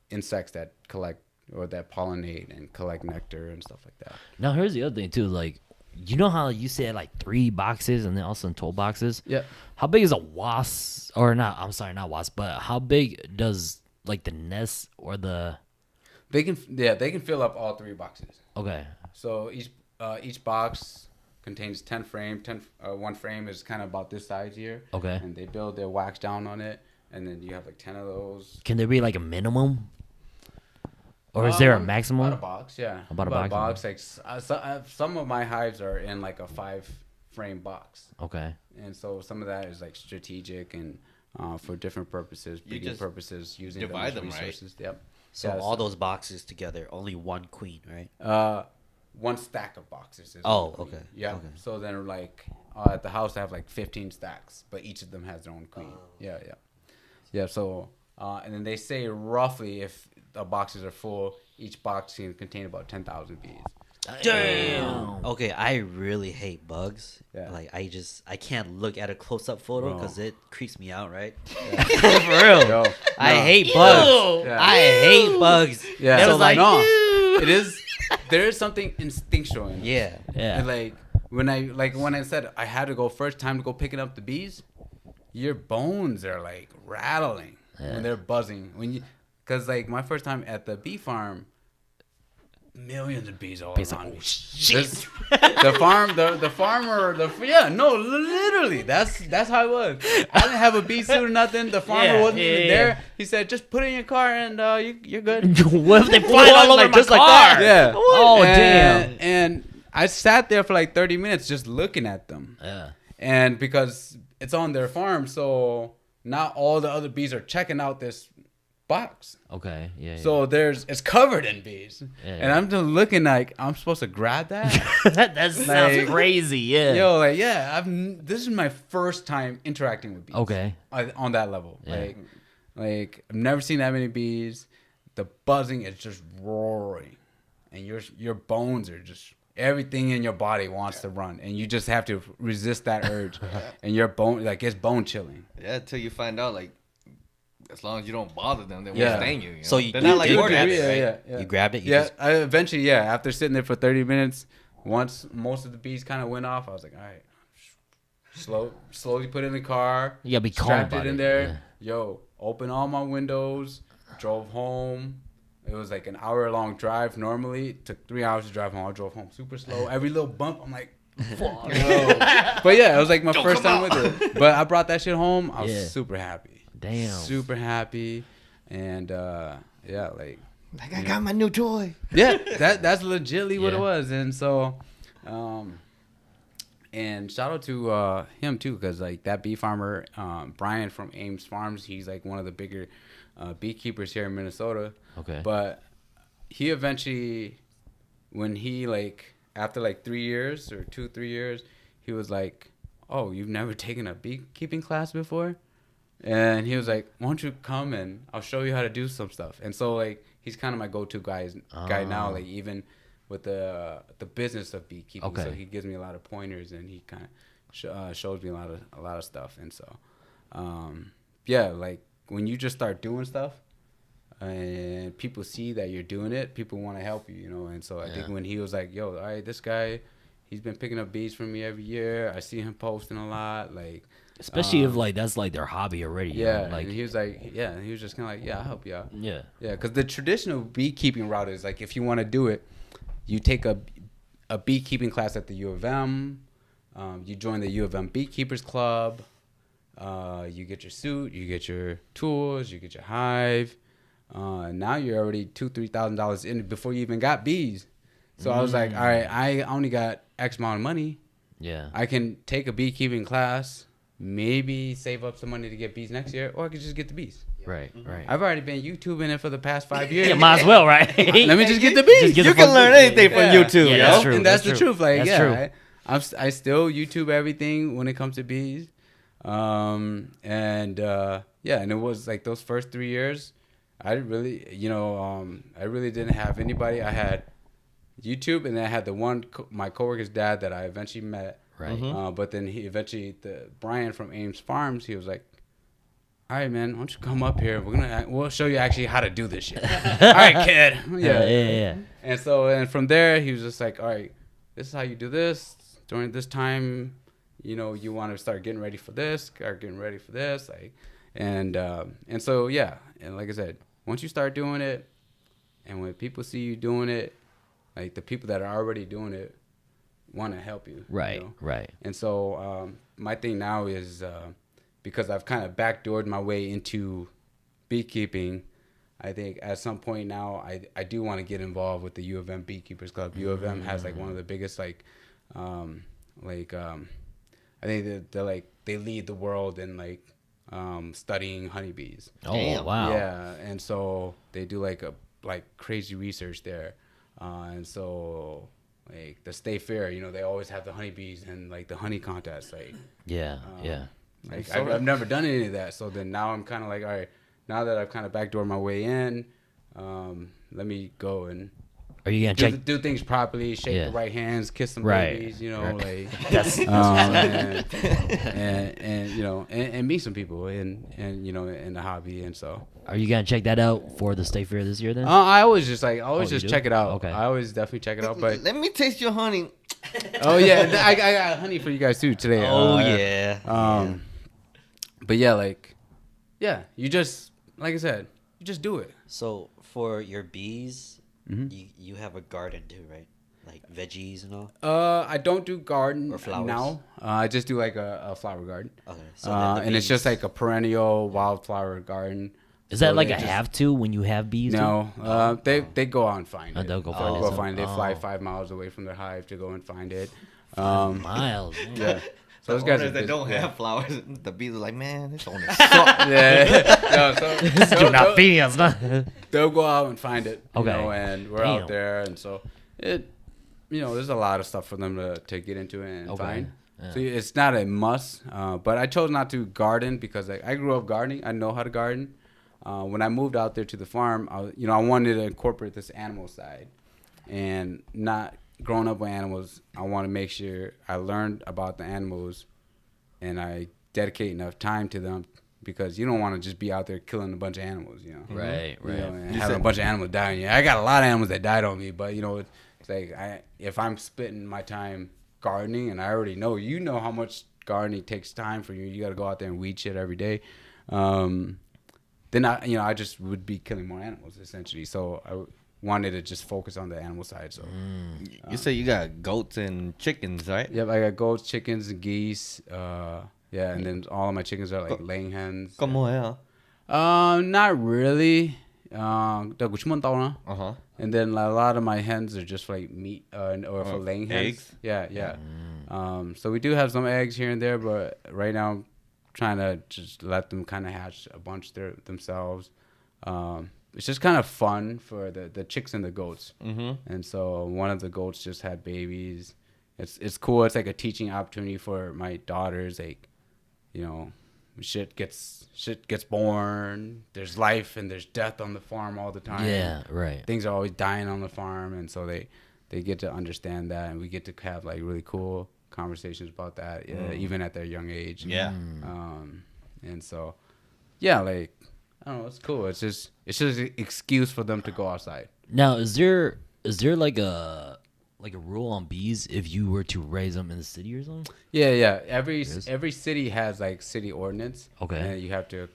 insects that collect or that pollinate and collect nectar and stuff like that. Now here's the other thing too, like, you know how you said like 3 boxes and then also 12 boxes? Yeah. How big is a wasp, or not, I'm sorry, not wasp, but how big does like the nest or the... They can fill up all 3 boxes. Okay. So each box contains 10 frames. One frame is kind of about this size here. Okay. And they build their wax down on it, and then you have like 10 of those. Can there be like a minimum, or is there a maximum? About a box, yeah. About a box. Like some of my hives are in like a 5-frame box. Okay. And so some of that is like strategic and for different purposes, breeding purposes, using divide them as them, resources. Right? Yep. So all those boxes together, only 1 queen, right? 1 stack of boxes. Okay. Yeah. Okay. So then, like at the house, I have like 15 stacks, but each of them has their own queen. Yeah. So and then they say roughly if the boxes are full, each box can contain about 10,000 bees. Damn. Okay, I really hate bugs. Yeah. Like I can't look at a close-up photo because it creeps me out, right? Yeah. For real. I hate bugs. Yeah. I hate bugs. Yeah. So like, no, it is. There is something instinctual in it. Yeah. And like when I said I had to go first time to go picking up the bees, your bones are like rattling when they're buzzing. Because like my first time at the bee farm, millions of bees all around me. The farmer, literally, that's how it was. I didn't have a bee suit or nothing. The farmer wasn't even there. He said, "Just put it in your car and you're good." What if they fly all over my car? Like that? Yeah. Oh damn. And I sat there for like 30 minutes just looking at them. Yeah. And because it's on their farm, so not all the other bees are checking out this box. Okay. Yeah. So it's covered in bees, and I'm just looking like I'm supposed to grab that. That sounds crazy. Yeah. Yo, like this is my first time interacting with bees. Okay. On that level, Yeah. like I've never seen that many bees. The buzzing is just roaring, and your bones are just everything in your body wants to run, and you just have to resist that urge, and your bone it's bone chilling. Yeah, until you find out as long as you don't bother them, they won't sting you. So they're not like grabbed it, right? Yeah. You grabbed it. I eventually, after sitting there for 30 minutes, once most of the bees kind of went off, I was like, all right, slowly put it in the car. You gotta be calm strapped about it in it. there. Yo, open all my windows. Drove home. It was like an hour-long drive. Normally, it took 3 hours to drive home. I drove home super slow. Every little bump, I'm like, fuck. But yeah, it was like my first time with it. But I brought that shit home. I was super happy. Damn. Super happy. And like I got my new toy. Yeah, that's legitly what it was. And so, and shout out to him too, because like that bee farmer, Brian from Ames Farms, he's like one of the bigger beekeepers here in Minnesota. Okay. But he eventually, when he like after like 3 years or 3 years, he was like, "Oh, you've never taken a beekeeping class before?" And he was like, "Why don't you come and I'll show you how to do some stuff." And so like he's kind of my go-to guy now, like even with the business of beekeeping. Okay. So he gives me a lot of pointers and he kind of shows me a lot of stuff. And so like when you just start doing stuff and people see that you're doing it, people want to help you, And so I think when he was like, "Yo, all right, this guy, he's been picking up bees from me every year. I see him posting a lot, like." Especially if like that's like their hobby already. Like and he was like, he was just kind of like, "Yeah, I'll help you out." Yeah. Because the traditional beekeeping route is like, if you want to do it, you take a beekeeping class at the U of M, you join the U of M Beekeepers Club, you get your suit, you get your tools, you get your hive. Now you're already $2,000-$3,000 in before you even got bees. So I was like, all right, I only got X amount of money. Yeah. I can take a beekeeping class, maybe save up some money to get bees next year, or I could just get the bees. Right. I've already been YouTubing it for the past 5 years. Yeah, might as well, right? Let me just get the bees. Just You can learn anything from YouTube, Yeah, yo. that's true. And that's the true. truth. Like, That's true. I still YouTube everything when it comes to bees. And it was like those first 3 years, I really didn't have anybody. I had YouTube, and then I had my coworker's dad that I eventually met. Right. But then Brian from Ames Farms, he was like, "All right, man, why don't you come up here? We'll show you actually how to do this shit." All right, kid. Yeah. And from there, he was just like, "All right, this is how you do this. During this time, you want to start getting ready for this, start getting ready for this." Like, and so, and like I said, once you start doing it, and when people see you doing it, like the people that are already doing it want to help you. Right. Right. And so my thing now is because I've kind of backdoored my way into beekeeping, I think at some point now I do want to get involved with the U of M Beekeepers Club. U of M has like one of the biggest I think they lead the world in like studying honeybees. Oh, Damn. wow. Yeah, and so they do like crazy research there, and so like the state fair, they always have the honeybees and like the honey contest. Like Yeah. like I've never done any of that, so then now I'm kind of like, all right, now that I've kind of backdoored my way in, let me go and Are you gonna do things properly, shake the right hands, kiss some babies, like That's and meet some people in the hobby. And so Are you gonna check that out for the state fair this year then? I always just do? check it out. Okay. I always definitely check it out. But Let me taste your honey. oh yeah, I got honey for you guys too today. But you just, like I said, you just do it. So for your bees, you have a garden too, right? Like veggies and all. I don't do garden Or flowers? now. I just do like a flower garden. Okay. So then the And it's just bees- like a perennial wildflower garden. Is that So like they a just- have to when you have bees? No, they go out and find it. They'll go find it. Go find it. They fly Oh. 5 miles away from their hive to go and find it. Miles. Man. Yeah. So The those guys owners that are don't yeah. have flowers, the bees are like, man, this owner sucks. Do not feed us. They'll go out and find it. Okay. And we're Damn. out there, and so there's a lot of stuff for them to get into and Okay. find. Yeah. So it's not a must, but I chose not to garden because I grew up gardening. I know how to garden. When I moved out there to the farm, I wanted to incorporate this animal side, and not growing up with animals. I want to make sure I learned about the animals, and I dedicate enough time to them because you don't want to just be out there killing a bunch of animals, you know. Right. You know, and having a bunch of animals dying. Yeah, I got a lot of animals that died on me, but you know, it's like if I'm spending my time gardening, and I already know, you know how much gardening takes time for you. You got to go out there and weed shit every day. Then I just would be killing more animals essentially. So I wanted to just focus on the animal side. So you say you got goats and chickens, right? Yep, I got goats, chickens, and geese. Yeah, and then all of my chickens are like laying hens. Como é? Not really. And then a lot of my hens are just for like meat or for laying hens. Eggs? Yeah. So we do have some eggs here and there, but right now I'm trying to just let them kind of hatch a bunch themselves. It's just kind of fun for the chicks and the goats. And so one of the goats just had babies. It's cool. It's like a teaching opportunity for my daughters. Like, you know, shit gets born. There's life and there's death on the farm all the time. Yeah, right. Things are always dying on the farm, and so they get to understand that, and we get to have like really cool conversations about that, even at their young age. Yeah. And so, yeah, like I don't know, it's cool. It's just an excuse for them to go outside. Now, is there like a rule on bees if you were to raise them in the city or something? Yeah. Every city has like city ordinance. Okay. And you have to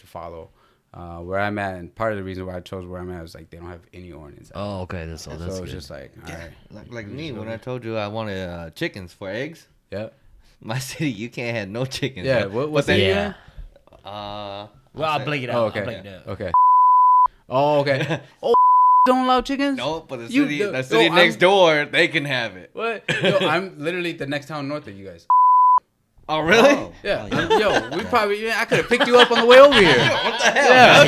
follow. Where I'm at, and part of the reason why I chose where I'm at is like they don't have any ordinance. Oh, okay. That's so good. it's just like, all right. Like me, when I told you I wanted chickens for eggs. Yep. My city, you can't have no chickens. Yeah. What's that? Yeah. Well, I'll blink it out. Oh, okay. I'll blink it out. Okay. Oh, okay. Oh, don't allow chickens? No, but the city next door, they can have it. What? Yo, I'm literally the next town north of you guys. Oh, really? Oh. Yeah. We probably. I could have picked you up on the way over here. What the hell?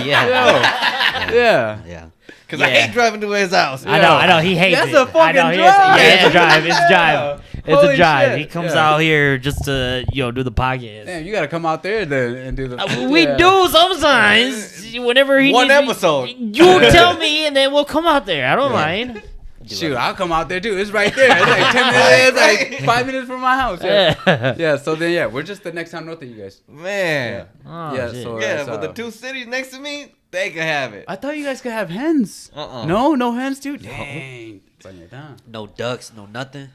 Yeah. Because I hate driving to his house. I know. He hates That's it. a fucking I know, drive. It's a drive. It's a drive. It's Holy a drive. shit. He comes out here just to do the podcast. Damn, you got to come out there then and do the. We do sometimes. Whenever he One needs episode. You tell me, and then we'll come out there. I don't mind. Shoot, I'll come out there too. It's right there. It's like 10 minutes. It's like 5 minutes from my house. Yeah. So then, we're just the next town north of you guys. Man. Oh, Yeah. shit. So Yeah, but the two cities next to me, they can have it. I thought you guys could have hens. No hens too. Dang. No ducks, no nothing.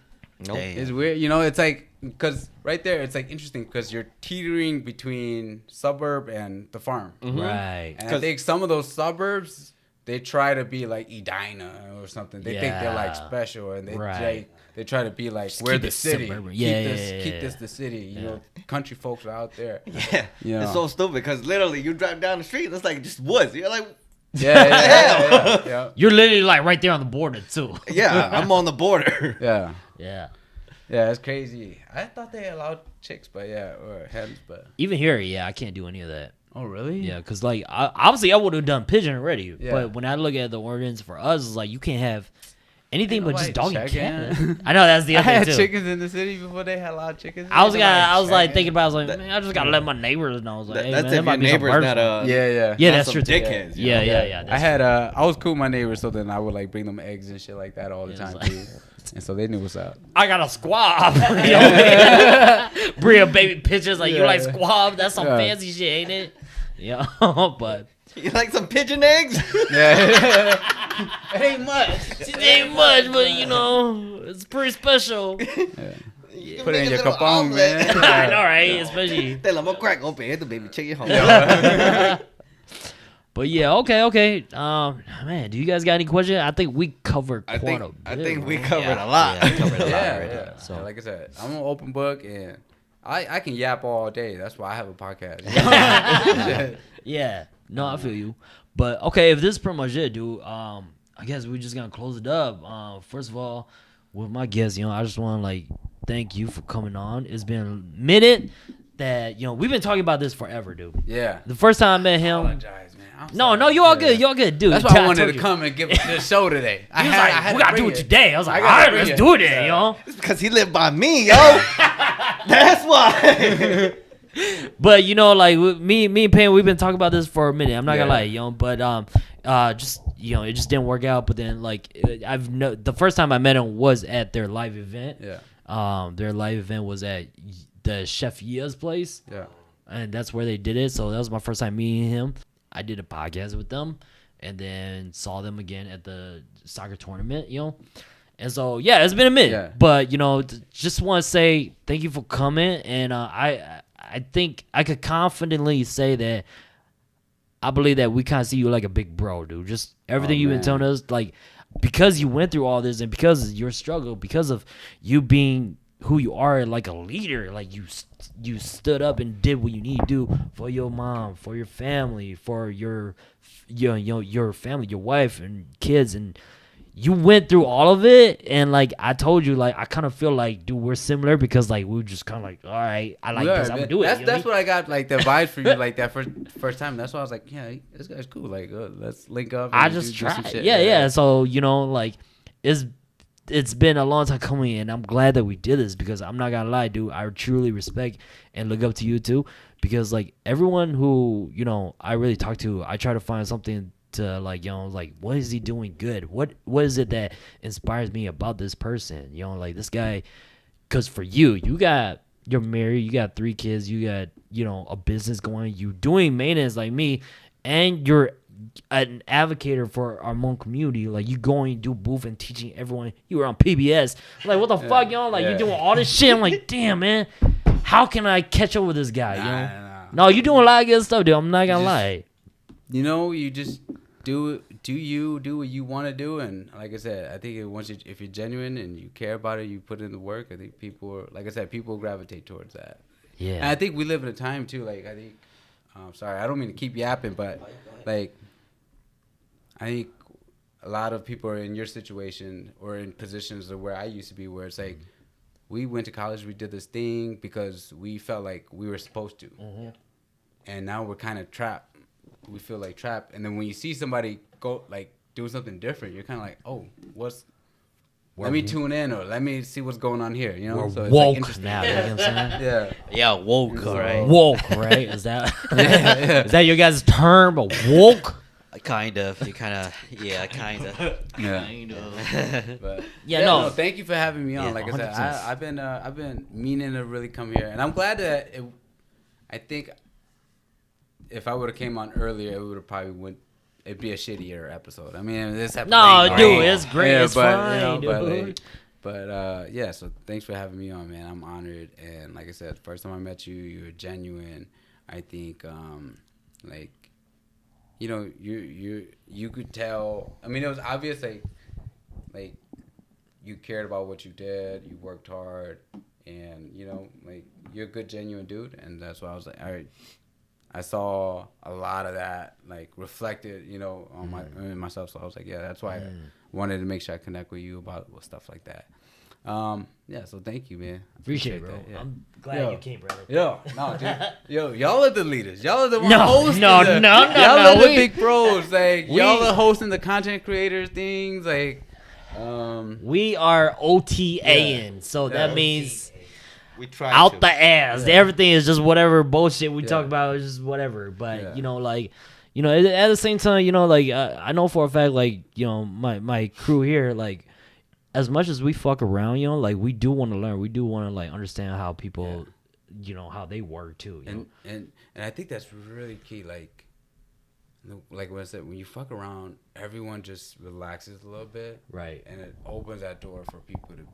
Nope. Damn. It's weird, you know. It's like because right there, it's like interesting because you're teetering between suburb and the farm, Right. and I think some of those suburbs they try to be like Edina or something. They think they're like special, and they try to be like we're the city. Keep this the city. You know, country folks are out there. Yeah. You know? It's so stupid because literally you drive down the street and it's like just woods. You're like, Yeah. You're literally like right there on the border too. yeah, I'm on the border. Yeah. Yeah, it's crazy. I thought they allowed chicks, but or hens, but Even here, I can't do any of that. oh really? Yeah, because like obviously I would have done pigeon already, Yeah. but when I look at the ordinance for us, it's like you can't have anything but just dog and cat. checking. I know that's the I other had thing too. chickens in the city before they had a lot of chickens. I was like thinking about. I was like, That- man, I just gotta let my neighbors know. I was like, hey, That's man, there if might your be some neighbor's birds not from- Yeah. Yeah, not that's some true. dickheads. you Yeah, know? yeah. I had I was cool with my neighbors, so then I would like bring them eggs and shit like that all the Yeah, time it's too, and so they knew what's up. I got a squab. Bring a baby pictures like you like squab. That's some fancy shit, ain't it? Yeah, but You like some pigeon eggs? Yeah, it ain't much. it ain't much, but it's pretty special. You Put it in make a your little capon, omelet. man. I know, right? Especially. Tell them, I'm crack open the baby chicken home. But yeah, okay. Man, do you guys got any questions? I think we covered quite a bit. I think we right? covered a lot. Yeah, I covered a lot Yeah, right yeah. there. So like I said, I'm an open book, and I can yap all day. That's why I have a podcast. Yeah. No, I feel you. But okay, if this is pretty much it, dude, I guess we're just gonna close it up. First of all, with my guests, I just want to like thank you for coming on. It's been a minute that we've been talking about this forever, dude. Yeah. The first time I met him. Apologize, man. I'm No, sorry. you all good. You all good, dude. That's why I told wanted to you. come and give this show today. He was like, we gotta do it today. I was like, all gotta right, bring let's it. do it, It's because he lived by me, yo. That's why. But like with me and Payne, we've been talking about this for a minute. I'm not gonna lie, but just it just didn't work out. But then like the first time I met him was at their live event. Yeah. Their live event was at the Chef Yia's place. Yeah. and that's where they did it. So that was my first time meeting him. I did a podcast with them, and then saw them again at the soccer tournament, And so, yeah, it's been a minute. Yeah. But, just want to say thank you for coming. And I think I could confidently say that I believe that we kind of see you like a big bro, dude. Just everything you've been telling us, like, because you went through all this and because of your struggle, because of you being who you are, like a leader, like you stood up and did what you need to do for your mom, for your family, for your family, your wife and kids, and you went through all of it. And like I told you, like I kind of feel like, dude, we're similar because like we were just kind of like, all right, I like this, I'm gonna do it. That's what I got, like the vibes for you, like that first time. That's why I was like, yeah, this guy's cool. Like let's link up. I just tried, yeah. So like it's been a long time coming, and I'm glad that we did this because I'm not gonna lie, dude, I truly respect and look up to you too, because like everyone who I really talk to, I try to find something to like like what is he doing good, what is it that inspires me about this person, like this guy, because for you're married, you got 3 kids, you got a business going, you doing maintenance like me, and you're an advocate for our Hmong community. Like you going do booth and teaching everyone. You were on PBS. Like what the fuck, like you're doing all this shit. I'm like, damn, man, how can I catch up with this guy? No, you're doing a lot of good stuff, dude. I'm not gonna lie. You just do what you want to do, and like I said, I think if you're genuine and you care about it, you put in the work. I think people gravitate towards that. Yeah, and I think we live in a time too. Like I think, sorry, I don't mean to keep yapping, but like I think a lot of people are in your situation or in positions of where I used to be, where it's like we went to college, we did this thing because we felt like we were supposed to, and now we're kind of trapped. We feel like trapped, and then when you see somebody go like doing something different, you're kind of like, oh, let me tune in, or let me see what's going on here. We're so woke it's like now. You know what I'm saying? Yeah, woke. So, right? Woke, right? Is that is that your guys' term? Woke? Kind of. You kind of. Yeah, kind of. Yeah. Kind of. But no. Thank you for having me on. Yeah, like I said, I've been meaning to really come here, and I'm glad that I think if I would have came on earlier, it would have probably it'd be a shittier episode. I mean, this episode. No, dude, it's great. Yeah, it's fine, dude. But yeah, so thanks for having me on, man. I'm honored, and like I said, first time I met you, you were genuine. I think, like, you could tell. I mean, it was obvious, like you cared about what you did, you worked hard, and like you're a good, genuine dude, and that's why I was like, all right. I saw a lot of that like reflected, on myself. So I was like, yeah, that's why I wanted to make sure I connect with you about stuff like that. Yeah, so thank you, man. Appreciate it, bro. That, yeah. I'm glad you came, brother. No, dude. Y'all are the leaders. Y'all are the hosts. Y'all are the big pros. Like y'all are hosting the content creators things. Like, we are OTAing, so that means. We try out the ass. Yeah. Everything is just whatever bullshit we talk about is just whatever. But at the same time, like I know for a fact, like my crew here, like as much as we fuck around, like we do want to learn. We do want to like understand how people, how they work too. And I think that's really key. Like what I said, when you fuck around, everyone just relaxes a little bit, right? And it opens that door for people to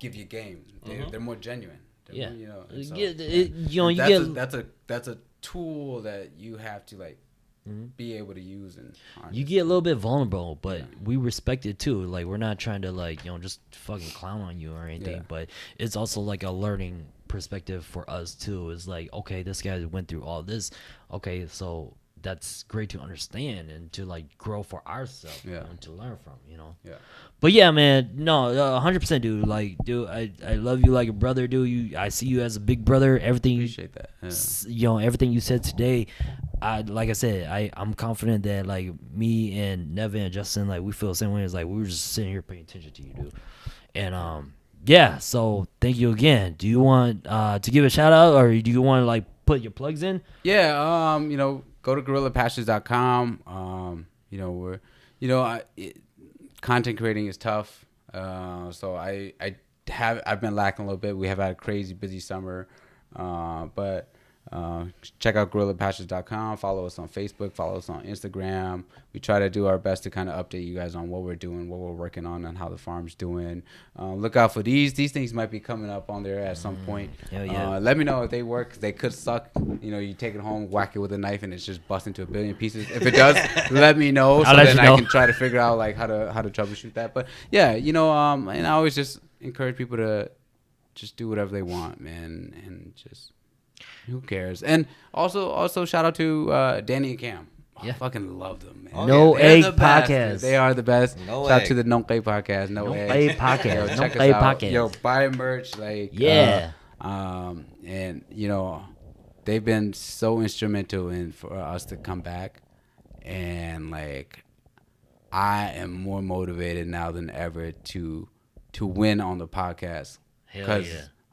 give you game. They're more genuine. That's a tool that you have to like be able to use, and you get a little bit vulnerable, but we respect it too. Like we're not trying to like just fucking clown on you or anything, but it's also like a learning perspective for us too. It's like, okay, this guy went through all this. Okay, so that's great to understand and to like grow for ourselves and to learn from, Yeah. But yeah, man, no, 100%, dude. Like, dude, I love you like a brother, dude. I see you as a big brother. Everything appreciate that. Yeah. Everything you said today, like I said, I'm confident that like me and Nevin and Justin, like we feel the same way. It's like we were just sitting here paying attention to you, dude. And yeah, so thank you again. Do you want to give a shout out, or do you want to like put your plugs in? Yeah, go to GuerrillaPastures.com. Content creating is tough. So I've been lacking a little bit. We have had a crazy busy summer, but Check out GuerrillaPastures.com. Follow us on Facebook. Follow us on Instagram. We try to do our best to kind of update you guys on what we're doing, what we're working on, and how the farm's doing. Look out for these. These things might be coming up on there at some point. Let me know if they work. They could suck. You take it home, whack it with a knife, and it's just bust into a billion pieces. If it does, let me know so then I can try to figure out like how to troubleshoot that. But yeah, and I always just encourage people to just do whatever they want, man, and just. Who cares? And also shout out to Danny and Cam. I fucking love them, man. No Egg Podcast. They are the best. No shout egg. out to the No Egg Podcast. No Egg Podcast. Yo, No check us Egg out. Podcast. Yo, buy merch. Like, and they've been so instrumental in for us to come back. And like, I am more motivated now than ever to win on the podcast. Because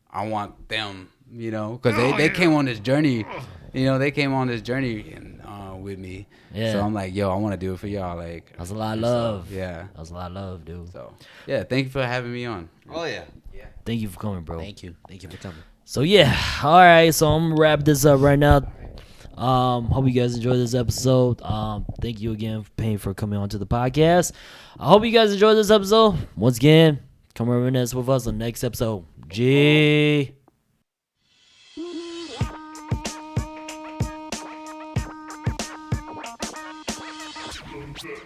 I want them. Because they came on this journey, they came on this journey and with me. Yeah. So I'm like, yo, I want to do it for y'all. Like, that's a lot of love. Yeah. That's a lot of love, dude. So, yeah, thank you for having me on. Oh, yeah. Thank you for coming, bro. Thank you for coming. So, yeah. All right. So, I'm going to wrap this up right now. Hope you guys enjoyed this episode. Thank you again, Payne, for coming on to the podcast. I hope you guys enjoyed this episode. Once again, come reminisce with us on the next episode. G. Yes.